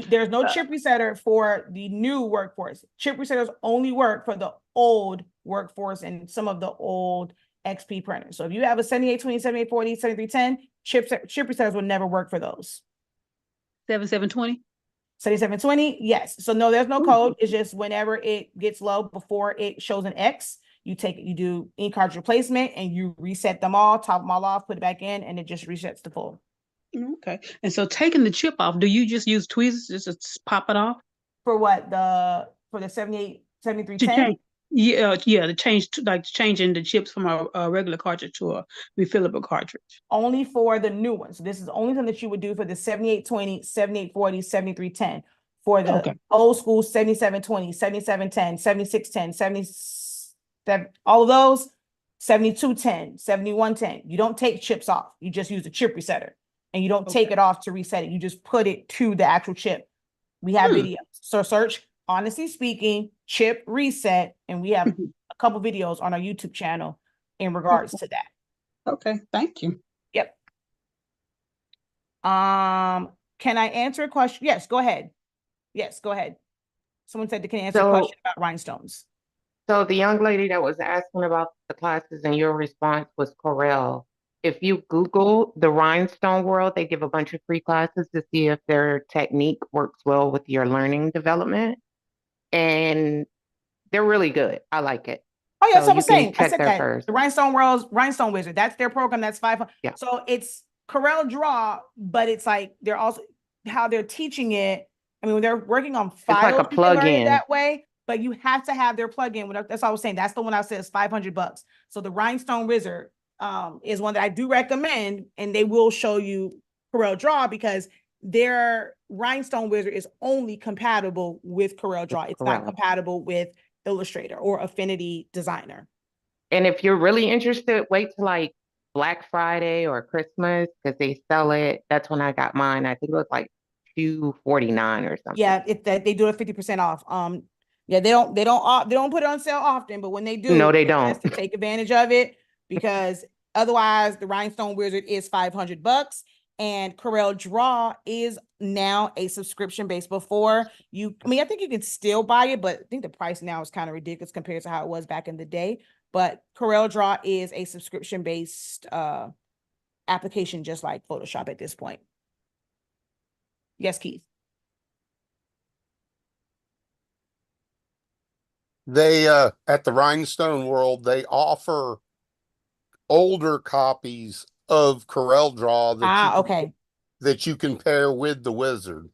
There's no chip resetter for the new workforce. Chip resetters only work for the old workforce and some of the old XP printers. So if you have a 7820, 7840, 7310, chip resetters will never work for those. 7720? 7720, yes. So no, there's no code. It's just whenever it gets low, before it shows an X, you do ink cartridge replacement and you reset them all, top them all off, put it back in, and it just resets the full. Okay. And so taking the chip off, do you just use tweezers just to pop it off? For what? For the 7310? Yeah, to change changing the chips from a regular cartridge to a refillable cartridge. Only for the new ones. So this is the only thing that you would do for the 7820, 7840, 7310. For the old school 7720, 7710, 7610, 77, all of those, 7210, 7110. You don't take chips off. You just use a chip resetter. and you don't take Okay. it off to reset it. You just put it to the actual chip. We have videos. So search, honestly speaking, chip reset, and we have a couple videos on our YouTube channel in regards to that. Okay, thank you. Yep. Can I answer a question? Yes, go ahead. Yes, go ahead. Someone said they can answer a question about rhinestones. So the young lady that was asking about the classes and your response was Corel. If you Google the rhinestone world, they give a bunch of free classes to see if their technique works well with your learning development. And they're really good. I like it. Oh, yes, So I was saying, I check said there that. first. The Rhinestone World, Rhinestone Wizard, that's their program. That's 500. Yeah. So it's Corel Draw, but it's like they're also how they're teaching it. I mean, they're working on files, like a you can learn it plug-in. that way, but you have to have their plugin. That's all I was saying. That's the one I said is $500. So the Rhinestone Wizard is one that I do recommend, and they will show you Corel Draw because their Rhinestone Wizard is only compatible with Corel Draw. It's not Corel. compatible with Illustrator or Affinity Designer. And if you're really interested, wait till like Black Friday or Christmas because they sell it. That's when I got mine. I think it was like $249 or something. Yeah, they do it 50% off. Yeah, they don't put it on sale often, but when they do, No, they it's best don't. to take advantage of it because otherwise the Rhinestone Wizard is $500 and Corel Draw is now a subscription based. Before I think you can still buy it, but I think the price now is kind of ridiculous compared to how it was back in the day. But Corel Draw is a subscription based application, just like Photoshop at this point. Yes, Keith. They at the Rhinestone World, they offer older copies of Corel Draw Okay. that you can pair with the wizard.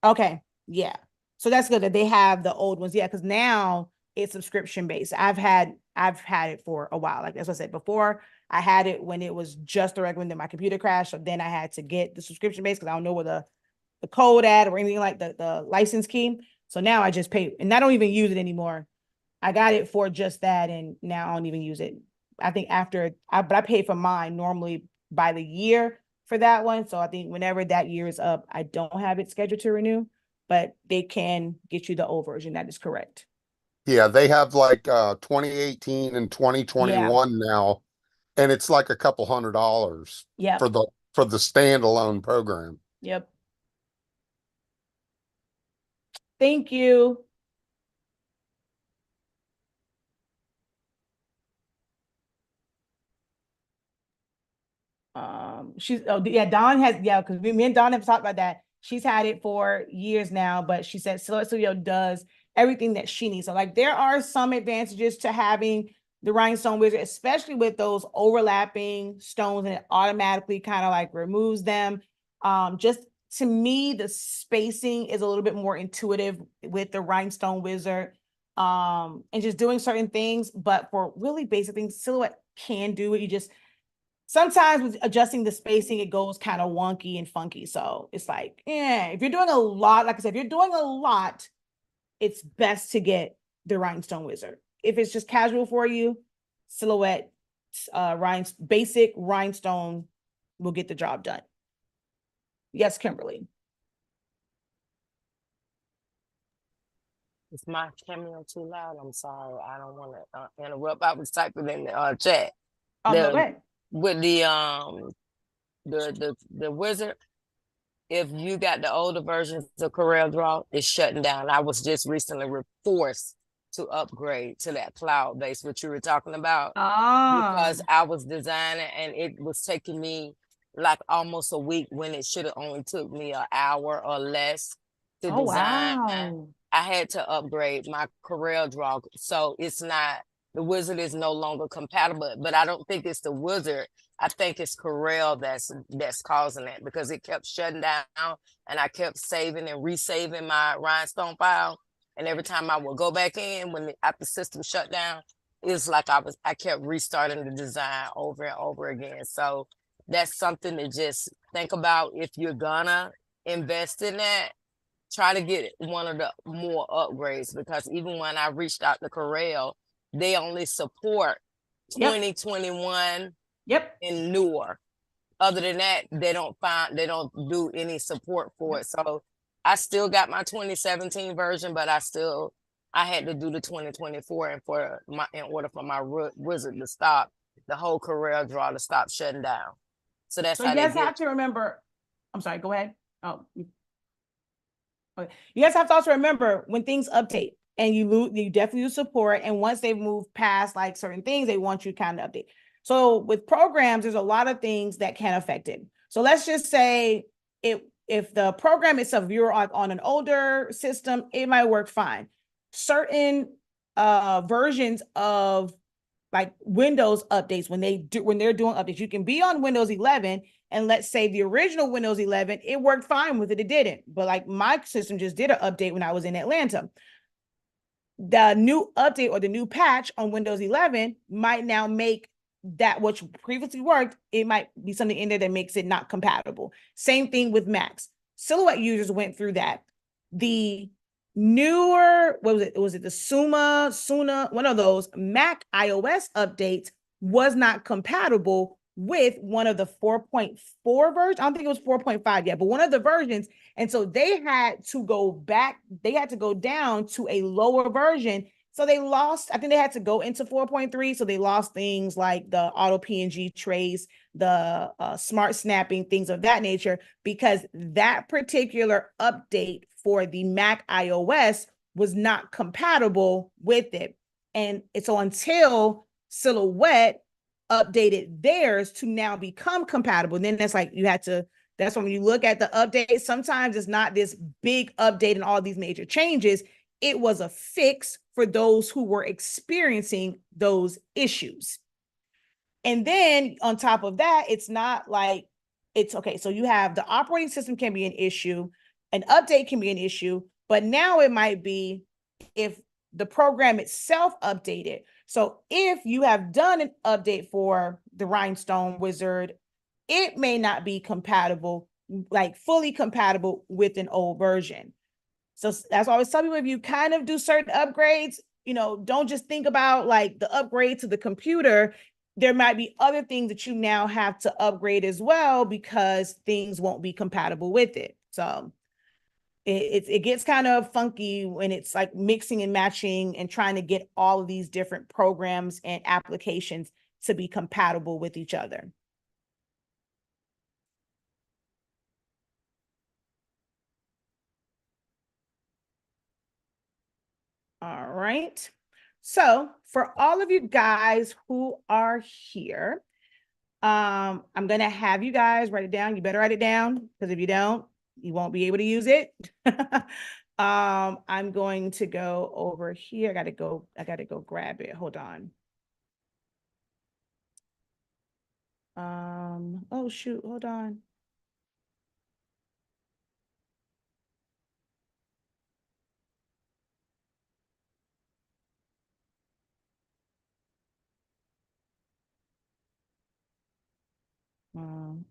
Okay. Yeah. So that's good that they have the old ones. Yeah, because now it's subscription based. I've had it for a while. Like as I said before, I had it when it was just the regular, then my computer crashed. So then I had to get the subscription based because I don't know where the code at or anything like the license key. So now I just pay and I don't even use it anymore. I got it for just that, and now I don't even use it. I think but I pay for mine normally by the year for that one. So I think whenever that year is up, I don't have it scheduled to renew, but they can get you the old version. That is correct. Yeah, they have like 2018 and 2021 now, and it's like a couple $100 Yeah. for the standalone program. Yep. Thank you. Because me and Dawn have talked about that. She's had it for years now, but she said Silhouette Studio does everything that she needs. So like there are some advantages to having the Rhinestone Wizard, especially with those overlapping stones, and it automatically kind of like removes them. Just to me, the spacing is a little bit more intuitive with the Rhinestone Wizard. And just doing certain things, but for really basic things, Silhouette can do it. Sometimes with adjusting the spacing, it goes kind of wonky and funky. So it's like, if you're doing a lot, like I said, if you're doing a lot, it's best to get the Rhinestone Wizard. If it's just casual for you, Silhouette, basic Rhinestone will get the job done. Yes, Kimberly. Is my camera too loud? I'm sorry. I don't want to interrupt. I was typing in the chat. Oh, no, go ahead. With the wizard, if you got the older versions of Corel Draw, it's shutting down. I was just recently forced to upgrade to that cloud base, what you were talking about, because I was designing and it was taking me like almost a week when it should have only took me an hour or less to design. Wow. I had to upgrade my Corel Draw, so it's not. The wizard is no longer compatible, but I don't think it's the wizard. I think it's Corel that's causing that because it kept shutting down and I kept saving and resaving my rhinestone file. And every time I would go back in after the system shut down, it's like I kept restarting the design over and over again. So that's something to just think about if you're gonna invest in that. Try to get one of the more upgrades because even when I reached out to Corel, they only support 2021 and newer other than that, they don't do any support for it. So I still got my 2017 version, but I had to do the 2024 in order for my wizard to stop, the whole Corel Draw to stop shutting down. So that's So how you they guys have to remember, I'm sorry, go ahead. Oh, okay. You guys have to also remember when things update and you definitely lose support. And once they've moved past like certain things, they want you to kind of update. So with programs, there's a lot of things that can affect it. So let's just say if the program itself, you're on an older system, it might work fine. Certain versions of like Windows updates, when they're doing updates, you can be on Windows 11, and let's say the original Windows 11, it worked fine with it. It didn't, but like my system just did an update when I was in Atlanta. The new update or the new patch on Windows 11 might now make that which previously worked, it might be something in there that makes it not compatible. Same thing with Macs. Silhouette users went through that. The newer, what was it? Was it the Suna, one of those Mac iOS updates was not compatible with one of the 4.4 versions. I don't think it was 4.5 yet, but one of the versions. And so they had to go back, they had to go down to a lower version. So they lost, I think they had to go into 4.3. So they lost things like the auto PNG trace, the smart snapping, things of that nature, because that particular update for the Mac iOS was not compatible with it. And so until Silhouette updated theirs to now become compatible, and then that's like that's when you look at the update, sometimes it's not this big update and all these major changes. It was a fix for those who were experiencing those issues. And then on top of that, it's not like it's okay. So you have the operating system can be an issue, an update can be an issue, but now it might be if the program itself updated. So if you have done an update for the Rhinestone Wizard, it may not be compatible, like fully compatible with an old version. So that's why I always tell people, if you kind of do certain upgrades, don't just think about like the upgrade to the computer. There might be other things that you now have to upgrade as well because things won't be compatible with it. So it gets kind of funky when it's like mixing and matching and trying to get all of these different programs and applications to be compatible with each other. All right. So for all of you guys who are here, I'm going to have you guys write it down. You better write it down, because if you don't, you won't be able to use it. I'm going to go over here. I got to go grab it. Hold on. Oh shoot, hold on.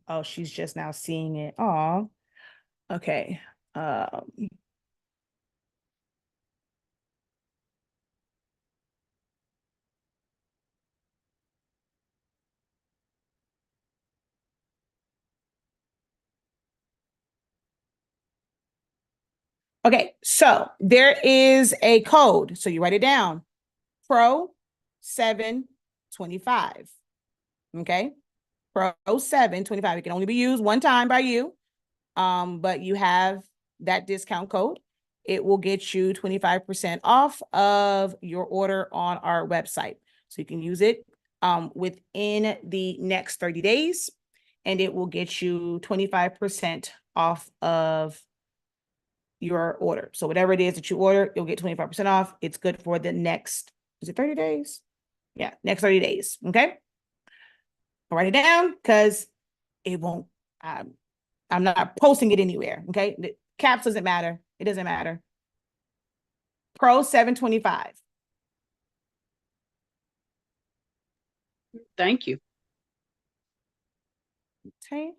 Oh, she's just now seeing it. Oh, okay. Okay, so there is a code. So you write it down. Pro 725. Okay. Pro 725. It can only be used one time by you. But you have that discount code. It will get you 25% off of your order on our website. So you can use it within the next 30 days, and it will get you 25% off of your order. So whatever it is that you order, you'll get 25% off. It's good for the next, is it 30 days? Yeah, next 30 days. Okay. I'll write it down because it won't, I'm not posting it anywhere. Okay. The caps doesn't matter. It doesn't matter. Pro 725. Thank you. Okay.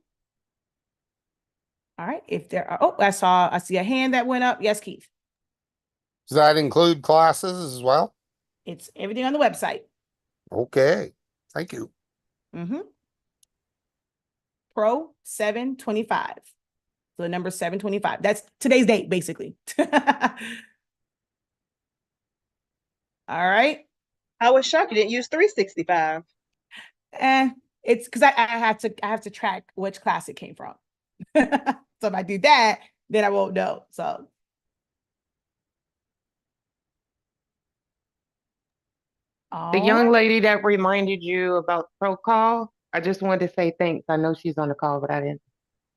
All right. If there are, oh, I see a hand that went up. Yes, Keith. Does that include classes as well? It's everything on the website. Okay. Thank you. Mm-hmm. Pro 725. So the number 725. That's today's date, basically. All right. I was shocked you didn't use 365. And it's because I have to track which class it came from. So if I do that, then I won't know. So The young lady that reminded you about ProCall, I just wanted to say thanks. I know she's on the call, but I didn't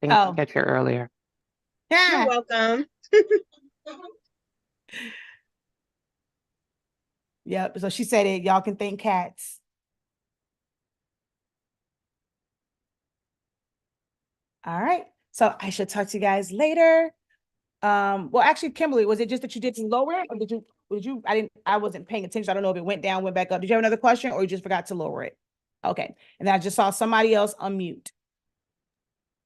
think to catch her earlier. Yeah. You're welcome. Yep. So she said it. Y'all can thank cats. All right. So I should talk to you guys later. Well, actually, Kimberly, was it just that you didn't lower it, or did you, I wasn't paying attention. I don't know if it went down, went back up. Did you have another question, or you just forgot to lower it? Okay. And then I just saw somebody else unmute.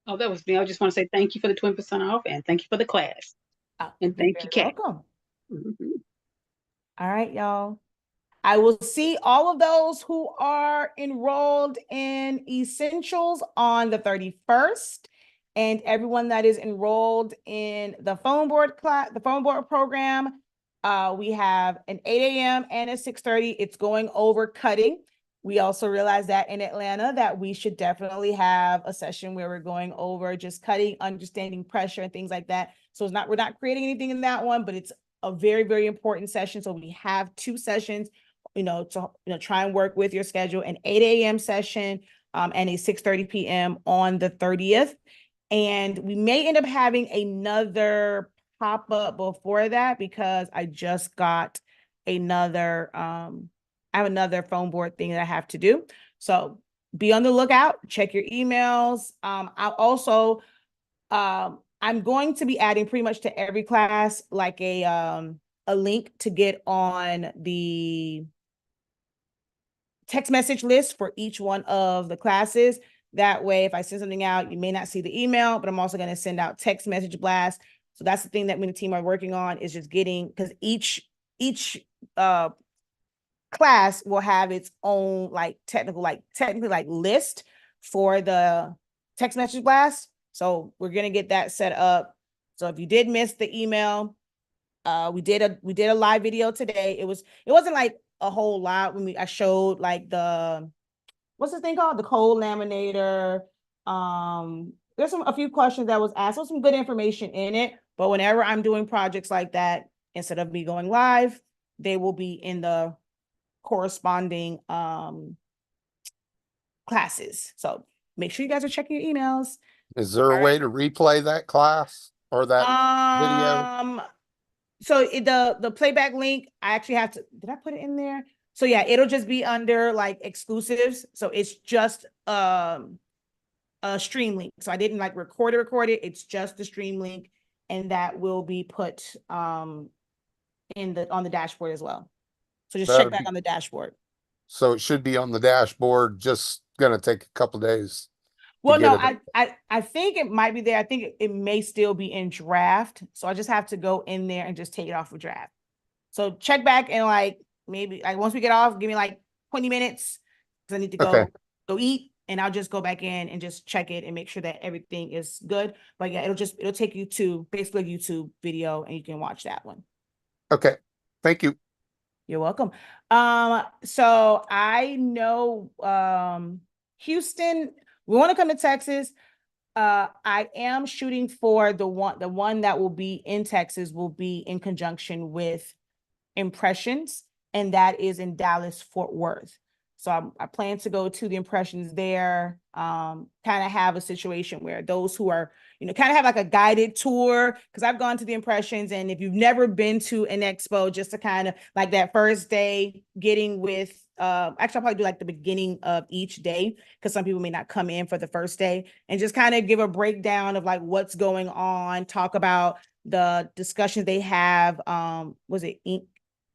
Oh, that was me. I just want to say thank you for the 20% off and thank you for the class. And thank you, Kat. Welcome. All right, y'all. I will see all of those who are enrolled in Essentials on the 31st. And everyone that is enrolled in the phone board class, the phone board program, we have an 8 a.m. and a 6:30. It's going over cutting. We also realized that in Atlanta that we should definitely have a session where we're going over just cutting, understanding pressure and things like that. So we're not creating anything in that one, but it's a very, very important session. So we have 2 sessions, to try and work with your schedule, an 8 a.m. session and a 6:30 p.m. on the 30th. And we may end up having another pop-up before that because I just got another, I have another phone board thing that I have to do. So be on the lookout, check your emails. I'll also, I'm going to be adding pretty much to every class, like a link to get on the text message list for each one of the classes. That way, if I send something out, you may not see the email, but I'm also going to send out text message blasts. So that's the thing that me and the team are working on, is just getting, because each class will have its own technically list for the text message blast. So we're going to get that set up. So if you did miss the email, we did a live video today. It wasn't like a whole lot when I showed like what's this thing called? The cold laminator. There's a few questions that was asked. There's some good information in it, but whenever I'm doing projects like that, instead of me going live, they will be in the corresponding classes. So make sure you guys are checking your emails. Is there a way to replay that class or that video? So the playback link, I actually have to, did I put it in there? So yeah, it'll just be under like exclusives. So it's just a stream link. So I didn't like record it. It's just the stream link, and that will be put on the dashboard as well. So just check back on the dashboard. So it should be on the dashboard. Just gonna take a couple days. Well, no, I think it might be there. I think it may still be in draft. So I just have to go in there and just take it off of draft. So check back and like maybe like once we get off, give me like 20 minutes because I need to go eat, and I'll just go back in and just check it and make sure that everything is good. But yeah, it'll take you to basically a YouTube video and you can watch that one. Okay. Thank you. You're welcome. So I know Houston, we want to come to Texas. I am shooting for the one that will be in Texas will be in conjunction with Impressions, and that is in Dallas, Fort Worth. So I plan to go to the Impressions there, kind of have a situation where those who are, kind of have like a guided tour, because I've gone to the Impressions, and if you've never been to an expo, just to kind of like that first day getting with, actually I'll probably do like the beginning of each day, because some people may not come in for the first day, and just kind of give a breakdown of like what's going on, talk about the discussions they have, was it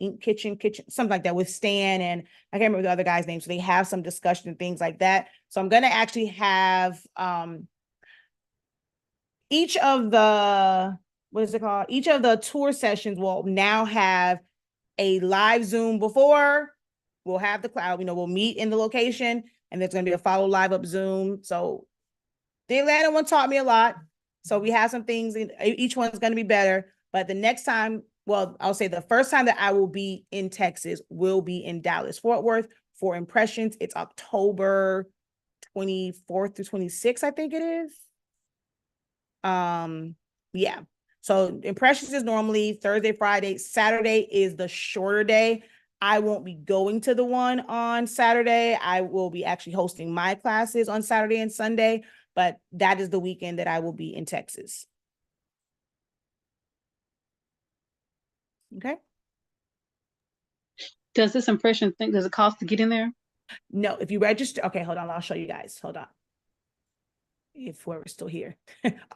Ink Kitchen, something like that with Stan, and I can't remember the other guy's name. So they have some discussion and things like that. So I'm going to actually have each of the, what is it called? Each of the tour sessions will now have a live Zoom before. We'll have the cloud, we'll meet in the location, and there's going to be a follow live up Zoom. So The Atlanta one taught me a lot. So we have some things, each one's going to be better. But the next time, well, I'll say the first time that I will be in Texas will be in Dallas, Fort Worth for Impressions. It's October 24th through 26th, I think it is. Yeah. So Impressions is normally Thursday, Friday. Saturday is the shorter day. I won't be going to the one on Saturday. I will be actually hosting my classes on Saturday and Sunday, but that is the weekend that I will be in Texas. Okay. Does this impression thing, does it cost to get in there? No, if you register, okay, hold on. I'll show you guys. Hold on. If whoever's still here.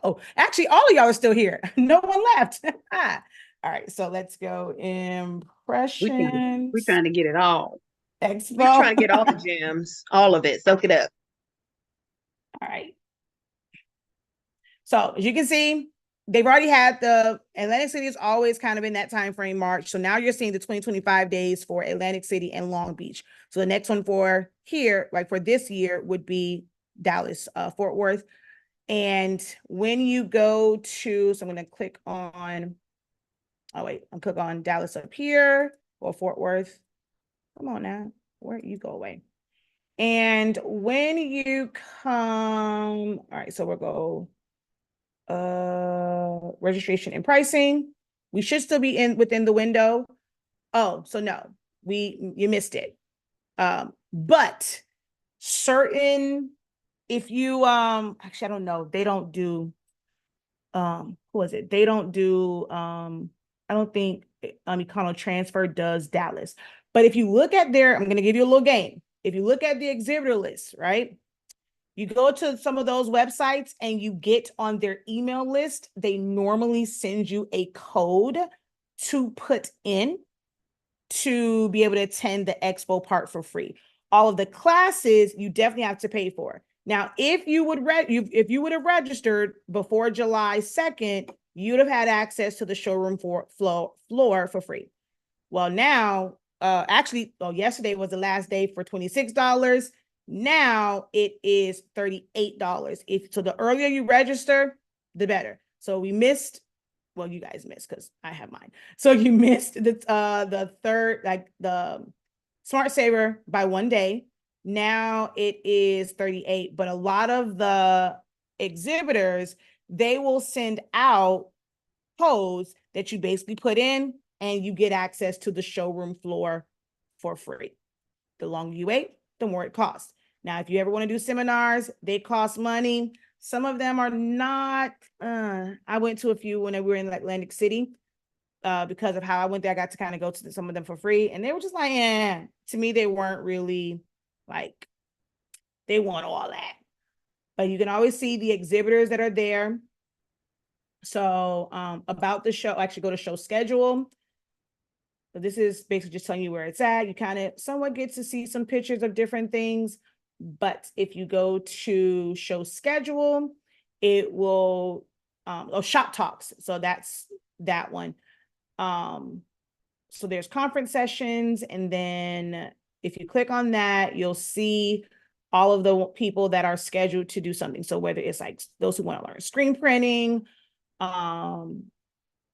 Oh, actually, all of y'all are still here. No one left. All right, so let's go Impressions. We're trying to get it all. Expo. We're trying to get all the gems, all of it. Soak it up. All right. So as you can see, they've already had the Atlantic City is always kind of in that time frame, March. So now you're seeing the 2025 days for Atlantic City and Long Beach. So the next one for here, like for this year, would be Dallas, Fort Worth. And when you go to, so I'm going to click on, oh wait, I'll click on Dallas up here or Fort Worth. Come on now, where you go away. And when you come, all right, so we'll go registration and pricing. We should still be within the window. Oh, so no, you missed it. But certain, if you actually I don't know, they don't do who was it? They don't do I don't think Econo Transfer does Dallas. But if you look at their, I'm going to give you a little game. If you look at the exhibitor list, right? You go to some of those websites and you get on their email list, they normally send you a code to put in to be able to attend the expo part for free. All of the classes you definitely have to pay for. Now, if you would have registered before July 2nd, you'd have had access to the showroom floor for free. Well, now, yesterday was the last day for $26. Now it is $38. So the earlier you register, the better. So we missed, well, you guys missed because I have mine. So you missed the third, like the Smart Saver by 1 day. Now it is 38, but a lot of the exhibitors, they will send out codes that you basically put in and you get access to the showroom floor for free. The longer you wait, the more it costs. Now, if you ever want to do seminars, they cost money. Some of them are not. I went to a few when we were in Atlantic City because of how I went there. I got to kind of go to some of them for free. And they were just like, to me, they weren't really like, they want all that. But you can always see the exhibitors that are there. So about the show, actually go to show schedule. So this is basically just telling you where it's at. You kind of somewhat get to see some pictures of different things. But if you go to show schedule, it will, shop talks. So that's that one. So there's conference sessions. And then if you click on that, you'll see all of the people that are scheduled to do something. So whether it's like those who want to learn screen printing,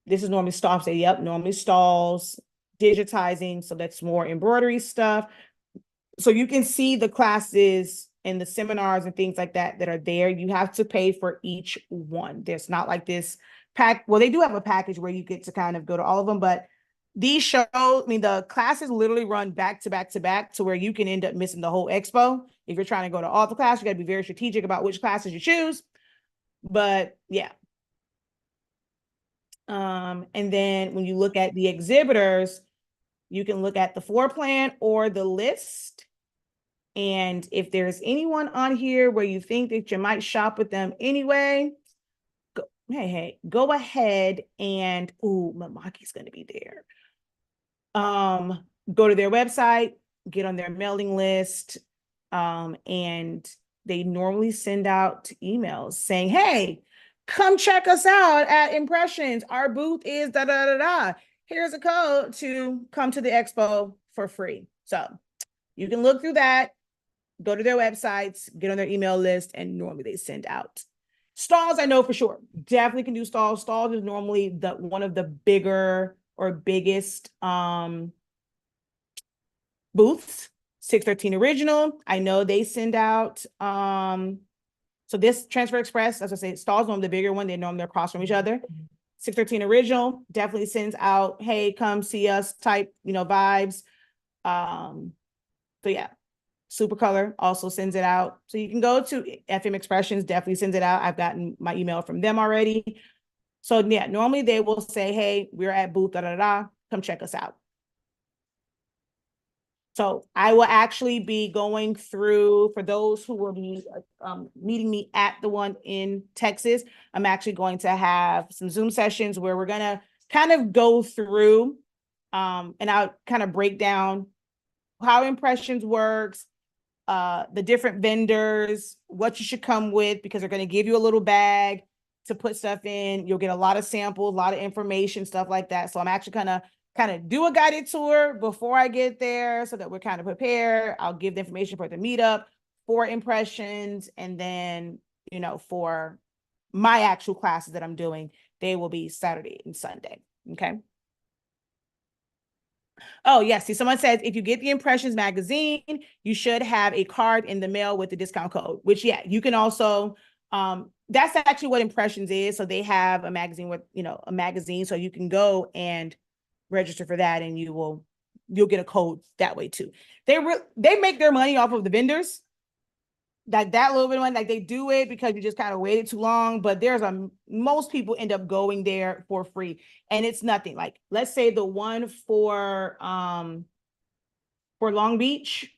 this is normally stalls, normally stalls, digitizing. So that's more embroidery stuff. So you can see the classes and the seminars and things like that are there. You have to pay for each one. There's not like this pack. Well, they do have a package where you get to kind of go to all of them, but these shows, the classes literally run back to back to back to where you can end up missing the whole expo. If you're trying to go to all the classes, you got to be very strategic about which classes you choose. But yeah. And then when you look at the exhibitors, you can look at the floor plan or the list. And if there's anyone on here where you think that you might shop with them anyway, go ahead and, Mamaki's going to be there. Go to their website, get on their mailing list. And they normally send out emails saying, hey, come check us out at Impressions. Our booth is da da da da. Here's a code to come to the expo for free. So you can look through that. go to their websites, get on their email list, and normally they send out. Stalls, I know for sure. Definitely can do stalls. Stalls is normally one of the bigger or biggest booths. 613 Original, I know they send out so this Transfer Express, as I say, stalls one of the bigger one. They normally across from each other. 613 Original definitely sends out, hey, come see us type, vibes. So yeah, Supercolor also sends it out. So you can go to FM Expressions, definitely sends it out. I've gotten my email from them already. So yeah, normally they will say, hey, we're at booth, come check us out. So I will actually be going through, for those who will be meeting me at the one in Texas, I'm actually going to have some Zoom sessions where we're gonna kind of go through and I'll kind of break down how impressions works, the different vendors, what you should come with, because they're gonna give you a little bag to put stuff in. You'll get a lot of samples, a lot of information, stuff like that. So I'm actually kind of do a guided tour before I get there so that we're kind of prepared. I'll give the information for the meetup, for impressions, and then, for my actual classes that I'm doing, they will be Saturday and Sunday, okay? Oh, yes. See, someone says, if you get the Impressions magazine, you should have a card in the mail with the discount code, which, yeah, you can also, that's actually what Impressions is. So they have a magazine with, a magazine. So you can go and register for that and you'll get a code that way too. They make their money off of the vendors. Like that little bit of money, like they do it because you just kind of waited too long, but most people end up going there for free and it's nothing. Like, let's say the one for Long Beach,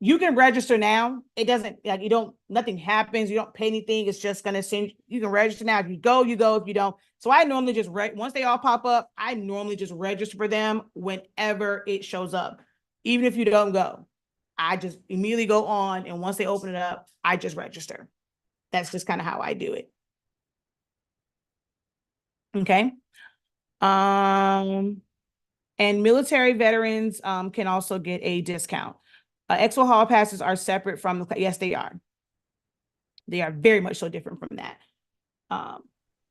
you can register now. It doesn't, like, nothing happens. You don't pay anything. It's just going to send, you can register now. If you go, if you don't. So I normally just, once they all pop up, I normally just register for them whenever it shows up. Even if you don't go, I just immediately go on. And once they open it up, I just register. That's just kind of how I do it. Okay. And military veterans can also get a discount. Expo Hall passes are separate from the, yes, they are. They are very much so different from that.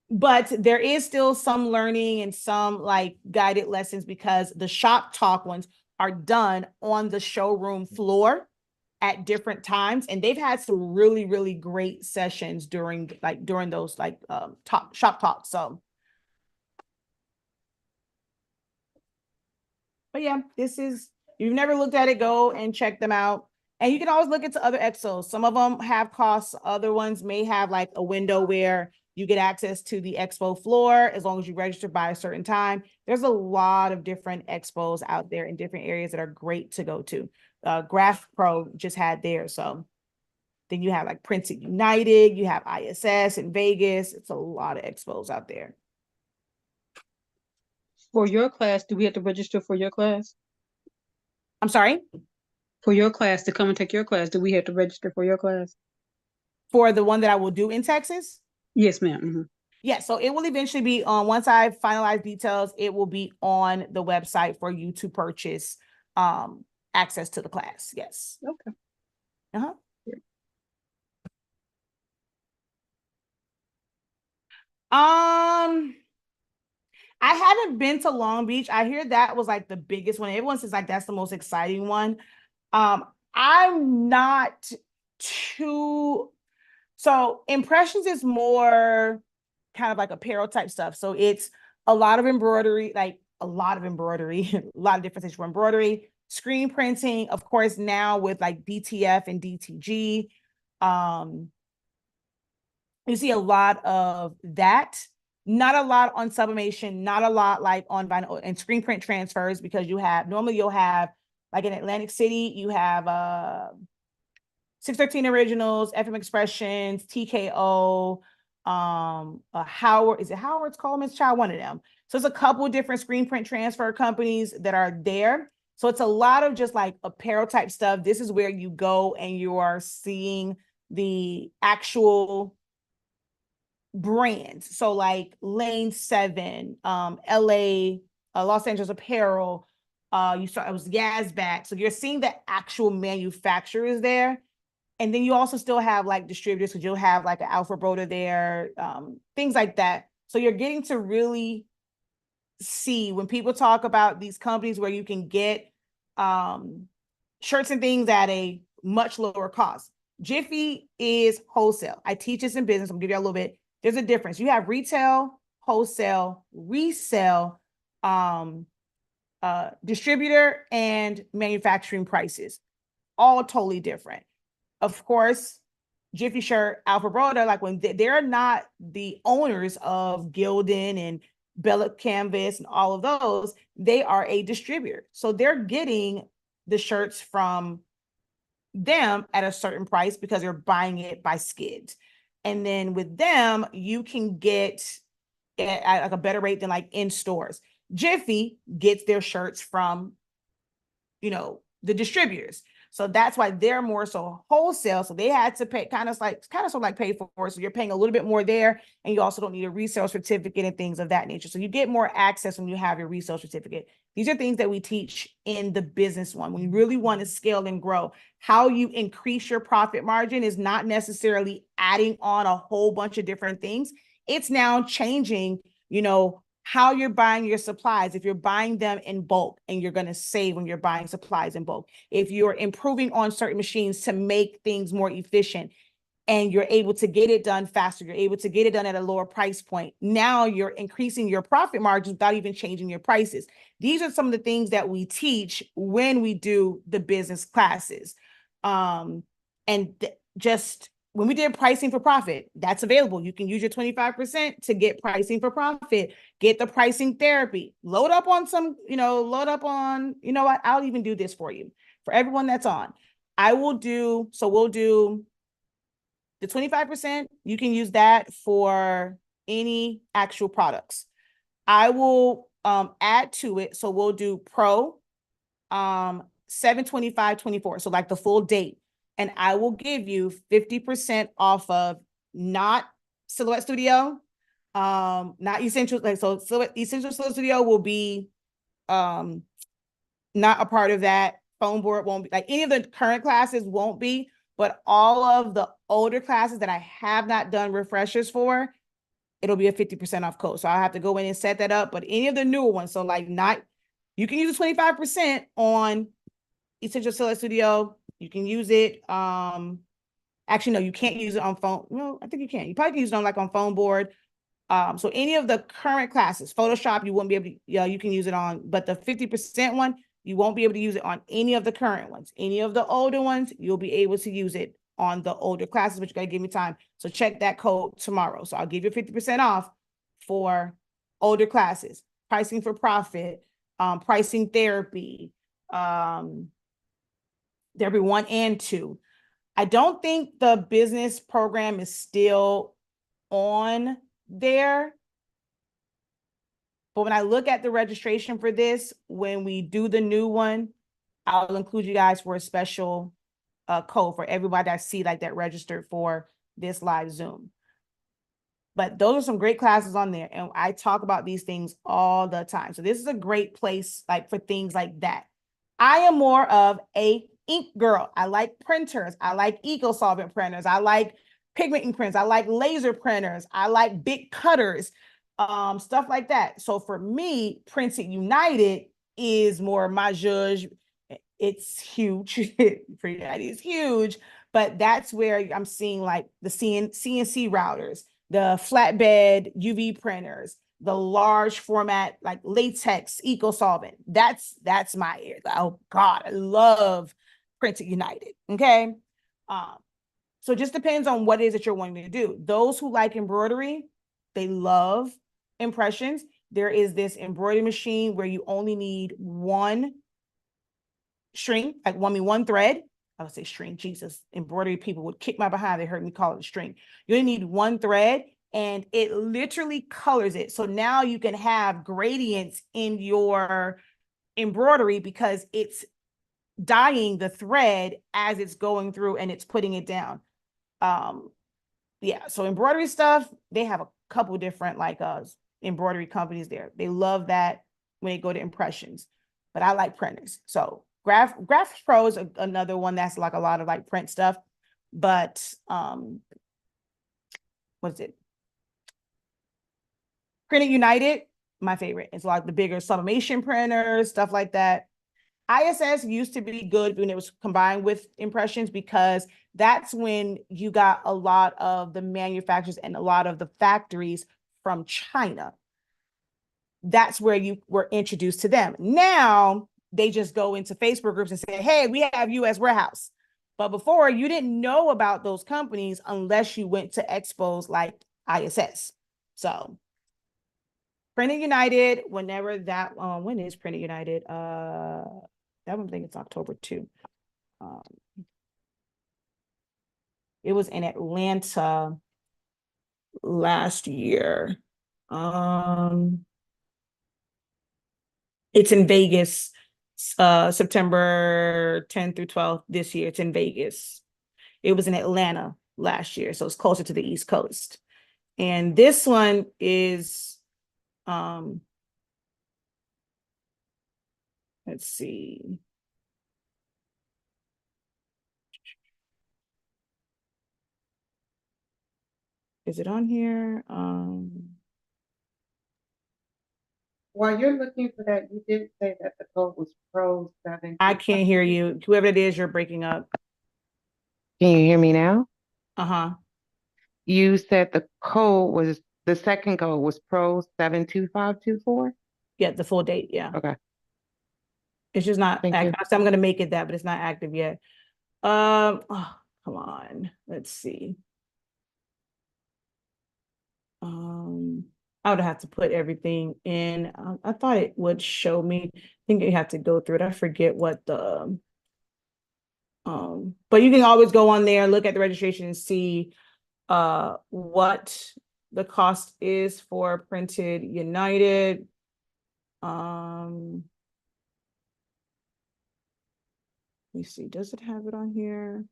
But there is still some learning and some like guided lessons because the shop talk ones are done on the showroom floor at different times. And they've had some really, really great sessions during those shop talks. So, but yeah, you've never looked at it, go and check them out. And you can always look into other exos. Some of them have costs. Other ones may have like a window where you get access to the expo floor as long as you register by a certain time. There's a lot of different expos out there in different areas that are great to go to. Graph Pro just had theirs. So then you have like Princeton United, you have ISS in Vegas. It's a lot of expos out there. For your class, do we have to register for your class? I'm sorry? For your class to come and take your class, do we have to register for your class? For the one that I will do in Texas? Yes, ma'am. Mm-hmm. Yeah, so it will eventually be on, once I finalize details, it will be on the website for you to purchase access to the class. Yes. Okay. Uh-huh. Yeah. I haven't been to Long Beach. I hear that was like the biggest one. Everyone says like that's the most exciting one. I'm not too, so Impressions is more kind of like apparel type stuff. So it's a lot of embroidery, a lot of different things for embroidery, screen printing, of course, now with like BTF and DTG. You see a lot of that. Not a lot on sublimation, not a lot like on vinyl and screen print transfers, because normally you'll have like in Atlantic City, you have 613 Originals, FM Expressions, TKO, Howard, is it Howard's Coleman's Child? One of them. So it's a couple of different screen print transfer companies that are there. So it's a lot of just like apparel type stuff. This is where you go and you are seeing the actual brands. So like Lane 7, LA, Los Angeles Apparel, You saw it was Yazbat. So you're seeing the actual manufacturers there. And then you also still have like distributors, because you'll have like an Alpha Broda there, things like that. So you're getting to really see when people talk about these companies where you can get shirts and things at a much lower cost. Jiffy is wholesale. I teach this in business. I'm gonna give you a little bit. There's a difference. You have retail, wholesale, resale, distributor, and manufacturing prices, all totally different. Of course, Jiffy Shirt, Alpha Broda, like when they're not the owners of Gildan and Bella Canvas and all of those, they are a distributor. So they're getting the shirts from them at a certain price because they're buying it by skids. And then with them, you can get at like a better rate than like in stores. Jiffy gets their shirts from, the distributors. So that's why they're more so wholesale. So they had to pay kind of like pay for it. So you're paying a little bit more there, and you also don't need a resale certificate and things of that nature. So you get more access when you have your resale certificate. These are things that we teach in the business one. When you really want to scale and grow, how you increase your profit margin is not necessarily adding on a whole bunch of different things. It's now changing, how you're buying your supplies. If you're buying them in bulk, and you're going to save when you're buying supplies in bulk. If you're improving on certain machines to make things more efficient, and you're able to get it done faster, you're able to get it done at a lower price point. Now you're increasing your profit margins without even changing your prices. These are some of the things that we teach when we do the business classes. Just when we did pricing for profit, that's available. You can use your 25% to get pricing for profit, get the pricing therapy, load up on what, I'll even do this for you. For everyone that's on, we'll do the 25%. You can use that for any actual products. I will add to it. So we'll do Pro 7/25/24. So like the full date. And I will give you 50% off of not Silhouette Studio, not Essential. Like, so Essential Silhouette Studio will be not a part of that. Foam board won't be, like any of the current classes won't be, but all of the older classes that I have not done refreshers for, it'll be a 50% off code. So I'll have to go in and set that up. But any of the newer ones, so like you can use 25% on Essential Silhouette Studio. You can use it. Actually, no, you can't use it on phone. No, I think you can. You probably can use it on Foam board. So any of the current classes, Photoshop, you won't be able to, you can use it on, but the 50% one, you won't be able to use it on any of the current ones. Any of the older ones, you'll be able to use it on the older classes, but you gotta give me time. So check that code tomorrow. So I'll give you 50% off for older classes, pricing for profit, pricing therapy, therapy 1 and 2. I don't think the business program is still on there. But when I look at the registration for this, when we do the new one, I'll include you guys for a special code for everybody I see like that registered for this live Zoom. But those are some great classes on there. And I talk about these things all the time. So this is a great place like for things like that. I am more of a ink girl. I like printers. I like eco-solvent printers. I like pigment prints. I like laser printers. I like big cutters, stuff like that. So for me, Printed United is more my judge. It's huge. Printed United is huge, but that's where I'm seeing like the CNC routers, the flatbed UV printers, the large format like latex eco-solvent. That's my area. Oh God, I love Printed United. Okay. So it just depends on what it is that you're wanting to do. Those who like embroidery, they love impressions. There is this embroidery machine where you only need one string, like one thread. I would say string, Jesus. Embroidery people would kick my behind. They heard me call it a string. You only need one thread, and it literally colors it. So now you can have gradients in your embroidery because it's dyeing the thread as it's going through and it's putting it down. Yeah, so embroidery stuff, they have a couple different like embroidery companies there. They love that when they go to impressions. but I like printers. So Graphics Pro is another one that's like a lot of like print stuff, but what is it? Printed United, my favorite. It's like the bigger sublimation printers, stuff like that. ISS used to be good when it was combined with impressions, because that's when you got a lot of the manufacturers and a lot of the factories from China. That's where you were introduced to them. Now they just go into Facebook groups and say, hey, we have US warehouse. But before, you didn't know about those companies unless you went to expos like ISS. So Printed United, whenever that, when is Printed United? That one, I think it's October 2. It was in Atlanta last year. It's in Vegas, September 10th through 12th this year. It's in Vegas. It was in Atlanta last year, so it's closer to the East Coast. And this one is, let's see. Is it on here? While you're looking for that, you did say that the code was Pro 7. I can't hear you. Whoever it is, you're breaking up. Can you hear me now? Uh-huh. You said the second code was Pro 72524? Yeah, the full date, yeah. Okay. It's just not Thank you. active. So I'm gonna make it that, but it's not active yet. Oh, come on. Let's see. I would have to put everything in. I thought it would show me. I think you have to go through it. I forget what the but you can always go on there, look at the registration and see what the cost is for Printed United. Let me see, does it have it on here?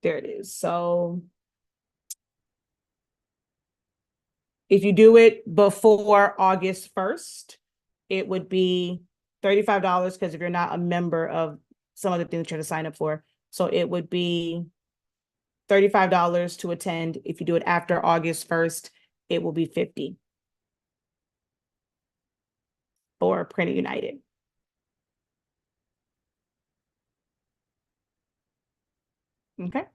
There it is. So if you do it before August 1st, it would be $35, because if you're not a member of some of the things you're trying to sign up for. So it would be $35 to attend. If you do it after August 1st, it will be $50 for Printed United. Okay.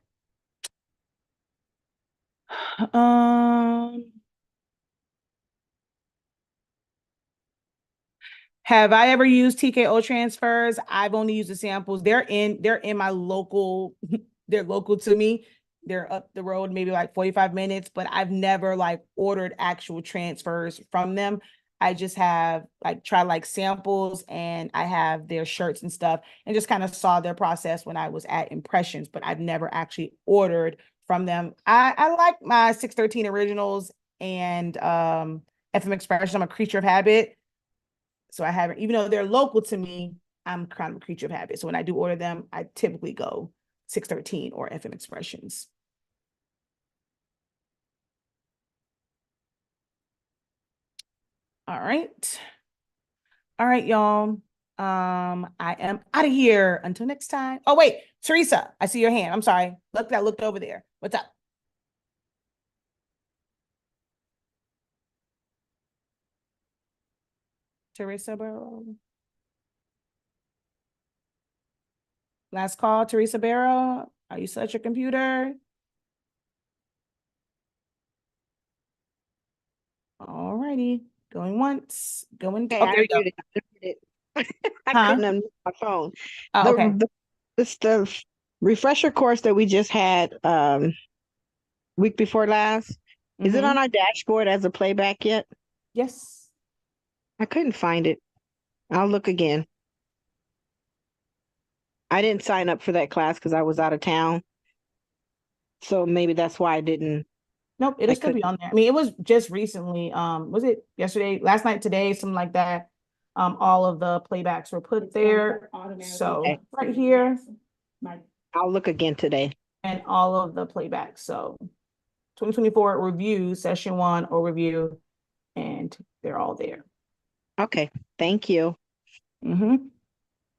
Have I ever used TKO transfers? I've only used the samples. They're in my local, they're local to me. They're up the road, maybe like 45 minutes, but I've never like ordered actual transfers from them. I just have like tried like samples, and I have their shirts and stuff, and just kind of saw their process when I was at Impressions, but I've never actually ordered from them. I like my 613 originals and FM Expression. I'm a creature of habit. So I haven't, even though they're local to me, I'm kind of a creature of habit. So when I do order them, I typically go 613 or FM Expressions. All right. All right, y'all. I am out of here until next time. Oh, wait, Teresa, I see your hand. I'm sorry. Look, I looked over there. What's up? Teresa Barrow. Last call, Teresa Barrow. Are you still at your computer? All righty. Going once, going. Okay, Oh, there you go. I muted it. I Huh? couldn't unmute my phone. Oh, okay. It's the refresher course that we just had week before last. Is it on our dashboard as a playback yet? Yes. I couldn't find it. I'll look again. I didn't sign up for that class because I was out of town. So maybe that's why I didn't. Nope, it'll still be on there. I mean, it was just recently, was it yesterday, last night, today, something like that. All of the playbacks were put there. So Okay. right here. I'll look again today. And all of the playbacks. So 2024 review, session 1 overview, and they're all there. Okay, thank you. Mm-hmm.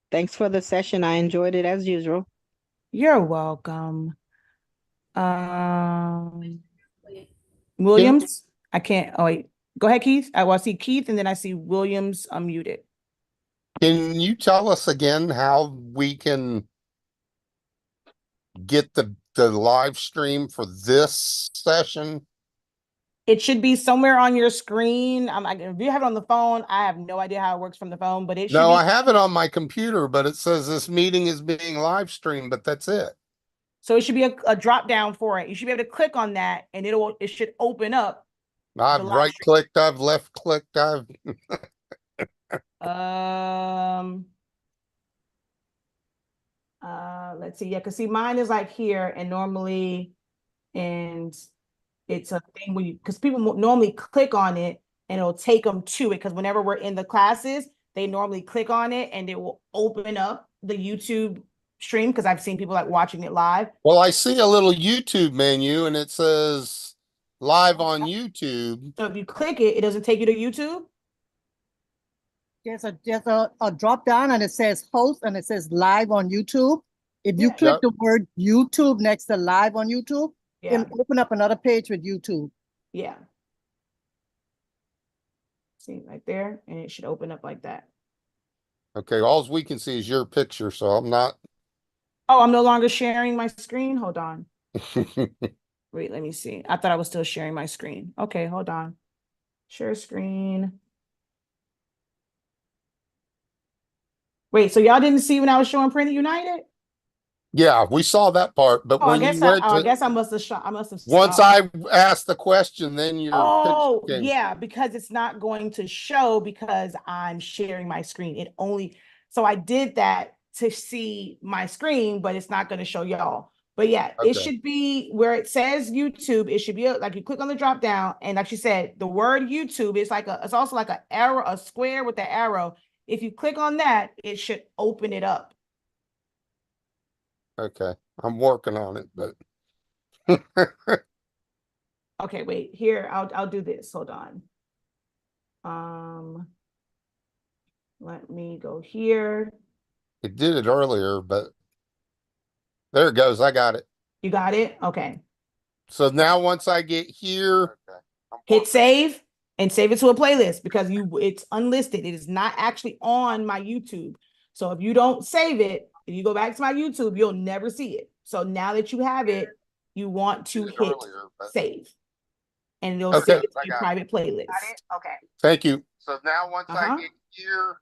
Thanks for the session. I enjoyed it as usual. You're welcome. Williams, I can't. Oh wait, go ahead, Keith. I see Keith, and then I see Williams unmuted. Can you tell us again how we can get the live stream for this session? It should be somewhere on your screen. If you have it on the phone, I have no idea how it works from the phone, but it should No, be. I have it on my computer, but it says this meeting is being live streamed, but that's it. So it should be a drop down for it. You should be able to click on that, and it should open up. I've right clicked, I've left clicked, I've let's see. Yeah, because see, mine is like here, and normally, and it's a thing when because people normally click on it and it'll take them to it. Because whenever we're in the classes, they normally click on it and it will open up the YouTube stream, because I've seen people like watching it live. Well, I see a little YouTube menu and it says live on YouTube. So if you click it, it doesn't take you to YouTube. There's a drop down and it says host and it says live on YouTube. If you click the word YouTube next to live on YouTube, it'll open up another page with YouTube. Yeah. See right there, and it should open up like that. Okay, all we can see is your picture, so I'm not. Oh, I'm no longer sharing my screen. Hold on. Wait, let me see. I thought I was still sharing my screen. Okay, hold on. Share screen. Wait, so y'all didn't see when I was showing Printed United? Yeah, we saw that part, but when you went I guess I must have shot. I must have. Once I asked the question, then your Oh, picture came. yeah, because it's not going to show because I'm sharing my screen. It only, so I did that to see my screen, but it's not going to show y'all. But yeah, it should be where it says YouTube. It should be like you click on the drop down, and like you said, the word YouTube is like it's also like an arrow, a square with the arrow. If you click on that, it should open it up. Okay, I'm working on it, but okay, wait, here, I'll do this. Hold on. Let me go here. It did it earlier, but there it goes. I got it. You got it? Okay. So now once I get here, hit save and save it to a playlist, because it's unlisted. It is not actually on my YouTube. So if you don't save it, if you go back to my YouTube, you'll never see it. So now that you have it, you want to hit save. And it'll save it to your private playlist. Got it? Okay. Thank you. So now once I get here,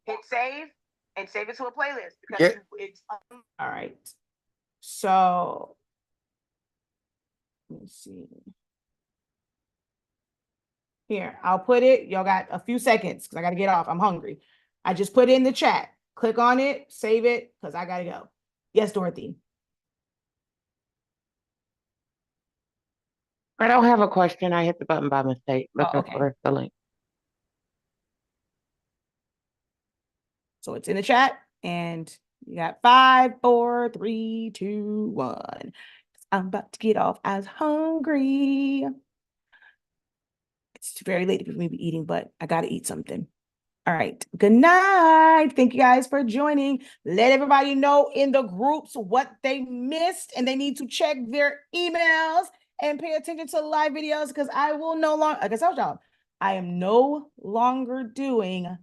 hit save and save it to a playlist, because it's all right. So let me see. Here, I'll put it. Y'all got a few seconds because I got to get off. I'm hungry. I just put it in the chat. Click on it, save it, because I got to go. Yes, Dorothy. I don't have a question. I hit the button by mistake. Looking for the link. So it's in the chat, and you got 5, 4, 3, 2, 1. I'm about to get off. I was hungry. It's very late for me to be eating, but I got to eat something. All right. Good night. Thank you guys for joining. Let everybody know in the groups what they missed, and they need to check their emails and pay attention to live videos, because I will no longer, like I told y'all, I am no longer doing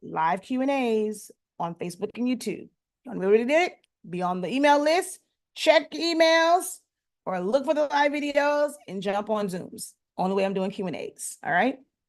live Q&As on Facebook and YouTube. You want to be able to do it? Be on the email list, check emails, or look for the live videos and jump on Zooms. Only way I'm doing Q&As. All right.